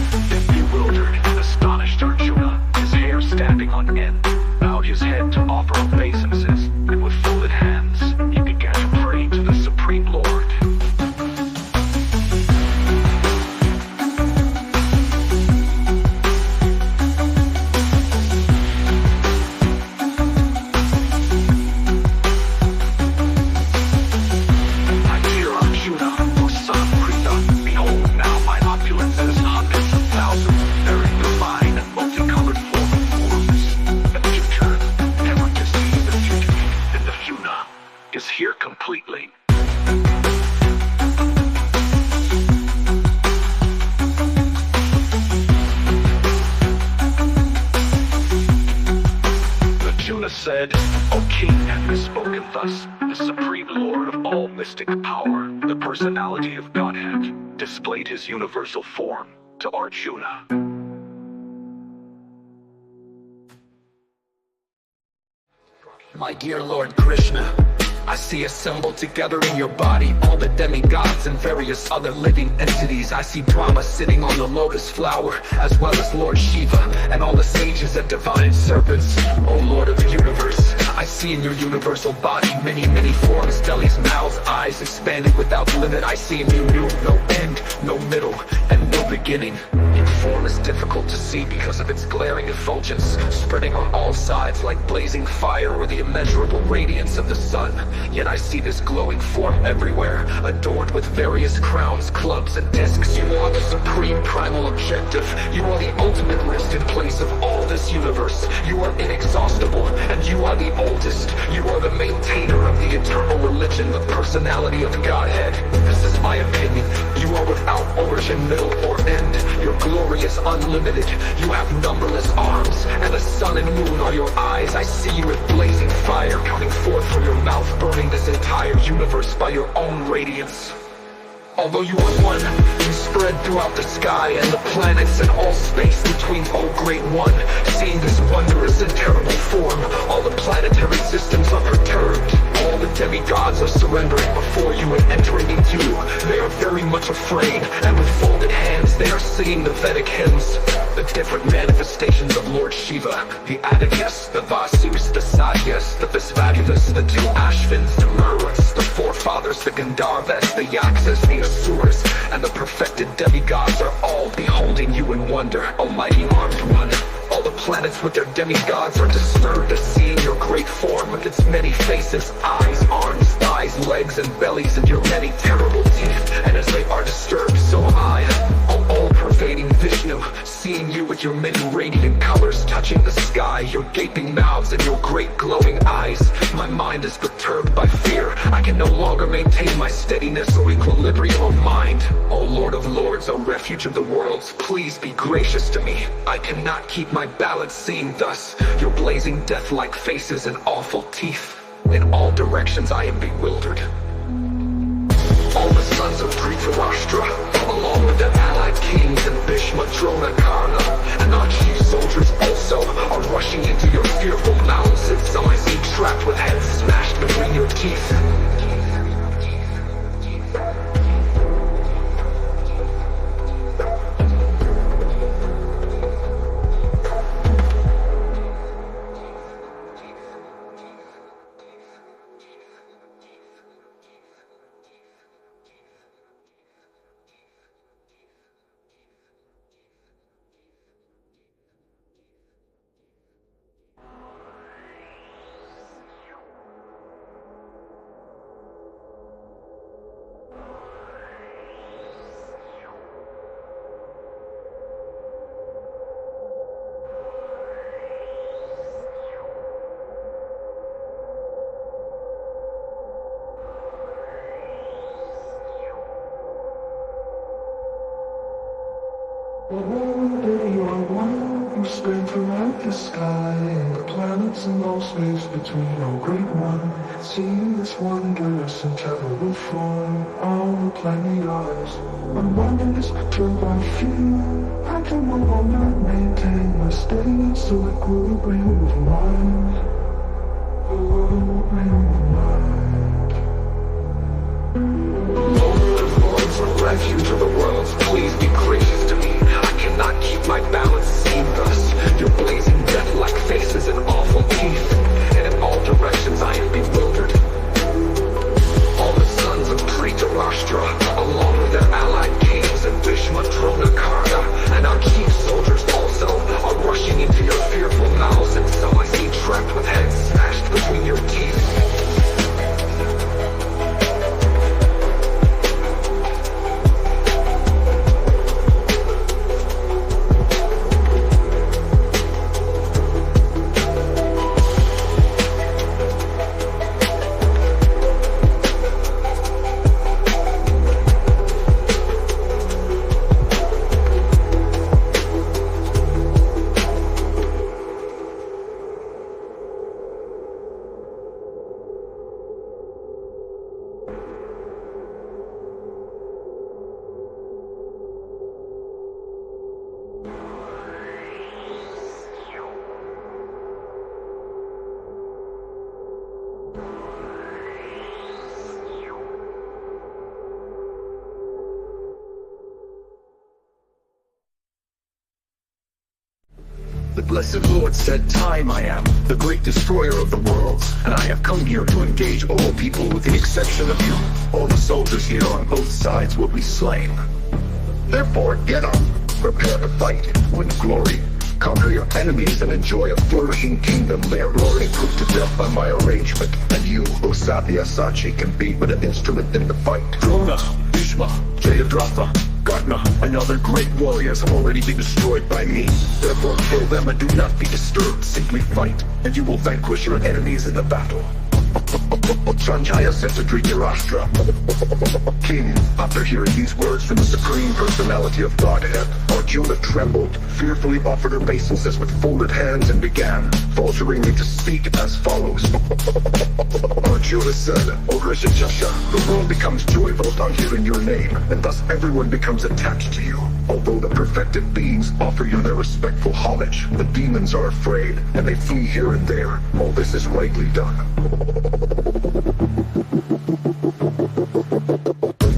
bewildered and astonished Arjuna, his hair standing on end, bowed his head to offer obeisances, and with folded hands, he began to pray to the Supreme Lord. My dear Arjuna, O son of Pritha, behold now my opulence as hundreds of thousands, very divine and multicolored forms. Is here completely. Arjuna said, O King, having spoken thus, the Supreme Lord of all mystic power, the personality of Godhead, displayed his universal form to Arjuna. My dear Lord Krishna, I see assembled together in your body all the demigods and various other living entities. I see Brahma sitting on the lotus flower, as well as Lord Shiva and all the sages and divine serpents. O Lord of the universe, I see in your universal body many, many forms, bellies, mouths, eyes expanded without limit. I see in you no end, no middle, and no beginning. Your form is difficult to see because of its glaring effulgence, spreading on all sides like blazing fire or the immeasurable radiance of the sun. Yet I see this glowing form everywhere, adorned with various crowns, clubs, and discs. You are the supreme primal objective. You are the ultimate resting place of all this universe. You are inexhaustible, and you are the oldest. You are the maintainer of the eternal religion, the personality of Godhead. This is my opinion. You are without origin, middle, or end. Your glory is unlimited. You have numberless arms, and the sun and moon are your eyes. I see you with blazing fire coming forth from your mouth, burning this entire universe by your own radiance. Although you are one, you spread throughout the sky and the planets and all space between, O Great One. Seeing this wondrous and terrible form, all the planetary systems are perturbed. All the demigods are surrendering before you and entering into you. They are very much afraid, and with folded hands they are singing the Vedic hymns. The different manifestations of Lord Shiva, the Adityas, the Vasus, the Satyas, the Visvadivas, the two Ashvins, the Maruts, the forefathers, the Gandharvas, the Yakshas, the Asuras, and the perfected demigods are all beholding you in wonder, almighty armed one. planets with their demigods are disturbed at seeing your great form with its many faces, eyes, arms, thighs, legs, and bellies, and your many terrible teeth. And as they are disturbed, so am I, all-pervading Vishnu, seeing you with your many radiant colors touching the sky, your gaping mouths and your great glowing eyes. My mind is perturbed by fear. I can no longer maintain my steadiness or equilibrium of mind. O Lord of Lords, O refuge of the worlds, please be gracious to me. I cannot keep my balance seeing thus your blazing death-like faces and awful teeth. In all directions I am bewildered. All the sons of Dhritarashtra, along with their allied kings and Bhishma, Drona, Karna, and our chief soldiers also, are rushing into your fearful mouths, and some I see trapped with heads smashed between your teeth. You spread throughout the sky, and the planets and all space between, O great one. See this wondrous and terrible form, all the planet eyes. My mind is perturbed by fear. I can no longer maintain my steadiness or equilibrium of mind. Equilibrium of mind. Lord of Lords, the refuge of the worlds, please be gracious to me. I cannot keep my balance seen thus, your blazing death-like faces and awful teeth, and in all directions I am bewildered. All the sons of Dhritarashtra, along with their allied kings and Bhishma, Drona, Karna, and our chief soldiers also, are rushing into your fearful mouths, and some I see trapped with heads smashed between your teeth. The blessed Lord said, "Time I am, the great destroyer of the worlds, and I have come here to engage all people with the exception of you. All the soldiers here on both sides will be slain. Therefore, get up, prepare to fight, win glory, conquer your enemies, and enjoy a flourishing kingdom they are already put to death by my arrangement. And you, O Satya Sachi, can be but an instrument in the fight. Drona, Bhishma, Jayadratha, Karna, and other great warriors have already been destroyed by me. Therefore kill them and do not be disturbed. Simply fight, and you will vanquish your enemies in the battle." Sanjaya said to Dhritarashtra, "King, after hearing these words from the Supreme Personality of Godhead, Arjuna trembled, fearfully offered obeisances with folded hands, and began, falteringly, to speak as follows. Arjuna said, "O Kurukshetra, the world becomes joyful upon hearing your name, and thus everyone becomes attached to you. Although the perfected beings offer you their respectful homage, the demons are afraid, and they flee here and there. All this is rightly done.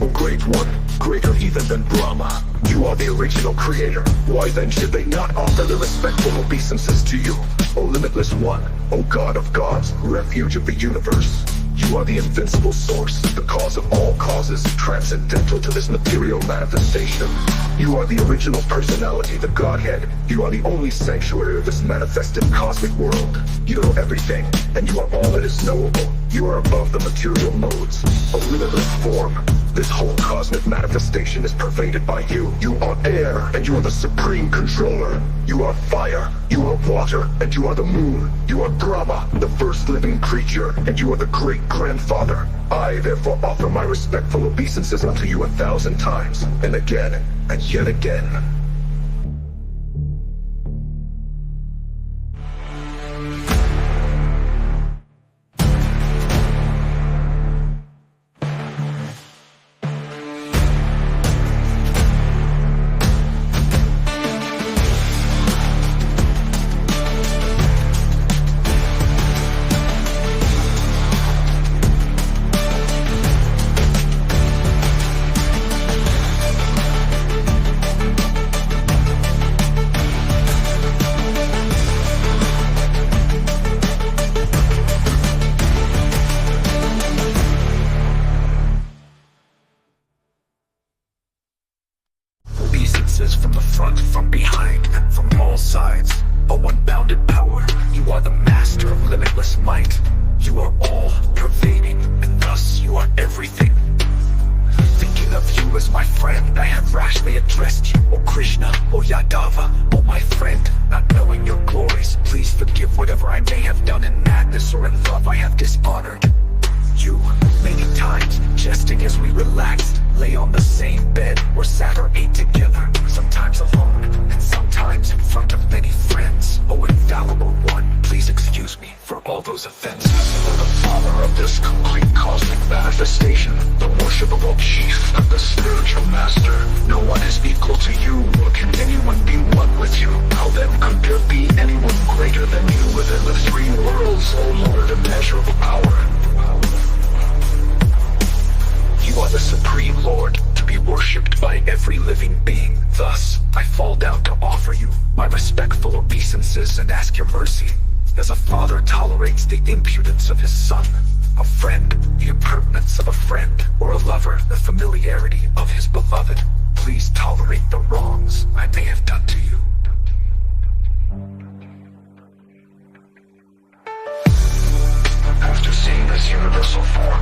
O Great One, greater even than Brahma, you are the original creator. Why then should they not offer their respectful obeisances to you? O Limitless One, O God of gods, refuge of the universe, you are the invincible source, the cause of all causes, transcendental to this material manifestation. You are the original personality, the Godhead. You are the only sanctuary of this manifested cosmic world. You know everything, and you are all that is knowable. You are above the material modes, a limitless form. This whole cosmic manifestation is pervaded by you. You are air, and you are the supreme controller. You are fire, you are water, and you are the moon. You are Brahma, the first living creature, and you are the great grandfather. I therefore offer my respectful obeisances unto you 1,000 times, and again, and yet again. From the front, from behind, from all sides. O unbounded power, you are the master of limitless might. You are all pervading, and thus you are everything. Thinking of you as my friend, I have rashly addressed you, O Krishna, O Yadava, O my friend. Not knowing your glories, please forgive whatever I may have done in madness or in love I have dishonored you. Many times, jesting as we relaxed, lay on the same bed, or sat or ate together, sometimes alone, and sometimes in front of many friends. O infallible one, please excuse me for all those offenses. For the father of this complete cosmic manifestation, the worshipable chief and the spiritual master, no one is equal to you, nor can anyone be one with you. How then could there be anyone greater than you within the three worlds, O Lord, immeasurable power? You are the Supreme Lord, to be worshipped by every living being. Thus, I fall down to offer you my respectful obeisances and ask your mercy. As a father tolerates the impudence of his son, a friend, the impertinence of a friend, or a lover, the familiarity of his beloved, please tolerate the wrongs I may have done to you. After seeing this universal form,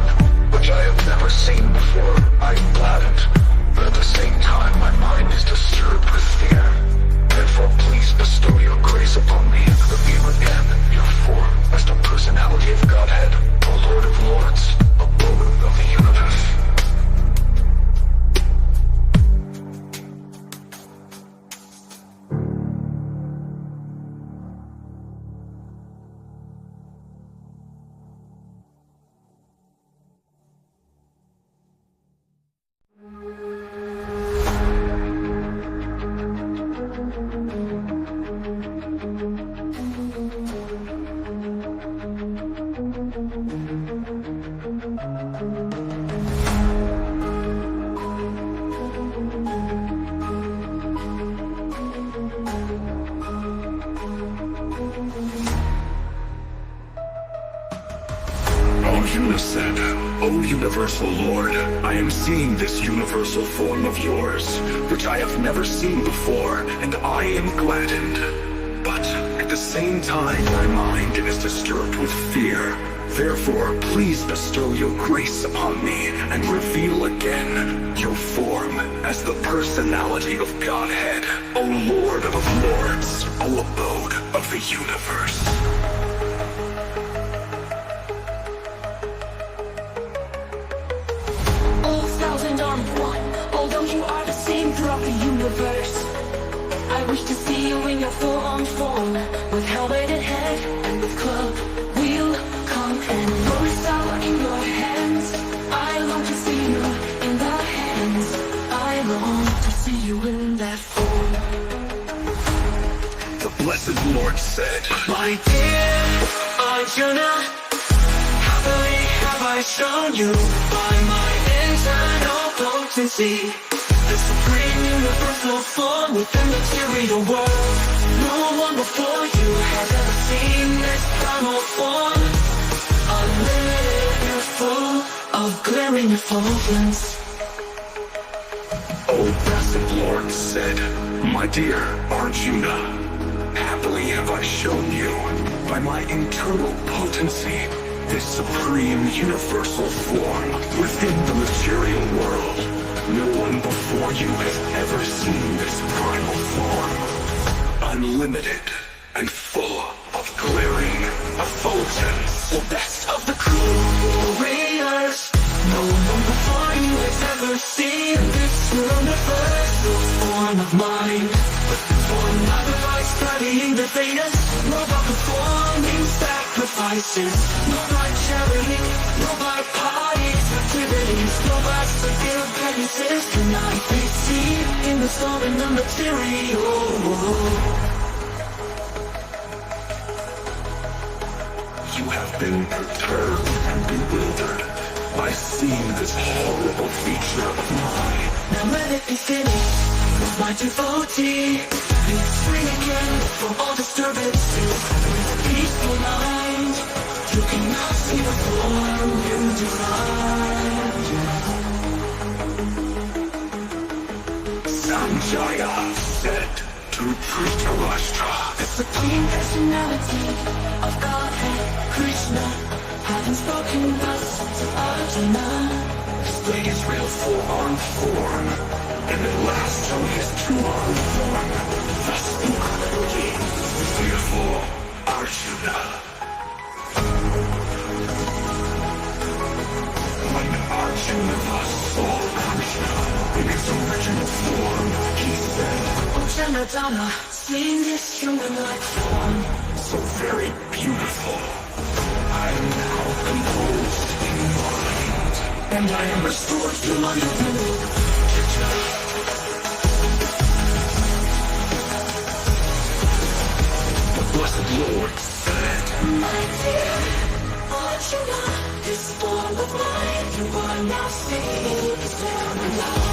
which I have never seen before, I am gladdened, but at the same time my mind is disturbed with fear. Therefore please bestow your grace upon me and reveal again your form as the personality of Godhead, O Lord of Lords, abode of the universe. Arjuna said, O universal Lord, I am seeing this universal form of yours, which I have never seen before, and I am gladdened. But at the same time, my mind is disturbed with fear. Therefore, please bestow your grace upon me and reveal again your form as the personality of Godhead, O Lord of Lords, O abode of the universe. Throughout the universe, I wish to see you in your full-on form, with helmeted head and with club, wheel, conch, and rose out in your hands. I long to see you in the hands. I long to see you in that form. The blessed Lord said, My dear Arjuna, happily have I shown you by my internal potency the supreme universal form within the material world. No one before you has ever seen this primal form. Unlimited, full of glaring effulgence. O blessed Lord said, "My dear Arjuna, happily have I shown you, by my internal potency, this supreme universal form within the material world. No one before you has ever seen this primal form, unlimited and full of glaring effulgence." The best of the warriors. No one before you has ever seen this universal form of mine. Formed neither by studying the Vedas, nor by performing sacrifices, nor by charity, nor by parties, activities, nor by severe penances. Can I be seen in the soul and the material world? You have been perturbed and bewildered by seeing this horrible feature of mine. Now let it be finished with my devotee. Be free again from all disturbances. With a peaceful mind, you can now see the form you designed. Sanjaya said to Dhritarashtra, The Supreme Personality of Godhead, Krishna, having spoken thus to Arjuna, displayed his real four-armed form, and at last showed his two-armed form, thus incredibly fearful Arjuna. When Arjuna thus saw Krishna in his original form, he said, "O Janardana, seeing this human-like form, so very beautiful, I am now composed in mind, and I am restored to my divinity." The blessed Lord said, My dear Arjuna, this form of mine you are now seeing is very loud.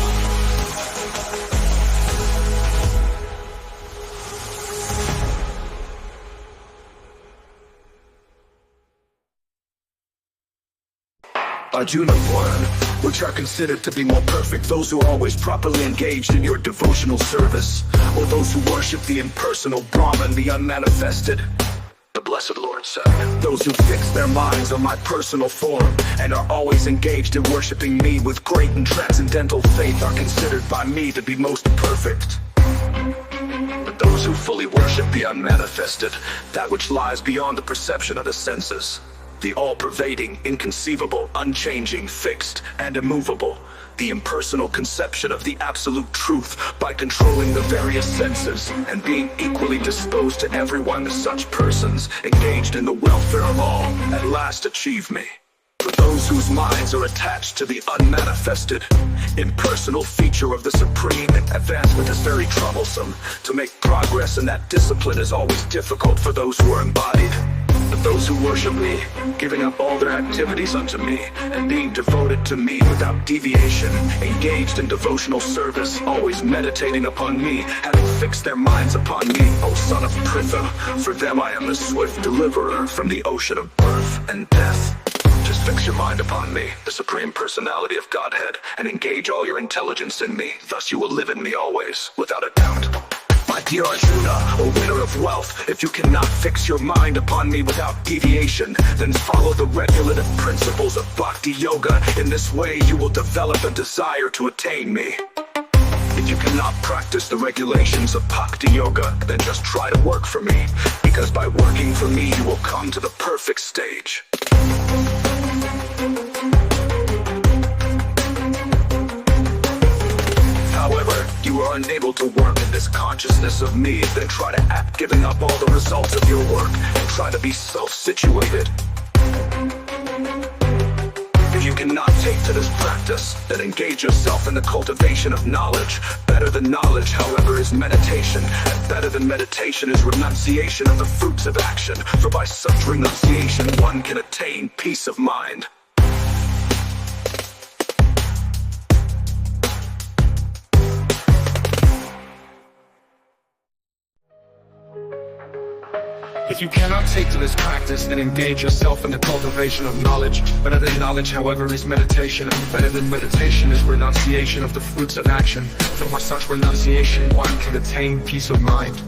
Arjuna 1, which are considered to be more perfect, those who are always properly engaged in your devotional service, or those who worship the impersonal Brahman, the unmanifested. The blessed Lord said, those who fix their minds on my personal form and are always engaged in worshiping me with great and transcendental faith are considered by me to be most perfect. But those who fully worship the unmanifested, that which lies beyond the perception of the senses, the all-pervading, inconceivable, unchanging, fixed, and immovable, the impersonal conception of the absolute truth by controlling the various senses and being equally disposed to everyone, such persons, engaged in the welfare of all, at last achieve me. But those whose minds are attached to the unmanifested, impersonal feature of the supreme advancement is very troublesome. To make progress in that discipline is always difficult for those who are embodied. But those who worship me, giving up all their activities unto me, and being devoted to me without deviation, engaged in devotional service, always meditating upon me, having fixed their minds upon me, O son of Pritha, for them I am the swift deliverer from the ocean of birth and death. Just fix your mind upon me, the Supreme Personality of Godhead, and engage all your intelligence in me, thus you will live in me always, without a doubt. My dear Arjuna, a winner of wealth, if you cannot fix your mind upon me without deviation, then follow the regulative principles of Bhakti Yoga. In this way you will develop a desire to attain me. If you cannot practice the regulations of Bhakti Yoga, then just try to work for me, because by working for me you will come to the perfect stage. However, you are unable to work in this consciousness of me, then try to act giving up all the results of your work and try to be self-situated. If you cannot take to this practice, then engage yourself in the cultivation of knowledge. Better than knowledge, however, is meditation, and better than meditation is renunciation of the fruits of action, for by such renunciation one can attain peace of mind. If you cannot take to this practice, then engage yourself in the cultivation of knowledge. Better than knowledge, however, is meditation, and better than meditation is renunciation of the fruits of action. For by such renunciation, one can attain peace of mind.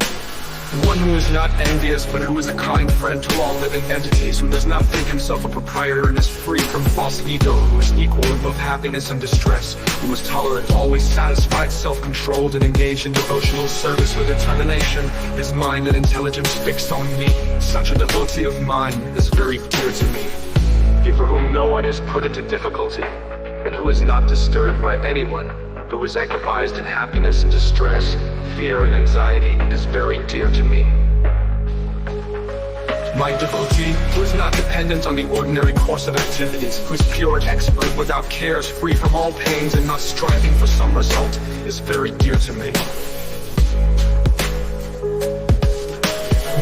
One who is not envious, but who is a kind friend to all living entities, who does not think himself a proprietor and is free from false ego, who is equal in both happiness and distress, who is tolerant, always satisfied, self-controlled, and engaged in devotional service with determination, his mind and intelligence fixed on me. Such a devotee of mine is very dear to me. He for whom no one is put into difficulty, and who is not disturbed by anyone, who is equalized in happiness and distress, fear and anxiety, is very dear to me. My devotee, who is not dependent on the ordinary course of activities, who is pure and expert, without cares, free from all pains, and not striving for some result, is very dear to me.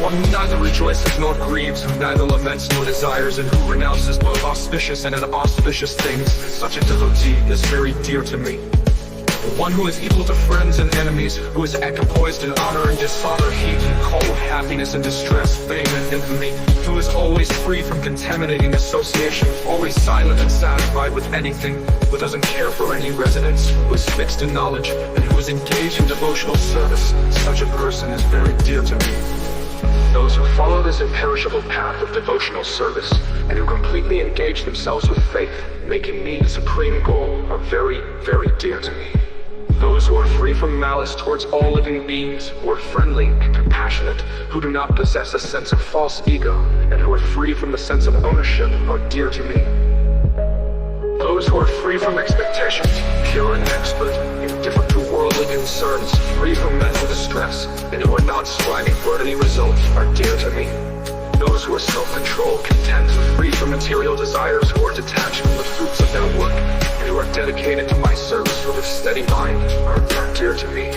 One who neither rejoices nor grieves, who neither laments nor desires, and who renounces both auspicious and inauspicious things, such a devotee is very dear to me. One who is equal to friends and enemies, who is equipoised in honor and dishonor, heat and cold, happiness and distress, fame and infamy, who is always free from contaminating association, always silent and satisfied with anything, who doesn't care for any residence, who is fixed in knowledge, and who is engaged in devotional service. Such a person is very dear to me. Those who follow this imperishable path of devotional service, and who completely engage themselves with faith, making me the supreme goal, are very, very dear to me. Those who are free from malice towards all living beings, who are friendly and compassionate, who do not possess a sense of false ego, and who are free from the sense of ownership, are dear to me. Those who are free from expectations, pure and expert, indifferent to worldly concerns, free from mental distress, and who are not striving for any result, are dear to me. Those who are self-controlled, content, free from material desires, who are detached from the fruits of their work, and who are dedicated to my service with a steady mind, are dear to me.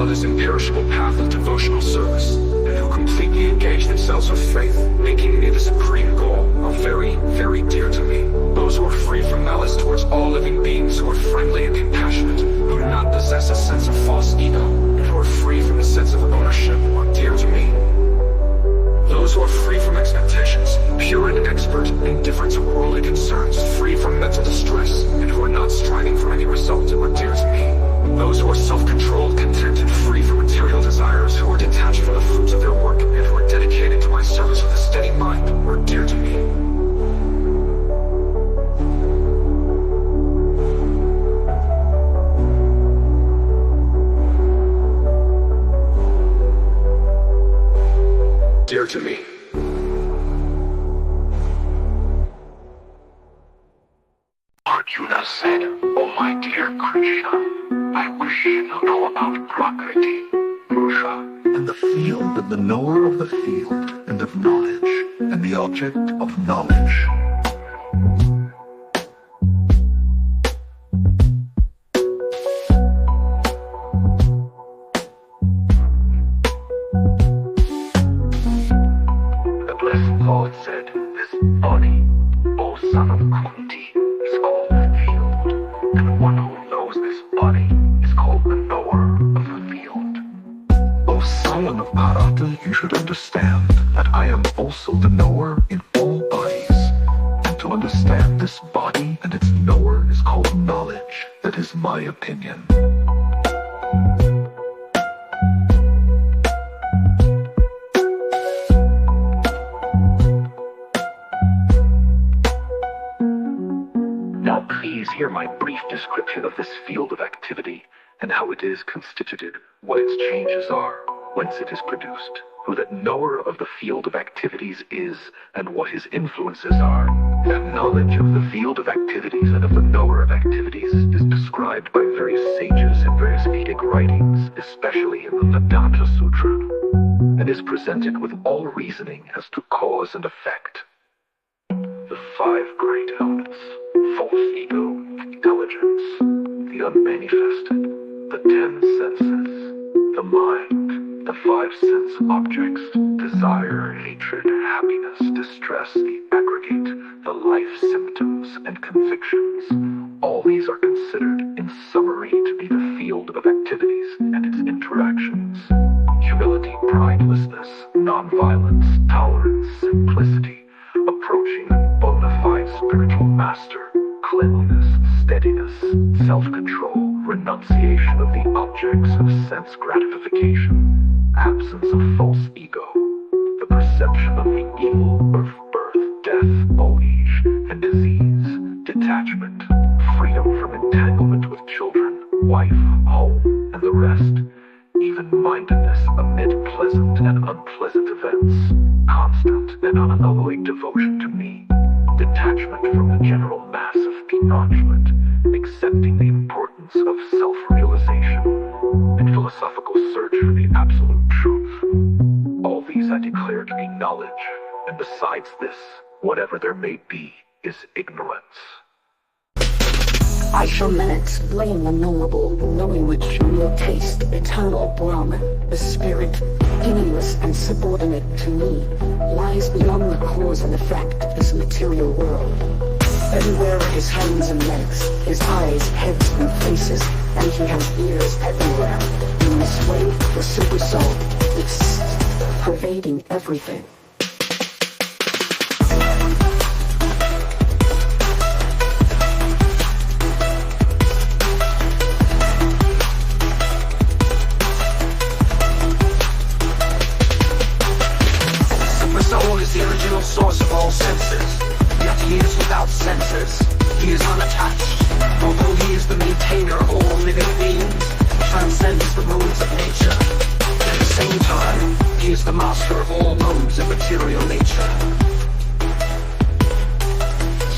This imperishable path of devotional service, and who completely engage themselves with faith, making me the supreme goal, are very, very dear to me. Those who are free from malice towards all living beings, who are friendly and compassionate, who do not possess a sense of false ego, and who are free from the sense of ownership, are dear to me. Those who are free from expectations, pure and expert, indifferent to worldly concerns, free from mental distress, and who are not striving for any result, are dear to me. Those who are self-controlled, content, and free from material desires, who are detached from the fruits of their work, and who are dedicated to my service with a steady mind, are dear to me. Dear to me. Arjuna said, "Oh my dear Krishna, I wish to know about Prakriti, Purusha, and the field and the knower of the field, and of knowledge, and the object of knowledge." The blessed poet said, "This body, O son of Kunti, is called the field, and one who knows this body is called the knower of the field." O son of Bharata, you should understand that I am also the knower in all bodies, and to understand this body and its knower is called knowledge. That is my opinion. Now please hear my brief description of this field of activity, and how it is constituted, what its changes are, whence it is produced, who that knower of the field of activities is, and what his influences are. That knowledge of the field of activities and of the knower of activities is described by various sages in various Vedic writings, especially in the Vedanta Sutra. and is presented with all reasoning as to cause and effect. The five great elements: false ego, intelligence, the unmanifested, the 10 senses, the mind, the 5 sense objects, desire, hatred, happiness, distress, the aggregate, the life symptoms and convictions. All these are considered, in summary, to be the field of activities and its interactions. Humility, pridelessness, nonviolence, tolerance, simplicity, approaching a bona fide spiritual master, cleanliness, steadiness, self-control, renunciation of the objects of sense gratification, absence of false ego, the perception of the evil of birth, death, old age, and disease, detachment, freedom from entanglement with children, wife, home, and the rest, even-mindedness amid pleasant and unpleasant events, constant and unalloyed devotion to me, detachment from the general mass of denouement, accepting the importance of self-realization, and philosophical search for the absolute truth. All these I declare to be knowledge, and besides this, whatever there may be, is ignorance. I shall then explain the knowable, knowing which you will taste eternal Brahman, the spirit, meaningless and subordinate to me, lies beyond the cause and effect of this material world. Everywhere are his hands and legs, his eyes, heads and faces, and he has ears everywhere. In this way, the super soul exists, pervading everything. The original source of all senses, yet he is without senses. He is unattached, although he is the maintainer of all living beings, transcends the modes of nature. At the same time, he is the master of all modes of material nature.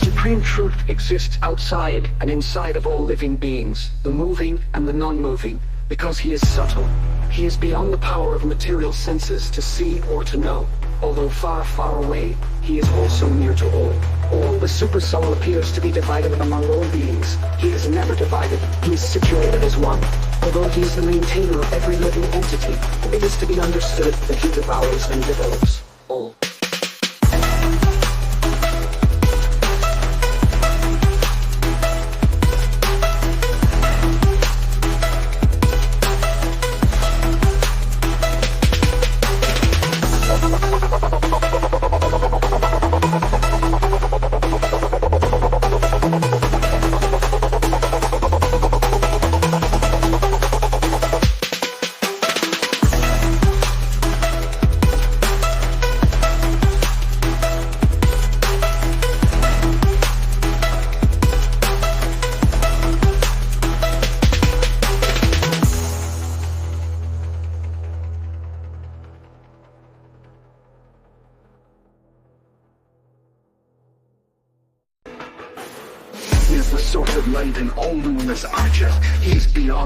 Supreme truth exists outside and inside of all living beings, the moving and the non-moving, because he is subtle. He is beyond the power of material senses to see or to know. Although far, far away, he is also near to all. All the super soul appears to be divided among all beings. He is never divided. He is situated as one. Although he is the maintainer of every living entity, it is to be understood that he devours and develops all.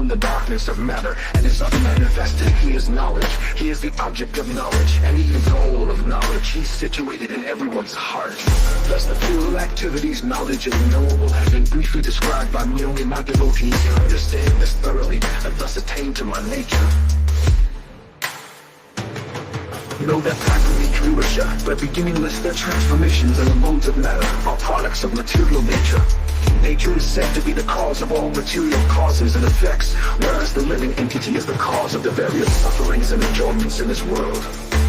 The darkness of matter and is unmanifested. He is knowledge. He is the object of knowledge, and he is all of knowledge. He's situated in everyone's heart. Thus the fuel activities, knowledge, and knowable have been briefly described by me. Only my devotees can understand this thoroughly, and thus attain to my nature. Know that practically Kurukshetra, but beginningless their transformations and the modes of matter are products of material nature. Nature is said to be the cause of all material causes and effects, whereas the living entity is the cause of the various sufferings and enjoyments in this world.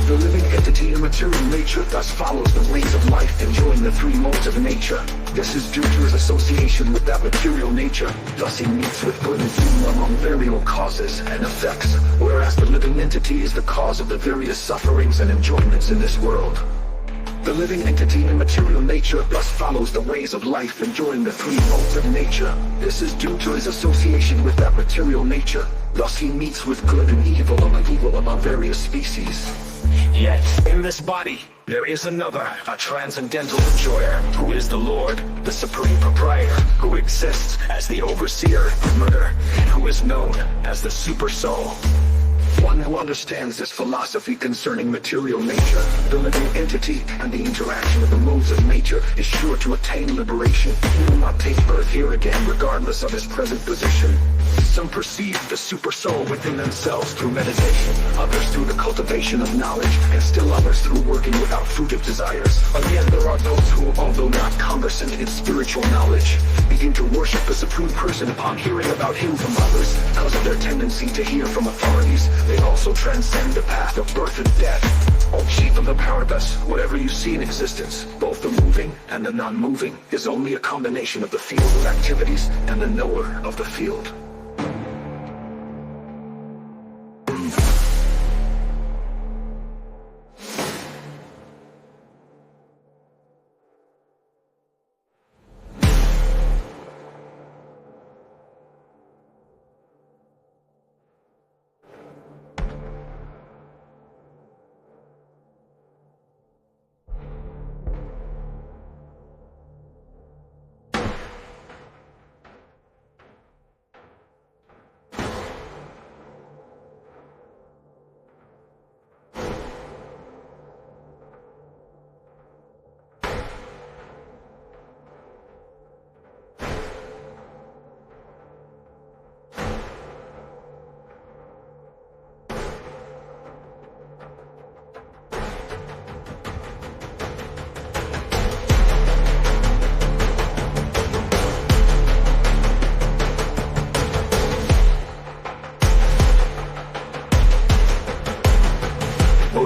The living entity in material nature thus follows the ways of life, enjoying the three modes of nature. This is due to his association with that material nature. Thus he meets with good and evil among various causes and effects, whereas the living entity is the cause of the various sufferings and enjoyments in this world. The living entity in material nature thus follows the ways of life, enjoying the three modes of nature. This is due to his association with that material nature. Thus he meets with good and evil among various species. Yet, in this body, there is another, a transcendental enjoyer, who is the Lord, the supreme proprietor, who exists as the overseer of murder, and who is known as the super soul. One who understands this philosophy concerning material nature, the living entity, and the interaction of the modes of nature is sure to attain liberation. He will not take birth here again regardless of his present position. Some perceive the super soul within themselves through meditation, others through the cultivation of knowledge, and still others through working without fruitive desires. Again, there are those who, although not conversant in spiritual knowledge, begin to worship the Supreme Person upon hearing about him from others. Because of their tendency to hear from authorities, they also transcend the path of birth and death. O chief of the Varieties, whatever you see in existence, both the moving and the non-moving, is only a combination of the field of activities and the knower of the field.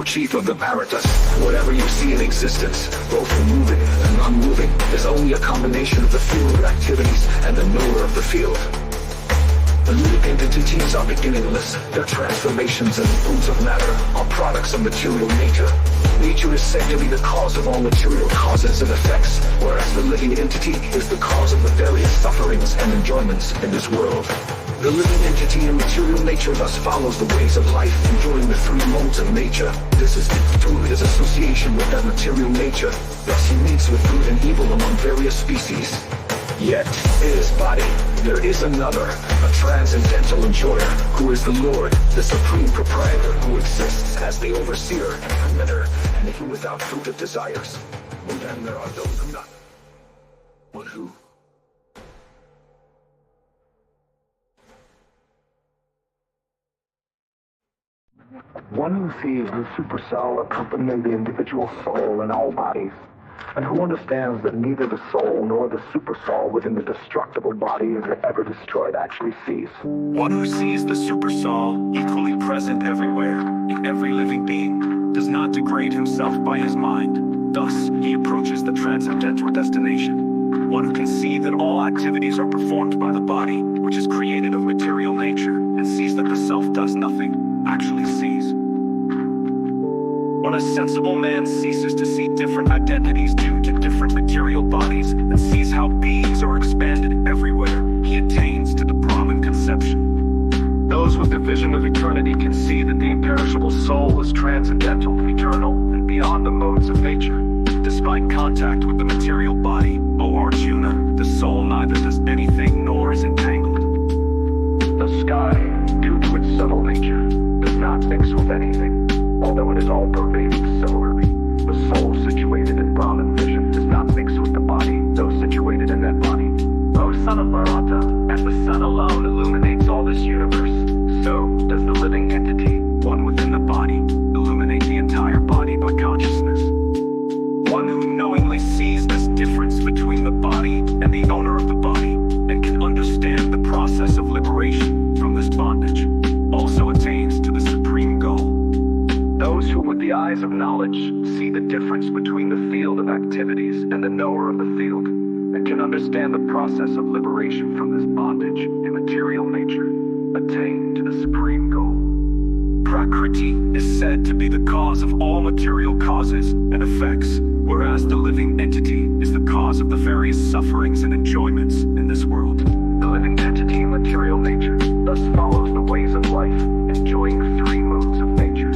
Chief of the Varieties, whatever you see in existence, both the moving and non-moving, is only a combination of the field of activities and the knower of the field. The living entities are beginningless. Their transformations and foods of matter are products of material nature. Nature is said to be the cause of all material causes and effects, whereas the living entity is the cause of the various sufferings and enjoyments in this world. The living entity in material nature thus follows the ways of life, enjoying the three modes of nature. This is due to his association with that material nature. Thus he meets with good and evil among various species. Yet, in his body, there is another, a transcendental enjoyer, who is the Lord, the Supreme Proprietor, who exists as the overseer and permitter, and he without fruit of desires. And then there are those who not. But who? One who sees the supercell accompanying the individual soul in all bodies, and who understands that neither the soul nor the supersoul within the destructible body is ever destroyed actually sees. One who sees the supersoul equally present everywhere, in every living being, does not degrade himself by his mind. Thus, he approaches the transcendental destination. One who can see that all activities are performed by the body, which is created of material nature, and sees that the self does nothing, actually sees. When a sensible man ceases to see different identities due to different material bodies, and sees how beings are expanded everywhere, he attains to the Brahman conception. Those with the vision of eternity can see that the imperishable soul is transcendental, eternal, and beyond the modes of nature. Despite contact with the material body, O Arjuna, the soul neither does anything nor is entangled. The sky, due to its subtle nature, does not mix with anything. Although it is all pervading similarly, the soul situated in Brahman vision does not mix with the body, though situated in that body. O son of Bharata, as the sun alone illuminates all this universe, so does the living entity, one within the body, illuminate the entire body by consciousness. One who knowingly sees this difference between the body and the owner of the body, and can understand the process of liberation from this bondage, also attains to the supreme goal. Those who with the eyes of knowledge see the difference between the field of activities and the knower of the field, and can understand the process of liberation from this bondage in material nature, attain to the supreme goal. Prakriti is said to be the cause of all material causes and effects, whereas the living entity is the cause of the various sufferings and enjoyments in this world. The living entity in material nature thus follows the ways of life, enjoying three modes of nature.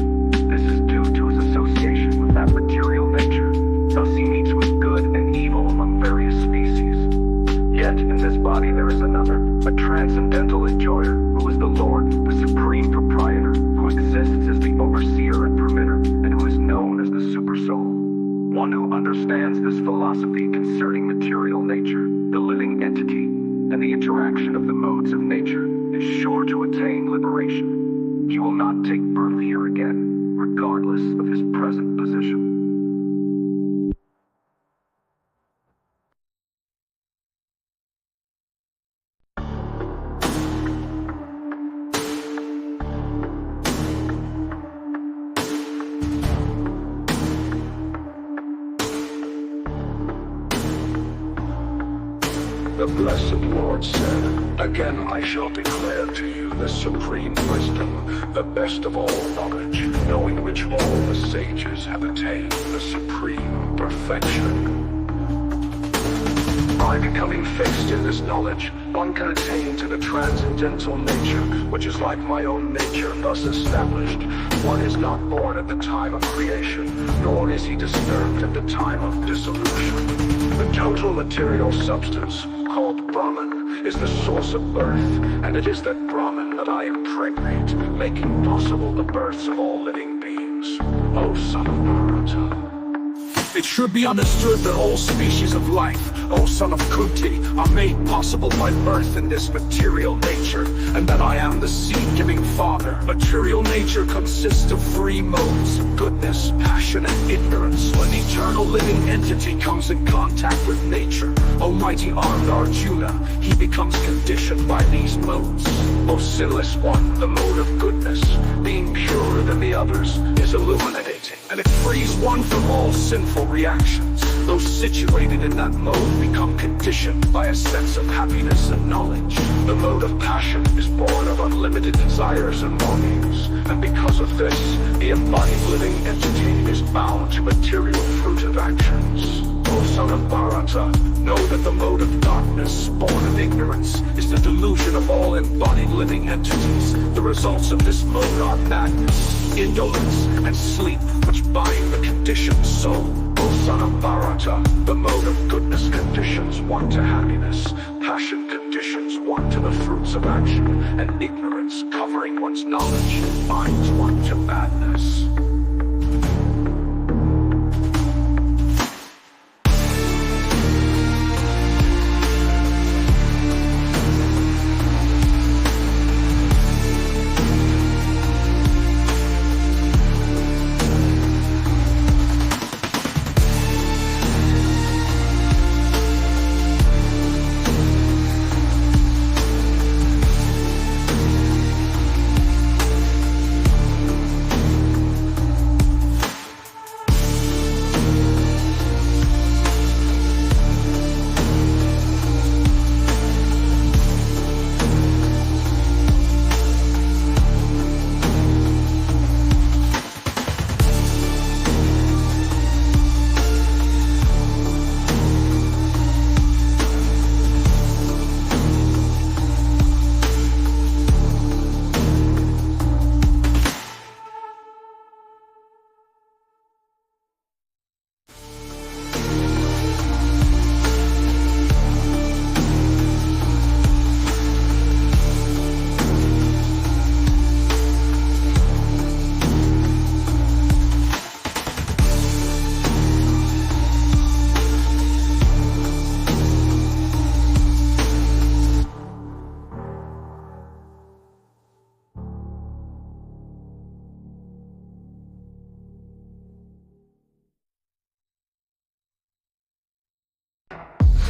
This is due to his association with that material nature. Thus he meets with good and evil among various species. Yet in this body there is another, a transcendental enjoyer, who is the Lord, the Supreme Proprietor, who exists soul. One who understands this philosophy concerning material nature, the living entity, and the interaction of the modes of nature is sure to attain liberation. He will not take birth here again, regardless of his present position. The blessed Lord said, "Again I shall declare to you the supreme wisdom, the best of all knowledge, knowing which all the sages have attained the supreme perfection." By becoming fixed in this knowledge, one can attain to the transcendental nature, which is like my own nature, thus established. One is not born at the time of creation, nor is he disturbed at the time of dissolution. The total material substance, called Brahman, is the source of birth, and it is that Brahman that I impregnate, making possible the births of all living beings. O son of Bharata! It should be understood that all species of life, O son of Kunti, are made possible by birth in this material nature, and that I am the seed-giving father. Material nature consists of three modes: goodness, passion, and ignorance. When the eternal living entity comes in contact with nature, Almighty armed Arjuna, he becomes conditioned by these modes. O sinless one, the mode of goodness, being purer than the others, is illuminating, and it frees one from all sinful reactions. Those situated in that mode become conditioned by a sense of happiness and knowledge. The mode of passion is born of unlimited desires and longings, and because of this, the embodied living entity is bound to material fruit of actions. O son of Bharata, know that the mode of darkness, born of ignorance, is the delusion of all embodied living entities. The results of this mode are madness, indolence, and sleep, which bind the conditioned soul. O son of Bharata, the mode of goodness conditions one to happiness, passion conditions one to the fruits of action, and ignorance, covering one's knowledge, binds one to madness.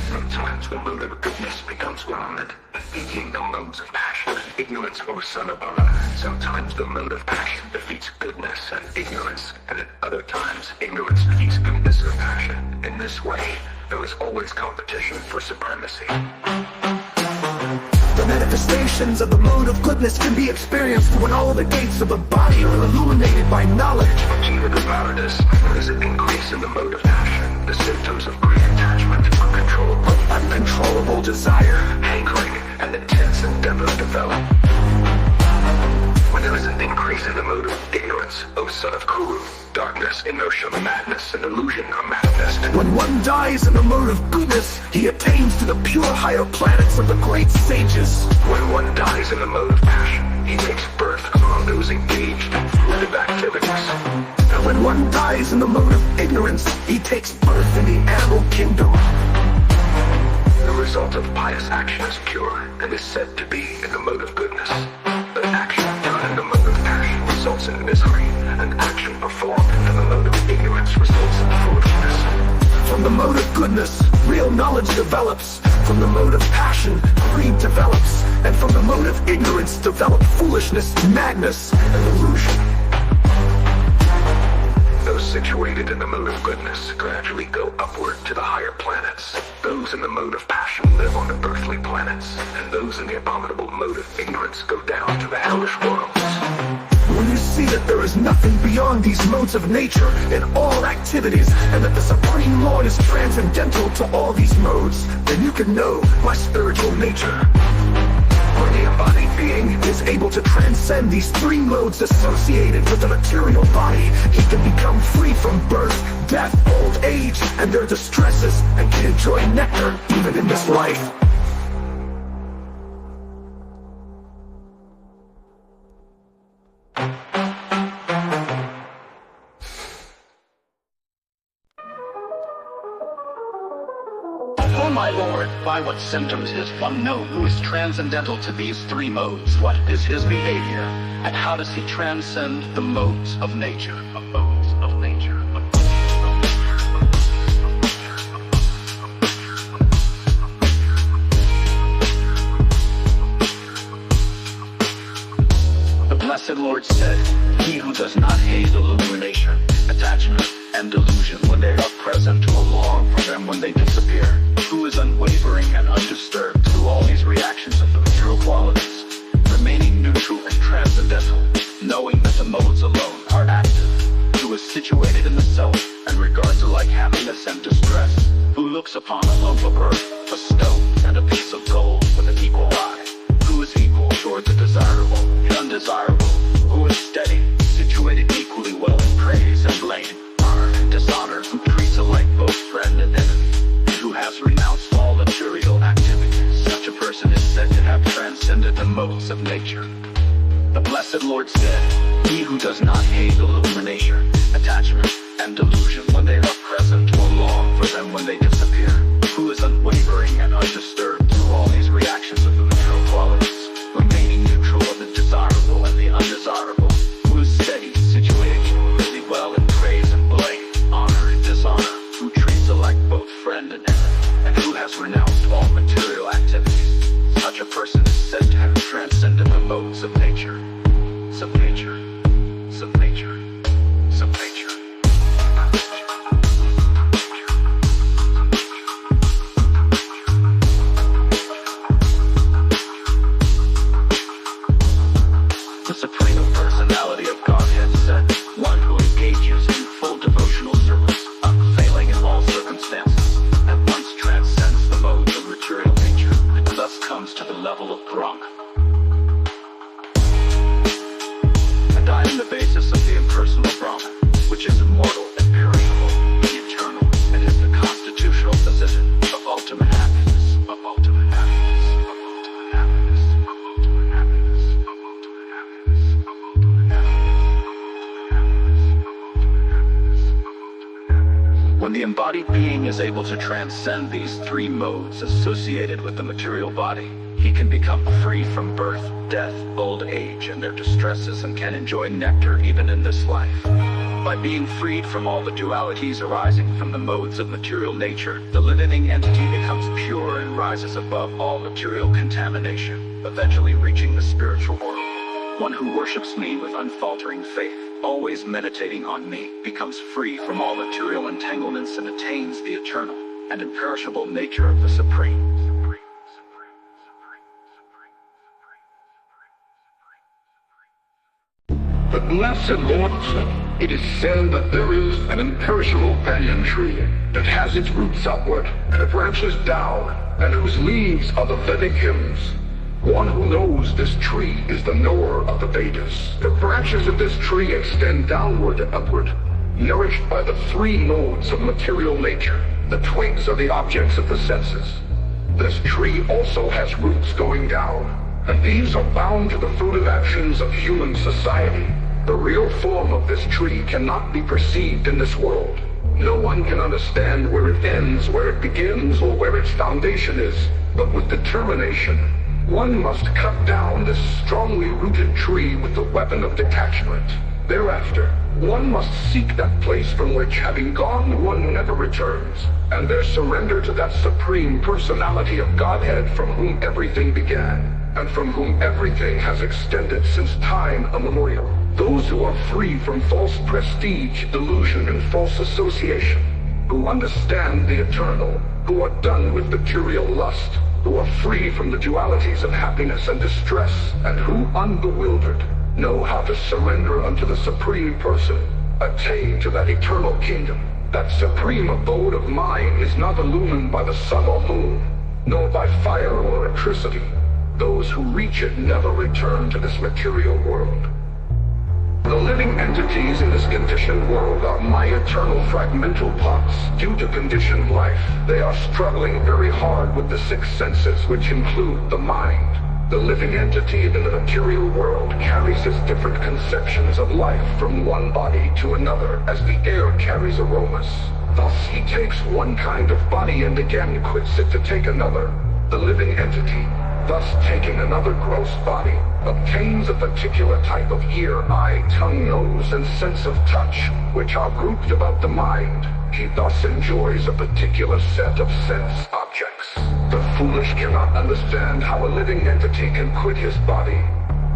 Sometimes the mode of goodness becomes grounded, defeating the modes of passion and ignorance, O son of Bharata. Sometimes the mode of passion defeats goodness and ignorance, and at other times ignorance defeats goodness or passion. In this way, there is always competition for supremacy. The manifestations of the mode of goodness can be experienced when all the gates of the body are illuminated by knowledge. Jiva the Varieties, there is an increase in the mode of passion. The symptoms of great attachment, uncontrollable desire, hankering, and intense endeavor develop. When there is an increase in the mode of ignorance, O son of Kuru, darkness, inertia, madness, and illusion are manifested. When one dies in the mode of goodness, he attains to the pure higher planets of the great sages. When one dies in the mode of passion, he takes birth among those engaged in fruitive activities. No When one dies in the mode of ignorance, he takes birth in the animal kingdom. The result of pious action is pure and is said to be in the mode of goodness. But action done in the mode of passion results in misery, and action performed in the mode of ignorance results in foolishness. From the mode of goodness, real knowledge develops. From the mode of passion, greed develops. And from the mode of ignorance develop foolishness, madness, and illusion. Those situated in the mode of goodness gradually go upward to the higher planets. Those in the mode of passion live on the earthly planets, and those in the abominable mode of ignorance go down to the hellish worlds. When you see that there is nothing beyond these modes of nature in all activities, and that the Supreme Lord is transcendental to all these modes, then you can know my spiritual nature. When the embodied being is able to transcend these three modes associated with the material body, he can become free from birth, death, old age, and their distresses, and can enjoy nectar even in this life. O my Lord, by what symptoms is one known who is transcendental to these three modes? What is his behavior? And how does he transcend the modes of nature? The Blessed Lord said, he who does not hate illumination, attachment, and delusion when they are present, or long for them when they disappear, who is unwavering and undisturbed through all these reactions of the material qualities, remaining neutral and transcendental, knowing that the modes alone are active, who is situated in the self and regards alike happiness and distress, who looks upon a lump of earth, a stone, and a piece of gold with an equal eye, who is equal toward the desirable and undesirable, who is steady, situated equally well in praise and blame, honor and dishonor, who treats alike both friend and enemy, and who has renounced all material activities. Such a person is said to have transcended the modes of nature. The Blessed Lord said, he who does not hate illumination, attachment, and delusion when they are present, or long for them when they disappear, who is unwavering and undisturbed through all these reactions of the material qualities, remaining neutral of the desirable and the undesirable, who is steady, situated really well in praise and blame, honor and dishonor, who treats alike both friend and enemy, and who has renounced all material activities. Such a person is said to have transcended the modes of nature. Sub-nature, sub-nature, sub-nature. The Supreme Personality of Godhead said, one who engages in full devotional service, unfailing in all circumstances, at once transcends the modes of material nature, and thus comes to the level of Brahma. And I am the basis of the impersonal Brahman, which is immortal, imperishable, eternal, and is the constitutional position of ultimate happiness, of ultimate happiness, of ultimate happiness, of ultimate happiness, of ultimate happiness, of ultimate happiness. When the embodied being is able to transcend these three modes associated with the material body, he can become free from birth, death, old age, and their distresses, and can enjoy nectar even in this life. By being freed from all the dualities arising from the modes of material nature, the living entity becomes pure and rises above all material contamination, eventually reaching the spiritual world. One who worships me with unfaltering faith, always meditating on me, becomes free from all material entanglements and attains the eternal and imperishable nature of the Supreme. The Blessed Lord said, it is said that there is an imperishable banyan tree that has its roots upward, the branches down, and whose leaves are the Vedic hymns. One who knows this tree is the knower of the Vedas. The branches of this tree extend downward and upward, nourished by the three modes of material nature. The twigs are the objects of the senses. This tree also has roots going down, and these are bound to the fruitive actions of human society. The real form of this tree cannot be perceived in this world. No one can understand where it ends, where it begins, or where its foundation is. But with determination, one must cut down this strongly rooted tree with the weapon of detachment. Thereafter, one must seek that place from which, having gone, one never returns, and there surrender to that supreme personality of Godhead from whom everything began, and from whom everything has extended since time immemorial. Those who are free from false prestige, delusion, and false association, who understand the eternal, who are done with material lust, who are free from the dualities of happiness and distress, and who, unbewildered, know how to surrender unto the Supreme Person, attain to that eternal kingdom. That supreme abode of mind is not illumined by the sun or moon, nor by fire or electricity. Those who reach it never return to this material world. The living entities in this conditioned world are my eternal fragmental parts. Due to conditioned life, they are struggling very hard with the six senses, which include the mind. The living entity in the material world carries his different conceptions of life from one body to another, as the air carries aromas. Thus he takes one kind of body and again quits it to take another. The living entity, thus taking another gross body, obtains a particular type of ear, eye, tongue, nose, and sense of touch, which are grouped about the mind. He thus enjoys a particular set of sense objects. The foolish cannot understand how a living entity can quit his body,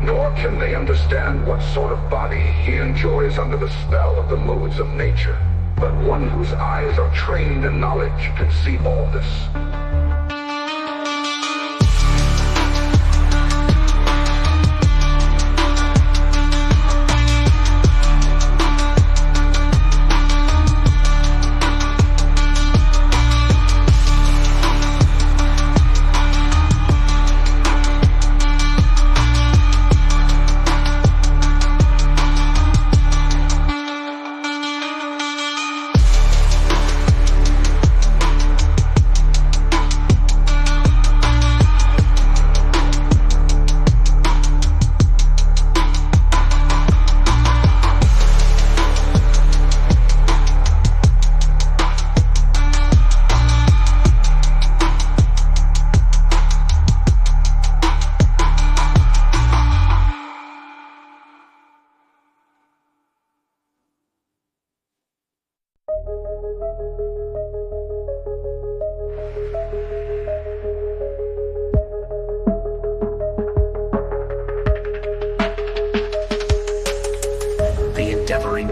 nor can they understand what sort of body he enjoys under the spell of the modes of nature. But one whose eyes are trained in knowledge can see all this.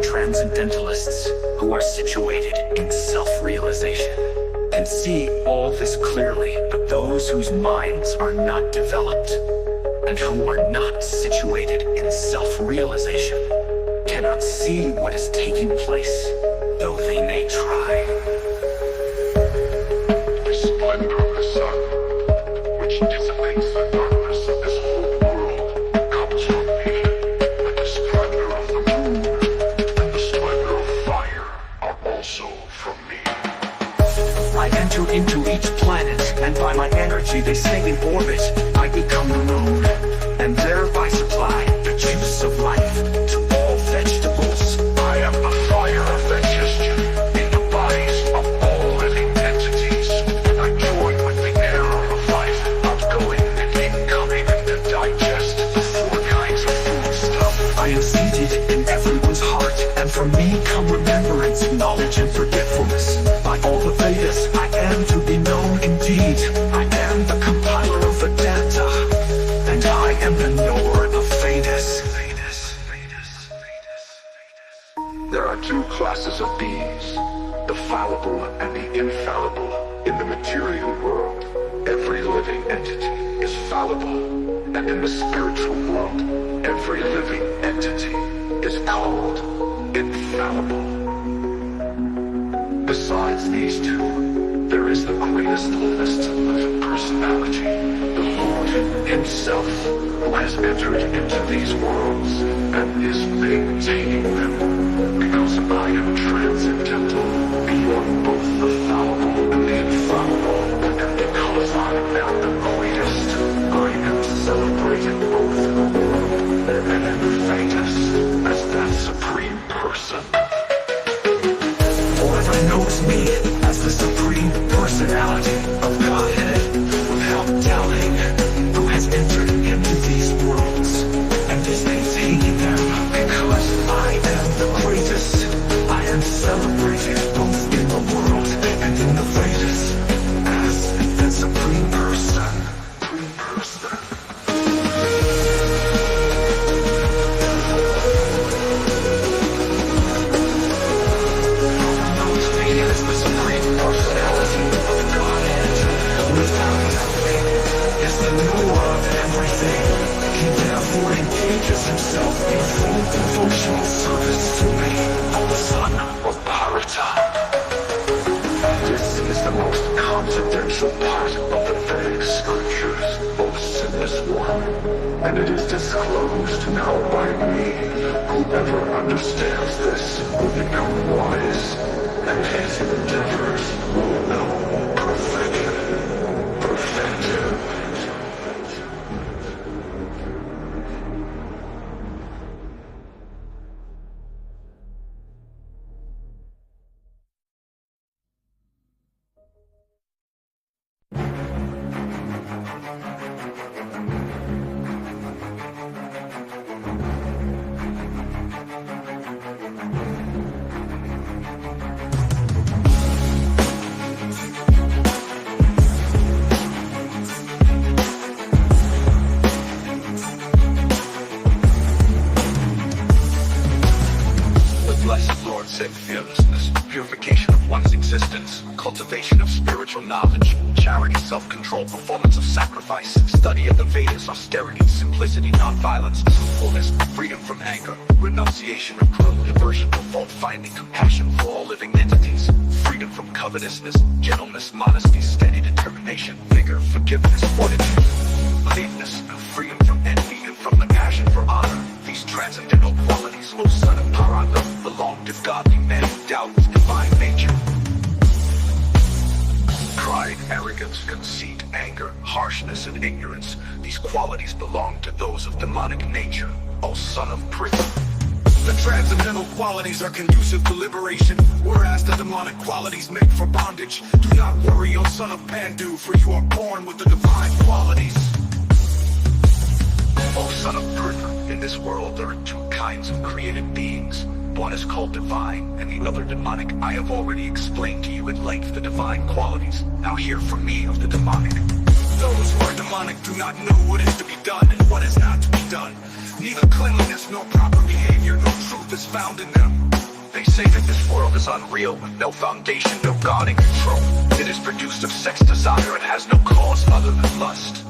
Transcendentalists who are situated in self-realization can see all this clearly, but those whose minds are not developed and who are not situated in self-realization cannot see what is taking place, though they may try. The splendor of the sun, which dissipates the darkness of this whole world, comes from me. And the splendor of the moon and the splendor of fire are also from me. I enter into each planet, and by my energy they stay in orbit. I become the moon, and thereby supply the juice of life to all vegetables. I am the fire of digestion in the bodies of all living entities. I join with the air of life, outgoing and incoming, to digest the four kinds of foodstuff. I am seated in everyone's heart, and from me come remembrance, knowledge, and forgetfulness. By all the Vedas, I am to be known indeed. I am the compiler of Vedanta, and I am the knower of Vedas. There are two classes of beings, the fallible and the infallible. In the material world, every living entity is fallible, and in the spiritual world, every living entity is called infallible. Besides these two, there is the greatest holistic personality, the Lord Himself, who has entered into these worlds and is maintaining them. Because I am transcendental, beyond both the fallible and the infallible, and because I am the greatest, I am celebrated both in the world and in the Vedas as me as the Supreme Personality of Godhead without doubting who has entered into these worlds and is maintaining them because I am the greatest. I am celebrated both in the world and in the Vedas as the Supreme Person. Engages himself in full devotional service to me, the son of Bharata. This is the most confidential part of the Vedic scriptures, boasts in this one, and it is disclosed now by me. Whoever understands this will become wise, and his endeavors will know perfection. Said fearlessness, purification of one's existence, cultivation of spiritual knowledge, charity, self-control, performance of sacrifice, study of the Vedas, austerity, simplicity, non-violence, truthfulness, freedom from anger, renunciation of cruel, aversion to fault-finding, compassion for all living entities, freedom from covetousness, gentleness, modesty, steady determination, vigor, forgiveness, fortitude, beliefness, and freedom from envy and from the passion for honor. These transcendental qualities, O son of Bharata, belong to godly men endowed with divine nature. Pride, arrogance, conceit, anger, harshness, and ignorance, these qualities belong to those of demonic nature, O son of Prithvi. The transcendental qualities are conducive to liberation, whereas the demonic qualities make for bondage. Do not worry, O son of Pandu, for you are born with the divine qualities. O son of Prithvi, in this world there are two kinds of created beings. One is called divine, and the other demonic. I have already explained to you at length the divine qualities. Now hear from me of the demonic. Those who are demonic do not know what is to be done and what is not to be done. Neither cleanliness nor proper behavior nor truth is found in them. They say that this world is unreal, with no foundation, no God in control. It is produced of sex desire and has no cause other than lust.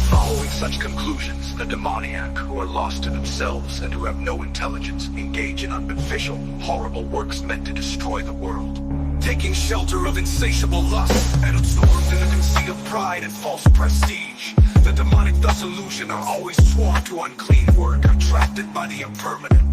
Following such conclusions, the demoniac, who are lost in themselves and who have no intelligence, engage in unbeneficial, horrible works meant to destroy the world. Taking shelter of insatiable lust and absorbed in the conceit of pride and false prestige, the demonic thus illusion are always sworn to unclean work, attracted by the impermanent.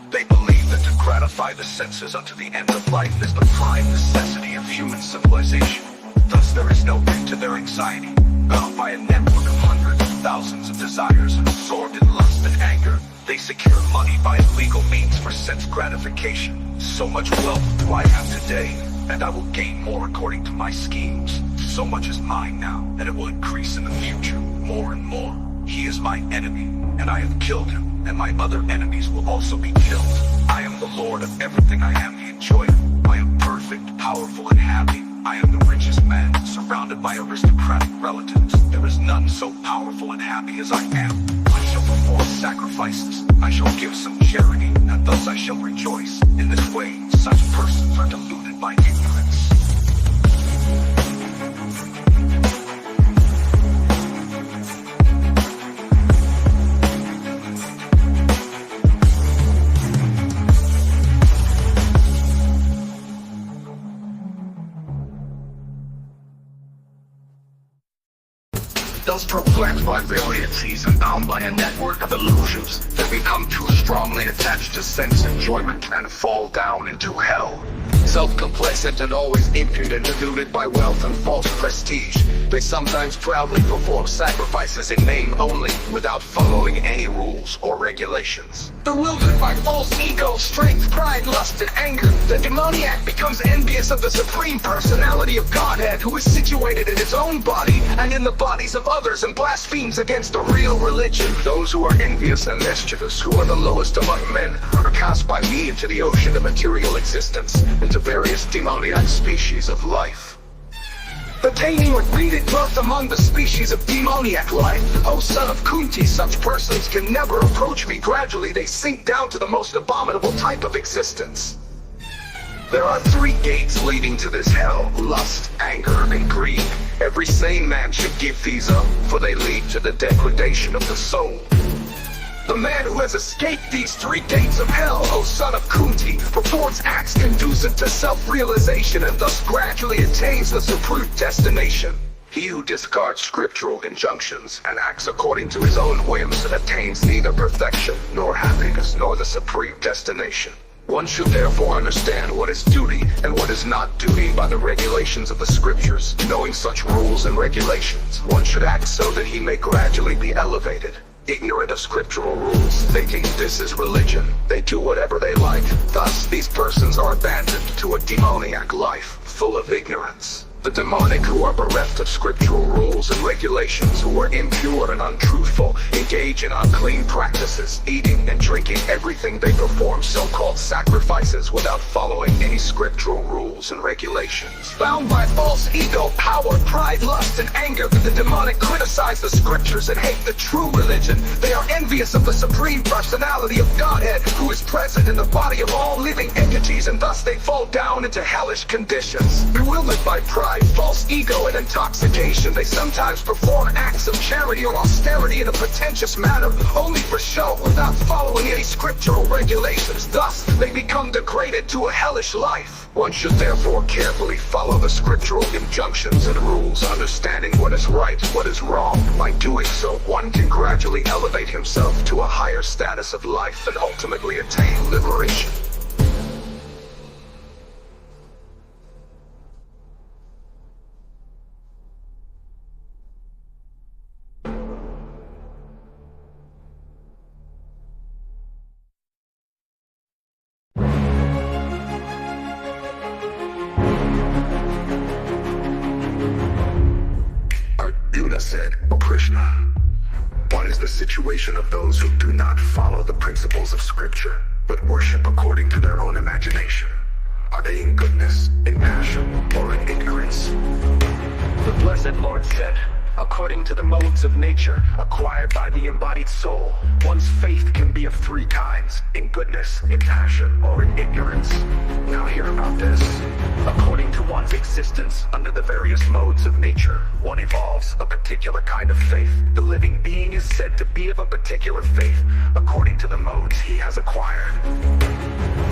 They believe that to gratify the senses unto the end of life is the prime necessity of human civilization. Thus there is no end to their anxiety. Bound by a network of hundreds of thousands of desires and absorbed in lust and anger, they secure money by illegal means for sense gratification. So much wealth do I have today, and I will gain more according to my schemes. So much is mine now, and it will increase in the future, more and more. He is my enemy, and I have killed him, and my other enemies will also be killed. I am the Lord of everything I am the enjoyer. I am perfect, powerful, and happy. I am the richest man, surrounded by aristocratic relatives. There is none so powerful and happy as I am. I shall perform sacrifices. I shall give some charity, and thus I shall rejoice. In this way, such persons are deluded by ignorance. Thus perplexed by varieties and bound by a network of illusions, they become too strongly attached to sense enjoyment and fall down into hell. Self-complacent and always impudent, deluded by wealth and false prestige. They sometimes proudly perform sacrifices in name only, without following any rules or regulations. Bewildered by false ego, strength, pride, lust, and anger, the demoniac becomes envious of the Supreme Personality of Godhead, who is situated in his own body and in the bodies of others, and blasphemes against the real religion. Those who are envious and mischievous, who are the lowest among men, are cast by me into the ocean of material existence, into various demoniac species of life. Attaining with Vedic birth among the species of demoniac life, O son of Kunti, such persons can never approach me. Gradually they sink down to the most abominable type of existence. There are 3 gates leading to this hell: lust, anger, and greed. Every sane man should give these up, for they lead to the degradation of the soul. The man who has escaped these 3 gates of hell, O son of Kunti, performs acts conducive to self-realization and thus gradually attains the supreme destination. He who discards scriptural injunctions and acts according to his own whims attains neither perfection, nor happiness, nor the supreme destination. One should therefore understand what is duty and what is not duty by the regulations of the scriptures. Knowing such rules and regulations, one should act so that he may gradually be elevated. Ignorant of scriptural rules, thinking this is religion, they do whatever they like. Thus, these persons are abandoned to a demoniac life, full of ignorance. The demonic who are bereft of scriptural rules and regulations, who are impure and untruthful, engage in unclean practices, eating and drinking everything they perform so-called sacrifices without following any scriptural rules and regulations. Bound by false ego, power, pride, lust, and anger, the demonic criticize the scriptures and hate the true religion. They are envious of the Supreme Personality of Godhead, who is present in the body of all living entities, and thus they fall down into hellish conditions. Bewildered by pride, false ego, and intoxication, they sometimes perform acts of charity or austerity in a pretentious manner, only for show, without following any scriptural regulations. Thus, they become degraded to a hellish life. One should therefore carefully follow the scriptural injunctions and rules, understanding what is right, what is wrong. By doing so, one can gradually elevate himself to a higher status of life and ultimately attain liberation. Arjuna said, "O Krishna, what is the situation of those who do not follow the principles of scripture, but worship according to their own imagination? Are they in goodness, in passion, or in ignorance?" The Blessed Lord said, according to the modes of nature acquired by the embodied soul, one's faith can be of 3 kinds: in goodness, in passion, or in ignorance. Now hear about this. According to one's existence under the various modes of nature, one evolves a particular kind of faith. The living being is said to be of a particular faith according to the modes he has acquired.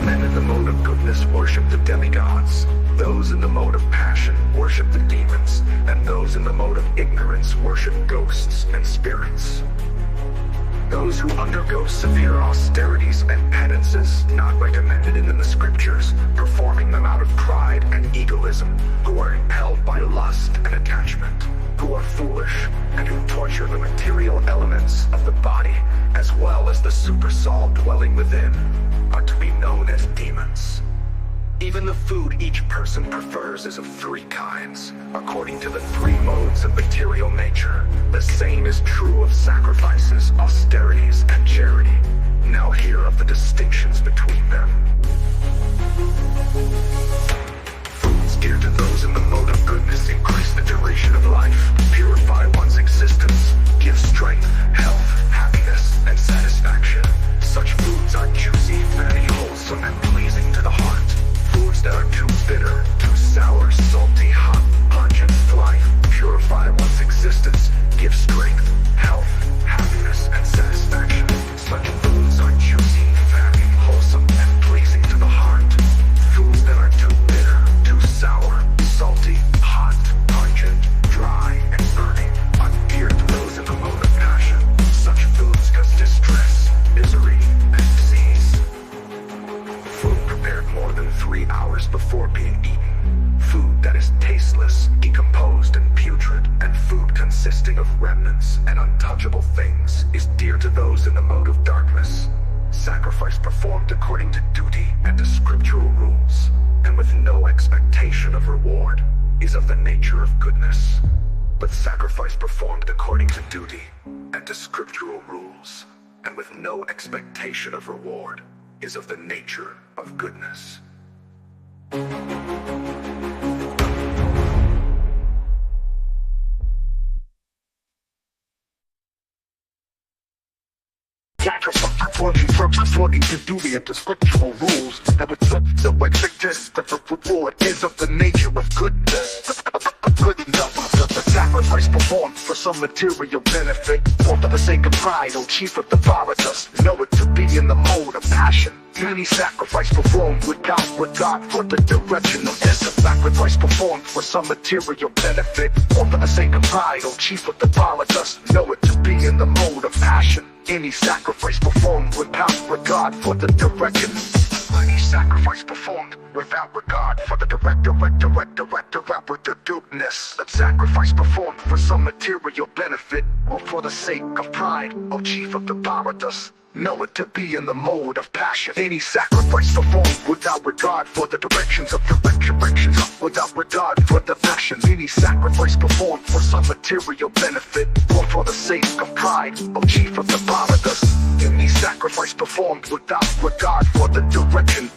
Men in the mode of goodness worship the demigods. Those in the mode of passion worship the demons, and those in the mode of ignorance worship ghosts and spirits. Those who undergo severe austerities and penances not recommended in the scriptures, performing them out of pride and egoism, who are impelled by lust and attachment, who are foolish, and who torture the material elements of the body, as well as the supersoul dwelling within, are to be known as demons. Even the food each person prefers is of 3 kinds, according to the 3 modes of material nature. The same is true of sacrifices, austerities, and charity. Now hear of the distinctions between them. Foods dear to those in the mode of goodness increase the duration of life, purify one's existence, give strength, health, happiness, and satisfaction. Such foods are juicy, fatty, wholesome, and pleasing to the heart. Foods that are too bitter, too sour, salty, hot, pungent, life, purify one's existence, give strength, health, happiness, and satisfaction. Such foods are juicy, fatty, wholesome, and pleasing to the heart. Foods that are too bitter, too sour, salty, hot, pungent, dry, and burning are dear to those in the mode of passion. Such foods cause distress, misery, and disease. Food prepared more than 3 hours before eaten. Food that is tasteless, decomposed, and putrid, and food consisting of remnants and untouchable things is dear to those in the mode of darkness. Sacrifice performed according to duty and to scriptural rules, and with no expectation of reward, is of the nature of goodness. But sacrifice performed according to duty and to scriptural rules, and with no expectation of reward, is of the nature of goodness. According to duty and to scriptural rules, that with no expectation that the reward is of the nature of goodness. Good enough. The sacrifice performed for some material benefit, or for the sake of pride, O chief of the Varieties, know it to be in the mode of passion. Any sacrifice performed without regard for the direction of this. A sacrifice performed for some material benefit, or for the sake of pride, O chief of the Varieties, know it to be in the mode of passion. Any sacrifice performed without regard for the direction. Any sacrifice performed without regard for the directness. That sacrifice performed for some material benefit, or for the sake of pride, O chief of the Varieties, know it to be in the mode of passion. Any sacrifice performed without regard for the directions, without regard for the passion. Any sacrifice performed for some material benefit, or for the sake of pride, O chief of the Varieties. Any sacrifice performed without regard for the direction,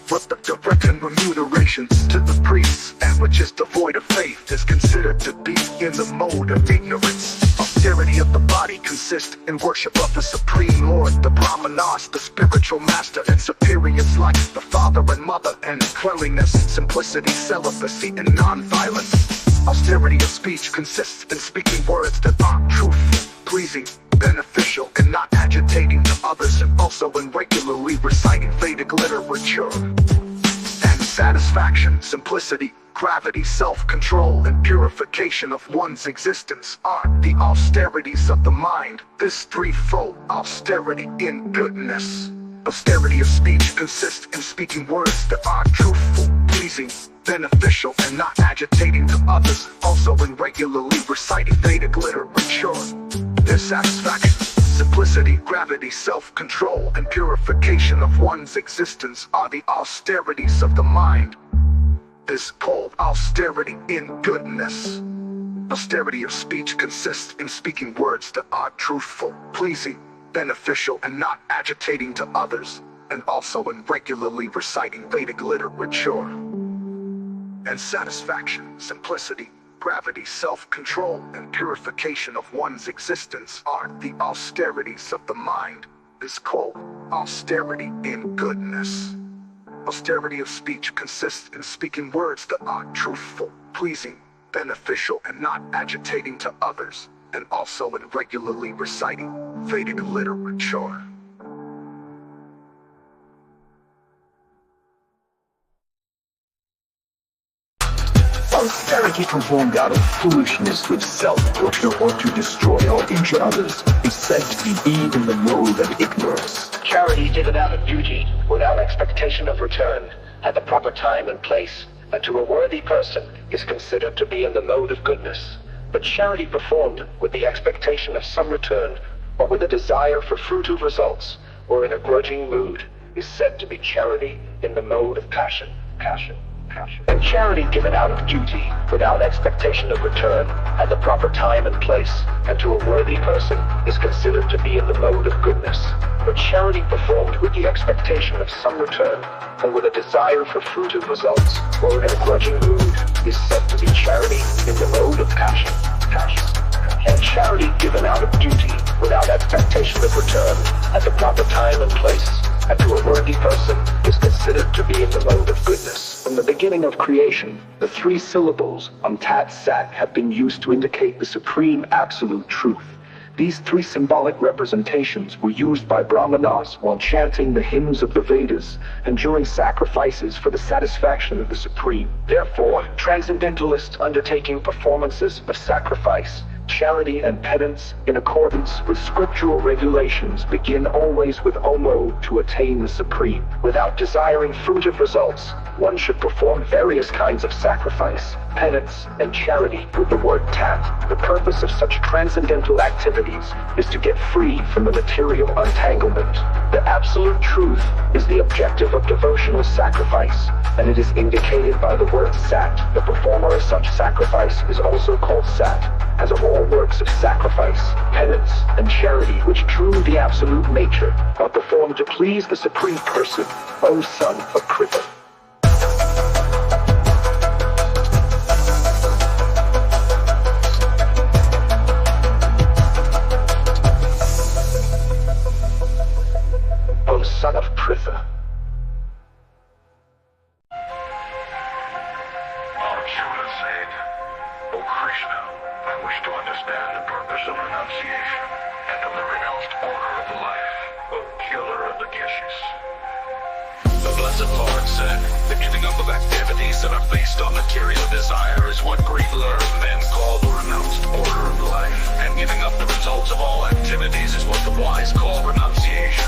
remunerations to the priests, and which is devoid of faith, is considered to be in the mode of ignorance. Austerity of the body consists in worship of the Supreme Lord, the Brahmanas, the spiritual master, and superiors like the father and mother, and cleanliness, simplicity, celibacy, and non-violence. Austerity of speech consists in speaking words that are truthful, pleasing, beneficial, and not agitating to others, and also in regularly reciting Vedic literature. And satisfaction, simplicity, gravity, self-control, and purification of one's existence are the austerities of the mind. This threefold austerity in goodness. Austerity of speech consists in speaking words that are truthful, pleasing, beneficial, and not agitating to others, also in regularly reciting Vedic literature. Their satisfaction, simplicity, gravity, self-control, and purification of one's existence are the austerities of the mind. This is called austerity in goodness. Austerity of speech consists in speaking words that are truthful, pleasing, beneficial, and not agitating to others, and also in regularly reciting Vedic literature. And satisfaction, simplicity, gravity, self-control, and purification of one's existence are the austerities of the mind. This is called austerity in goodness. Austerity of speech consists in speaking words that are truthful, pleasing, beneficial, and not agitating to others, and also in regularly reciting Vedic literature. Austerity performed out of foolishness with self-worship or to destroy or injure others is said to be in the mode of ignorance. Charity given out of duty, without expectation of return, at the proper time and place, and to a worthy person, is considered to be in the mode of goodness. But charity performed with the expectation of some return, or with a desire for fruitive results, or in a grudging mood, is said to be charity in the mode of passion. And charity given out of duty, without expectation of return, at the proper time and place, and to a worthy person, is considered to be in the mode of goodness. But charity performed with the expectation of some return, and with a desire for fruitive results, or in a grudging mood, is said to be charity in the mode of passion. And charity given out of duty, without expectation of return, at the proper time and place, and to a worthy person, is considered to be in the mode of goodness. From the beginning of creation, the three syllables Tat Sat have been used to indicate the supreme absolute truth. These three symbolic representations were used by Brahmanas while chanting the hymns of the Vedas and during sacrifices for the satisfaction of the Supreme. Therefore, transcendentalists undertaking performances of sacrifice, charity, and penance in accordance with scriptural regulations begin always with Omo to attain the Supreme, without desiring fruitive results, one should perform various kinds of sacrifice, penance, and charity with the word tat. The purpose of such transcendental activities is to get free from the material entanglement. The absolute truth is the objective of devotional sacrifice, and it is indicated by the word sat. The performer of such sacrifice is also called sat. As of all works of sacrifice, penance, and charity which prove the absolute nature, are performed to please the Supreme Person, O son of Kripa. O son of Pritha. Arjuna said, O Krishna, I wish to understand the purpose of renunciation and of the renounced order of life, O killer of the kishes. The Blessed Lord said, the giving up of activities that are based on material desire is what great learned men call the renounced order of life, and giving up the results of all activities is what the wise call renunciation.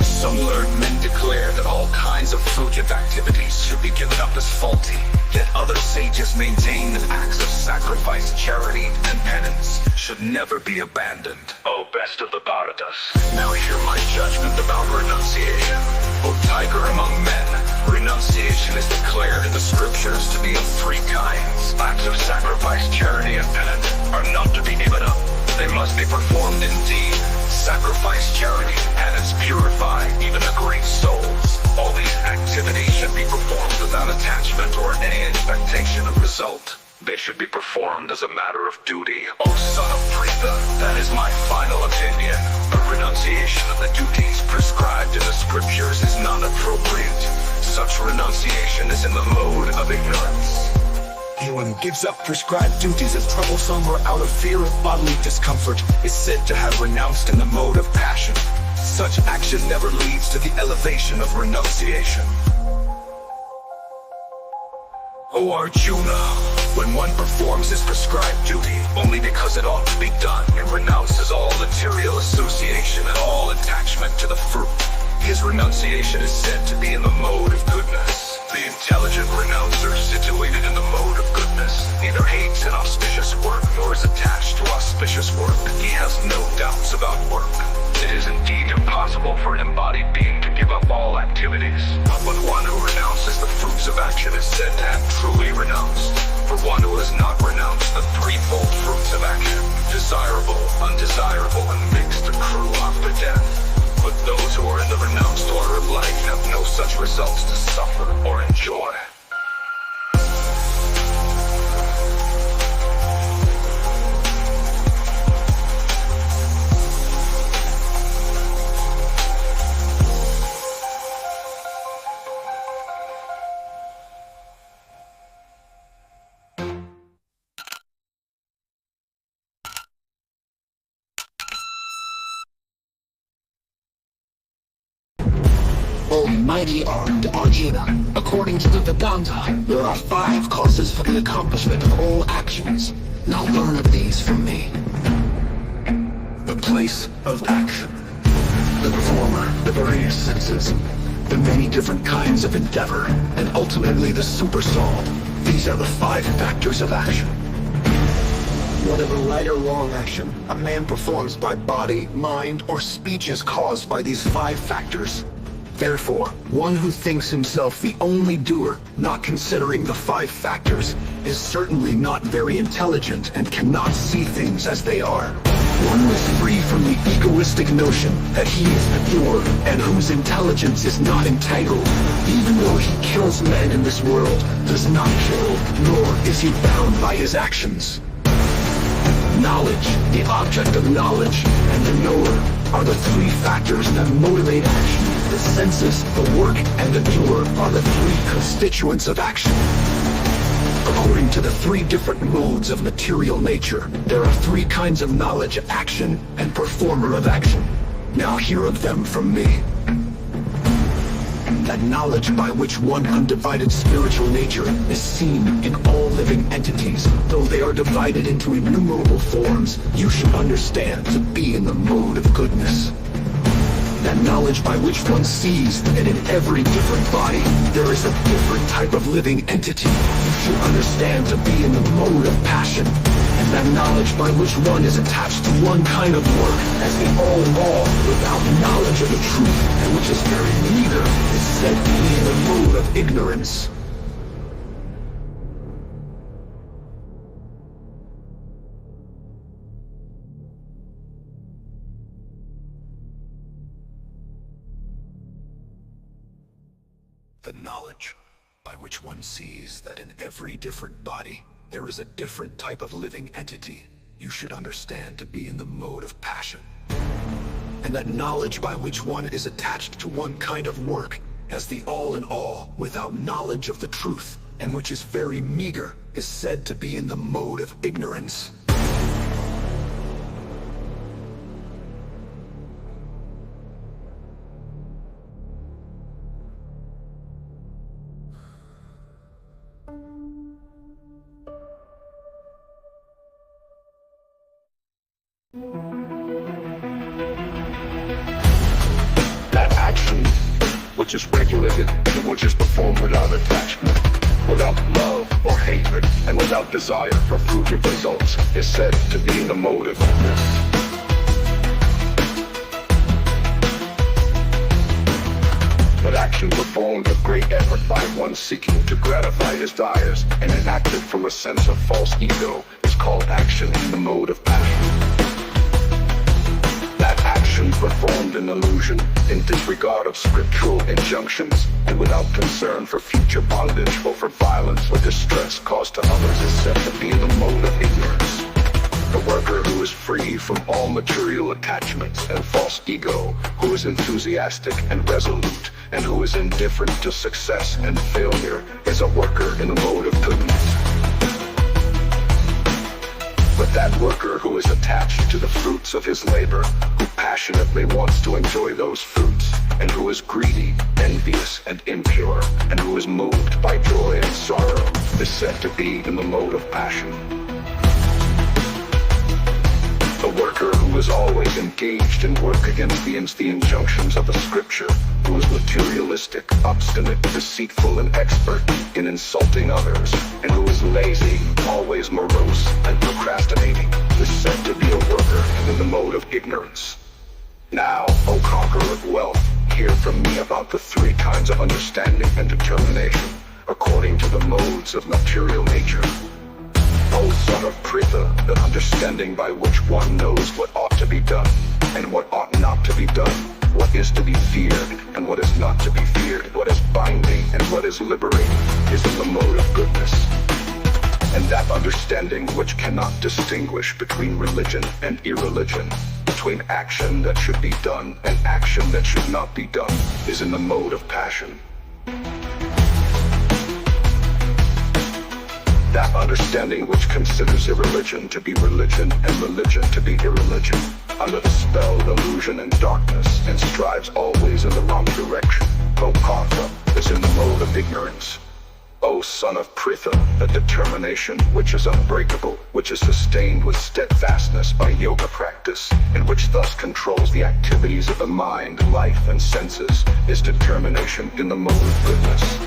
Some learned men declare that all kinds of fruitive activities should be given up as faulty, yet other sages maintain that acts of sacrifice, charity, and penance should never be abandoned. O best of the Varieties, now hear my judgment about renunciation. O tiger among men, renunciation is declared in the scriptures to be of three kinds. Acts of sacrifice, charity, and penance are not to be given up. They must be performed in deed. Sacrifice, charity, and penance purify even the great souls. All these activities should be performed without attachment or any expectation of result. They should be performed as a matter of duty. O son of Pritha, that is my final opinion. A renunciation of the duties prescribed in the scriptures is not appropriate. Such renunciation is in the mode of ignorance. Anyone who gives up prescribed duties as troublesome or out of fear of bodily discomfort is said to have renounced in the mode of passion. Such action never leads to the elevation of renunciation. O Arjuna, when one performs his prescribed duty only because it ought to be done and renounces all material association and all attachment to the fruit, his renunciation is said to be in the mode of goodness. The intelligent renouncer situated in the mode of goodness neither hates inauspicious work nor is attached to auspicious work. He has no doubts about work. It is indeed impossible for an embodied being to give up all activities. But one who renounces the fruits of action is said to have truly renounced. For one who has not renounced the threefold fruits of action, desirable, undesirable, and mixed, accrue after death. But those who are in the renounced order of life have no such results to suffer or enjoy. O mighty armed Arjuna, according to the Vedanta, there are 5 causes for the accomplishment of all actions. Now learn of these from me. The place of action, the performer, the various senses, the many different kinds of endeavor, and ultimately the super soul. These are the 5 factors of action. Whatever right or wrong action a man performs by body, mind, or speech is caused by these 5 factors. Therefore, one who thinks himself the only doer, not considering the 5 factors, is certainly not very intelligent and cannot see things as they are. One who is free from the egoistic notion that he is the doer and whose intelligence is not entangled, even though he kills men in this world, does not kill, nor is he bound by his actions. Knowledge, the object of knowledge, and the knower are the 3 factors that motivate action. The senses, the work, and the doer are the 3 constituents of action. According to the 3 different modes of material nature, there are 3 kinds of knowledge, action, and performer of action. Now hear of them from me. That knowledge by which one undivided spiritual nature is seen in all living entities, though they are divided into innumerable forms, you should understand to be in the mode of goodness. that knowledge by which one sees that in every different body there is a different type of living entity you should understand to be in the mode of passion, and that knowledge by which one is attached to one kind of work as the all without knowledge of the truth, and which is very meager, is said to be in the mode of ignorance. The knowledge by which one sees that in every different body there is a different type of living entity you should understand to be in the mode of passion, and that knowledge by which one is attached to one kind of work as the all in all without knowledge of the truth, and which is very meager, is said to be in the mode of ignorance. That action which is regulated and which is performed without attachment, without love or hatred, and without desire for fruitive results, is said to be in the mode of goodness. But action performed with great effort by one seeking to gratify his desires and enacted from a sense of false ego is called action in the mode of passion. That action performed in illusion, in disregard of scriptural injunctions, and without concern for future bondage or for violence or distress caused to others is said to be in the mode of ignorance. The worker who is free from all material attachments and false ego, who is enthusiastic and resolute, and who is indifferent to success and failure, is a worker in the mode of goodness. But that worker who is attached to the fruits of his labor, who passionately wants to enjoy those fruits, and who is greedy, envious, and impure, and who is moved by joy and sorrow, is said to be in the mode of passion. The worker who is always engaged in work against the injunctions of the scripture, who is materialistic, obstinate, deceitful, and expert in insulting others, and who is lazy, always morose, and procrastinating, is said to be a worker in the mode of ignorance. Now, O conqueror of wealth, hear from me about the three kinds of understanding and determination, according to the modes of material nature. O son of Pritha, the understanding by which one knows what ought to be done, and what ought not to be done, what is to be feared, and what is not to be feared, what is binding, and what is liberating, is in the mode of goodness. And that understanding which cannot distinguish between religion and irreligion, between action that should be done and action that should not be done, is in the mode of passion. That understanding which considers irreligion to be religion and religion to be irreligion, under the spell of illusion and darkness, and strives always in the wrong direction, O Partha, is in the mode of ignorance. O son of Pritha, the determination which is unbreakable, which is sustained with steadfastness by yoga practice, and which thus controls the activities of the mind, life, and senses, is determination in the mode of goodness.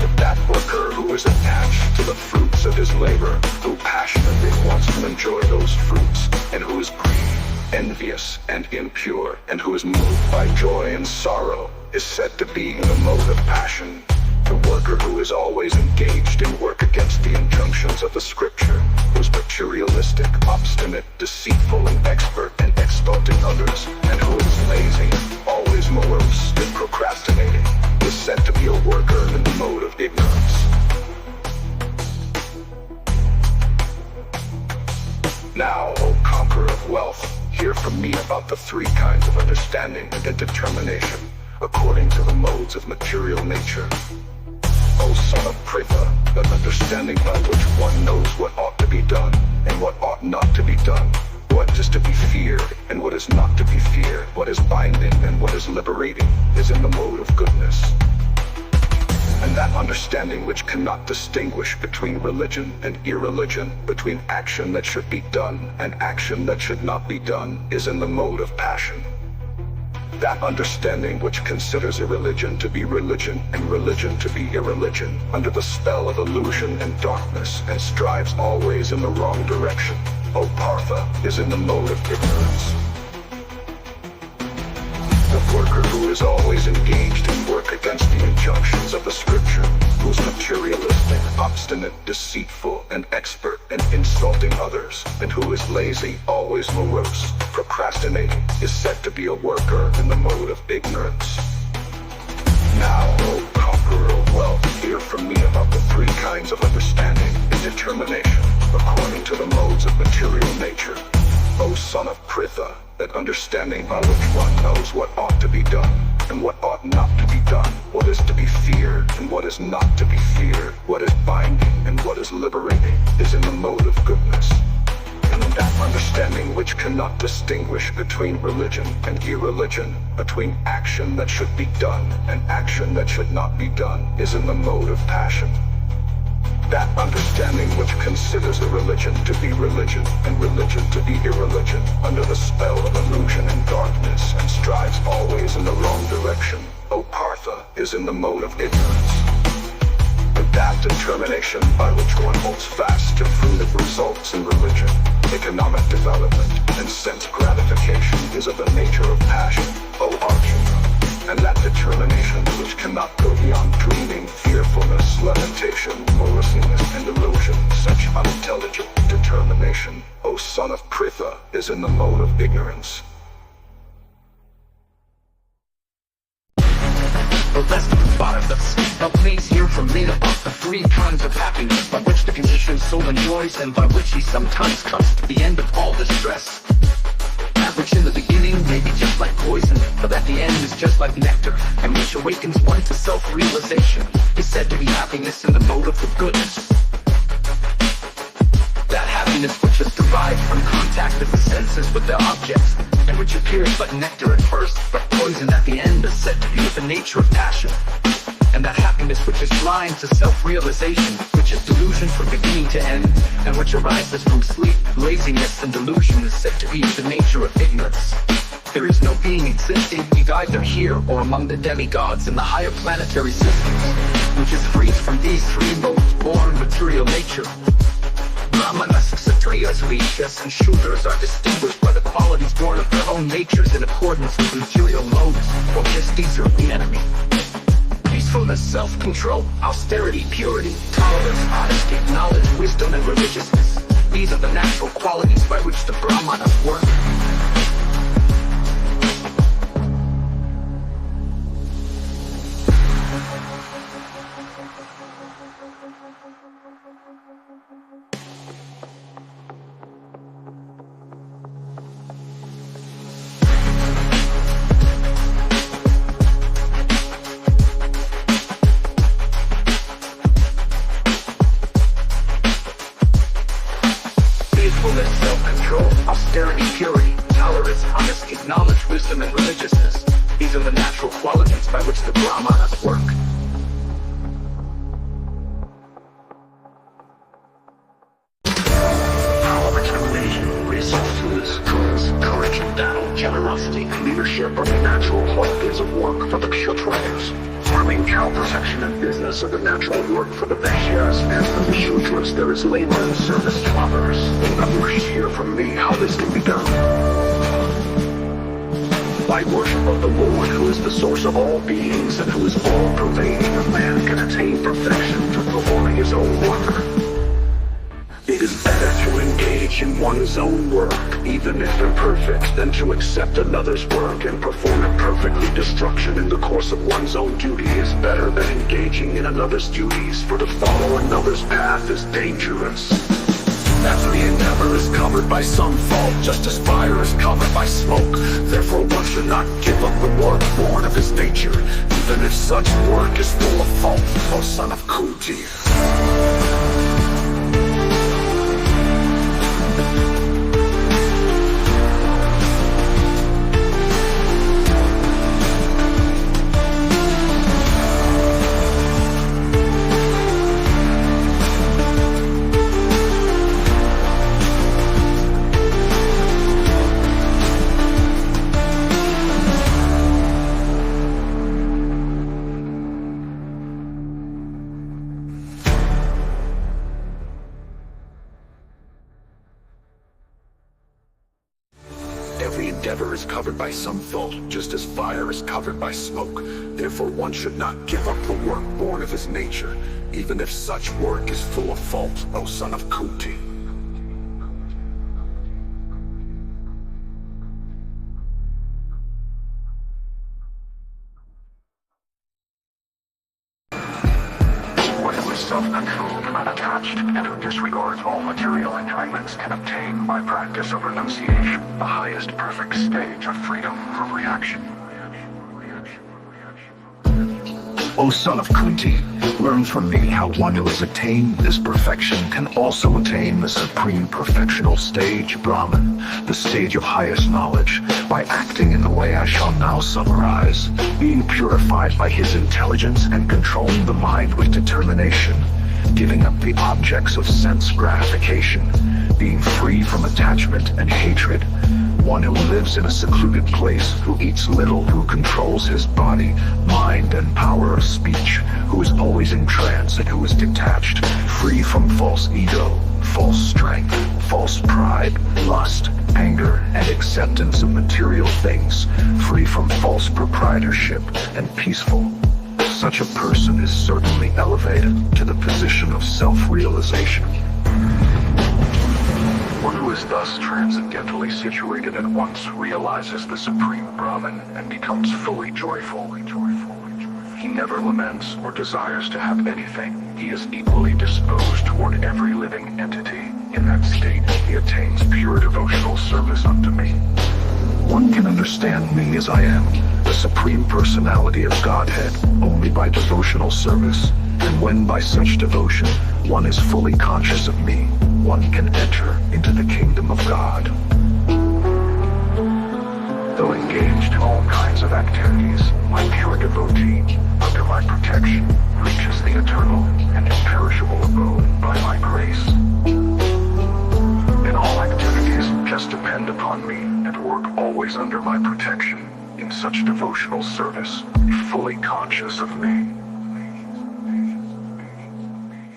But that worker who is attached to the fruits of his labor, who passionately wants to enjoy those fruits, and who is greedy, envious, and impure, and who is moved by joy and sorrow, is said to be in the mode of passion. The worker who is always engaged in work against the injunctions of the scripture, who is materialistic, obstinate, deceitful, and expert in exploiting others, and who is lazy, always morose, and procrastinating, is said to be a worker in the mode of ignorance. Now, O conqueror of wealth, hear from me about the three kinds of understanding and determination, according to the modes of material nature. O son of Pritha, the understanding by which one knows what ought to be done, and what ought not to be done, what is to be feared, and what is not to be feared, what is binding, and what is liberating, is in the mode of goodness. And that understanding which cannot distinguish between religion and irreligion, between action that should be done and action that should not be done, is in the mode of passion. That understanding which considers irreligion to be religion and religion to be irreligion, under the spell of illusion and darkness, and strives always in the wrong direction, O Partha, is in the mode of ignorance. The worker who is always engaged in work against the injunctions of the scripture, who's materialistic, obstinate, deceitful, and expert in insulting others, and who is lazy, always morose, procrastinating, is said to be a worker in the mode of ignorance. Now, O conqueror, well, hear from me about the three kinds of understanding and determination, according to the modes of material nature. O son of Pritha, that understanding by which one knows what ought to be done, and what ought not to be done, what is to be feared, and what is not to be feared, what is binding, and what is liberating, is in the mode of goodness. And that understanding which cannot distinguish between religion and irreligion, between action that should be done and action that should not be done, is in the mode of passion. That understanding which considers a religion to be religion and religion to be irreligion, under the spell of illusion and darkness, and strives always in the wrong direction, O Partha, is in the mode of ignorance. But that determination by which one holds fast to fruitive results in religion, economic development, and sense gratification is of the nature of passion, O Arjuna. And that determination which cannot go beyond dreaming, fearfulness, lamentation, moroseness, and illusion, such unintelligent determination, O son of Pritha, is in the mode of ignorance. The rest of the Bhagavatas. Now please hear from me about the three kinds of happiness by which the conditioned soul enjoys and by which he sometimes comes to the end of all distress. That which in the beginning may be just like poison, but at the end is just like nectar, and which awakens one to self-realization, is said to be happiness in the mode of the goodness. That happiness which is derived from contact of the senses with their objects, and which appears but nectar at first, but poison at the end, is said to be of the nature of passion. And that happiness which is blind to self-realization, which is delusion from beginning to end, and which arises from sleep, laziness, and delusion, is said to be of the nature of ignorance. There is no being existing either here or among the demigods in the higher planetary systems, which is free from these three modes born material nature. Brahmanas, Kshatriyas, Vaishyas, and Shudras are distinguished by the qualities born of their own natures in accordance with material modes, or just these are the enemy. Peacefulness, self-control, austerity, purity, tolerance, honesty, knowledge, wisdom, and religiousness. These are the natural qualities by which the Brahmanas work. Self-control, austerity, purity, tolerance, honesty, knowledge, wisdom, and religiousness. These are the natural qualities by which the Brahmanas work. Power, determination, resourcefulness, courage, battle, generosity, leadership are the natural qualities of work for the Kshatriyas. Farming, cow protection, and business are the natural work for the Vaishyas, and for the Shudras there is labor and service to others. Now please hear from me how this can be done. By worship of the Lord, who is the source of all beings and who is all-pervading, a man can attain perfection to performing his own work. It is better to engage in one's own work, even if imperfect, than to accept another's work and perform it perfectly. Destruction in the course of one's own duty is better than engaging in another's duties, for to follow another's path is dangerous. After the endeavor is covered by some fault, just as fire is covered by smoke. Therefore one should not give up the work born of his nature, even if such work is full of fault, O son of Kunti. endeavor is covered by some thought, just as fire is covered by smoke. Therefore one should not give up the work born of his nature, even if such work is full of fault, O son of Kunti. One who is self-controlled, unattached, and who disregards all material enjoyments can obtain, by practice of renunciation, the highest perfect stage of freedom from reaction. O son of Kunti, learn from me how one who has attained this perfection can also attain the supreme perfectional stage, Brahman, the stage of highest knowledge, by acting in the way I shall now summarize, being purified by his intelligence and controlling the mind with determination, giving up the objects of sense gratification, being free from attachment and hatred, one who lives in a secluded place, who eats little, who controls his body, mind, and power of speech, who is always in trance and who is detached, free from false ego, false strength, false pride, lust, anger, and acceptance of material things, free from false proprietorship, and peaceful. Such a person is certainly elevated to the position of self-realization. One who is thus transcendentally situated at once realizes the Supreme Brahman and becomes fully joyful. He never laments or desires to have anything. He is equally disposed toward every living entity. In that state, he attains pure devotional service unto me. One can understand me as I am, the Supreme Personality of Godhead, only by devotional service. And when by such devotion, one is fully conscious of me, one can enter into the kingdom of God. Though engaged in all kinds of activities, my pure devotee, under my protection, reaches the eternal and imperishable abode by my grace. In all activities, just depend upon me and work always under my protection, in such devotional service, fully conscious of me.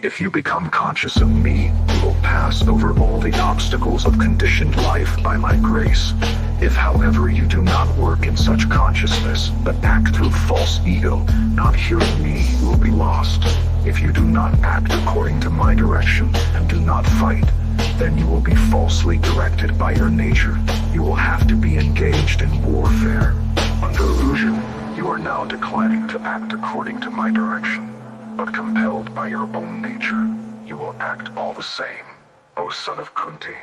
If you become conscious of me, you will pass over all the obstacles of conditioned life by my grace. If, however, you do not work in such consciousness, but act through false ego, not hearing me, you will be lost. If you do not act according to my direction and do not fight, then you will be falsely directed by your nature. You will have to be engaged in warfare. Under illusion, you are now declining to act according to my direction. But compelled by your own nature, you will act all the same, O son of Kunti.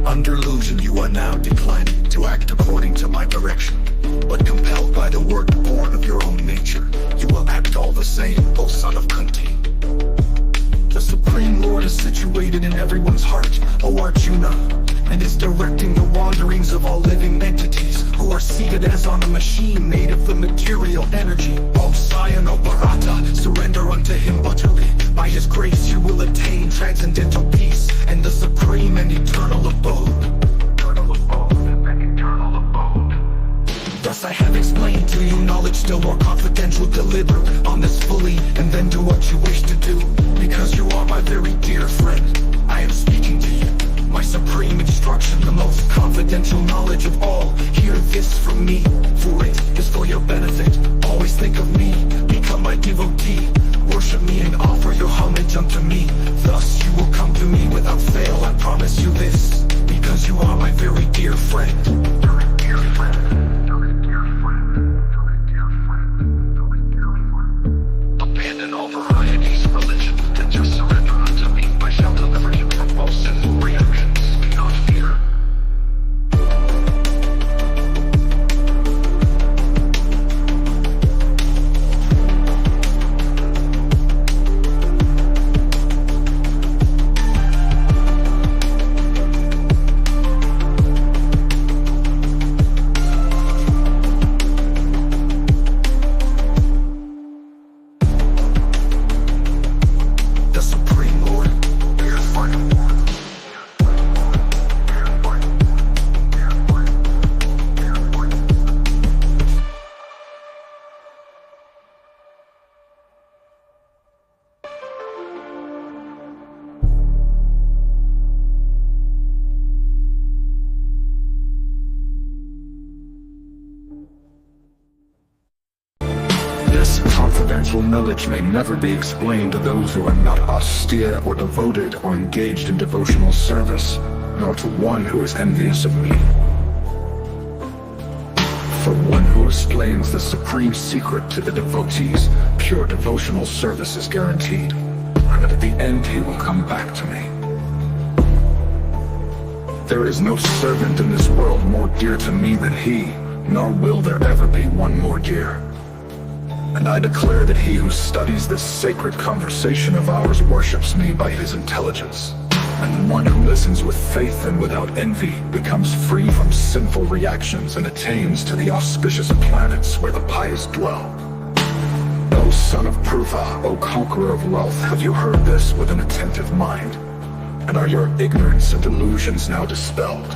Under illusion, you are now declining to act according to my direction. But compelled by the work born of your own nature, you will act all the same, O son of Kunti. The Supreme Lord is situated in everyone's heart, O Arjuna, and is directing the wanderings of all living entities, who are seated as on a machine made of the material energy. O Scion, O Bharata, surrender unto him utterly. By his grace you will attain transcendental peace, and the supreme and eternal very dear friend, I am speaking to you. My supreme instruction, the most confidential knowledge of all. Hear this from me, for it is for your benefit. Always think of me, become my devotee. Worship me and offer your homage unto me. Thus you will come to me without fail, I promise you this, because you are my very dear friend. Abandon all varieties of religion and just surrender unto me. I shall deliver you from all sinful reactions. Be not fear. The Supreme Lord, your final one. This confidential knowledge may never be explained to those who are not austere or devoted or engaged in devotional service, nor to one who is envious of me. For one who explains the supreme secret to the devotees, pure devotional service is guaranteed, and that at the end he will come back to me. There is no servant in this world more dear to me than he, nor will there ever be one more dear. And I declare that he who studies this sacred conversation of ours worships me by his intelligence. And the one who listens with faith and without envy becomes free from sinful reactions and attains to the auspicious planets where the pious dwell. O son of Pruva, O conqueror of wealth, have you heard this with an attentive mind? And are your ignorance and delusions now dispelled?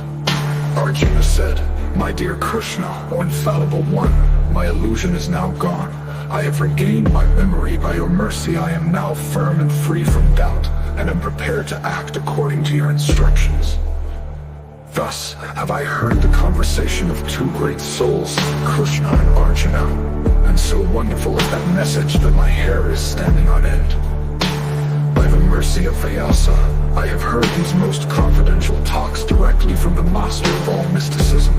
Arjuna said, My dear Krishna, O infallible one, my illusion is now gone. I have regained my memory. By your mercy I am now firm and free from doubt, and am prepared to act according to your instructions. Thus have I heard the conversation of two great souls, Krishna and Arjuna, and so wonderful is that message that my hair is standing on end. By the mercy of Vyasa, I have heard these most confidential talks directly from the master of all mysticism,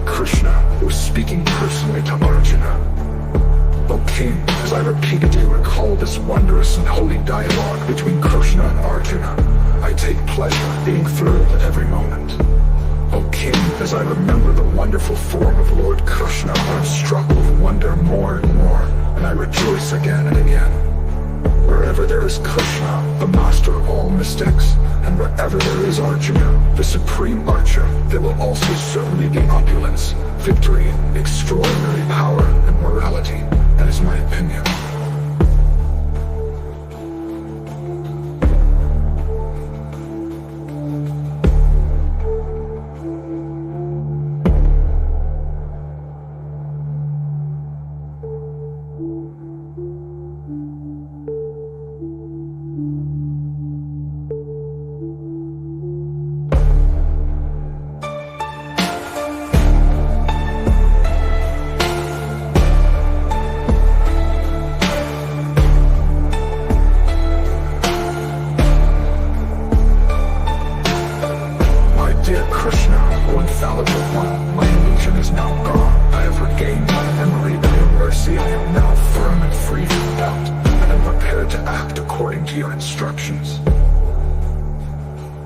Krishna, who is speaking personally to Arjuna. O King, as I repeatedly recall this wondrous and holy dialogue between Krishna and Arjuna, I take pleasure being thrilled at every moment. O King, as I remember the wonderful form of Lord Krishna, I am struck with wonder more and more, and I rejoice again and again. Wherever there is Krishna, the master of all mystics, and wherever there is Arjuna, the supreme archer, there will also certainly be opulence, victory, extraordinary power, and morality. That is my opinion.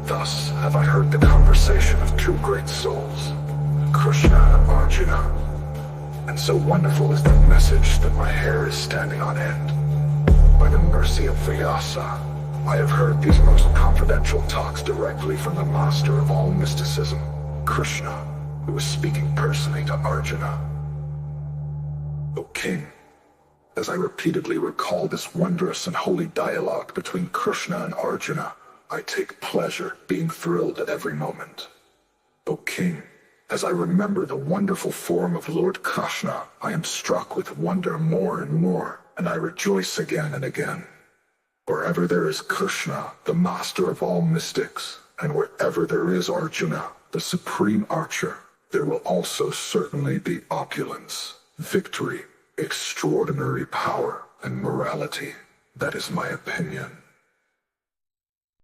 Thus have I heard the conversation of two great souls, Krishna and Arjuna, and so wonderful is that message that my hair is standing on end. By the mercy of Vyasa, I have heard these most confidential talks directly from the master of all mysticism, Krishna, who is speaking personally to Arjuna. O King, as I repeatedly recall this wondrous and holy dialogue between Krishna and Arjuna, I take pleasure being thrilled at every moment. O King, as I remember the wonderful form of Lord Krishna, I am struck with wonder more and more, and I rejoice again and again. Wherever there is Krishna, the master of all mystics, and wherever there is Arjuna, the supreme archer, there will also certainly be opulence, victory, extraordinary power, and morality. That is my opinion.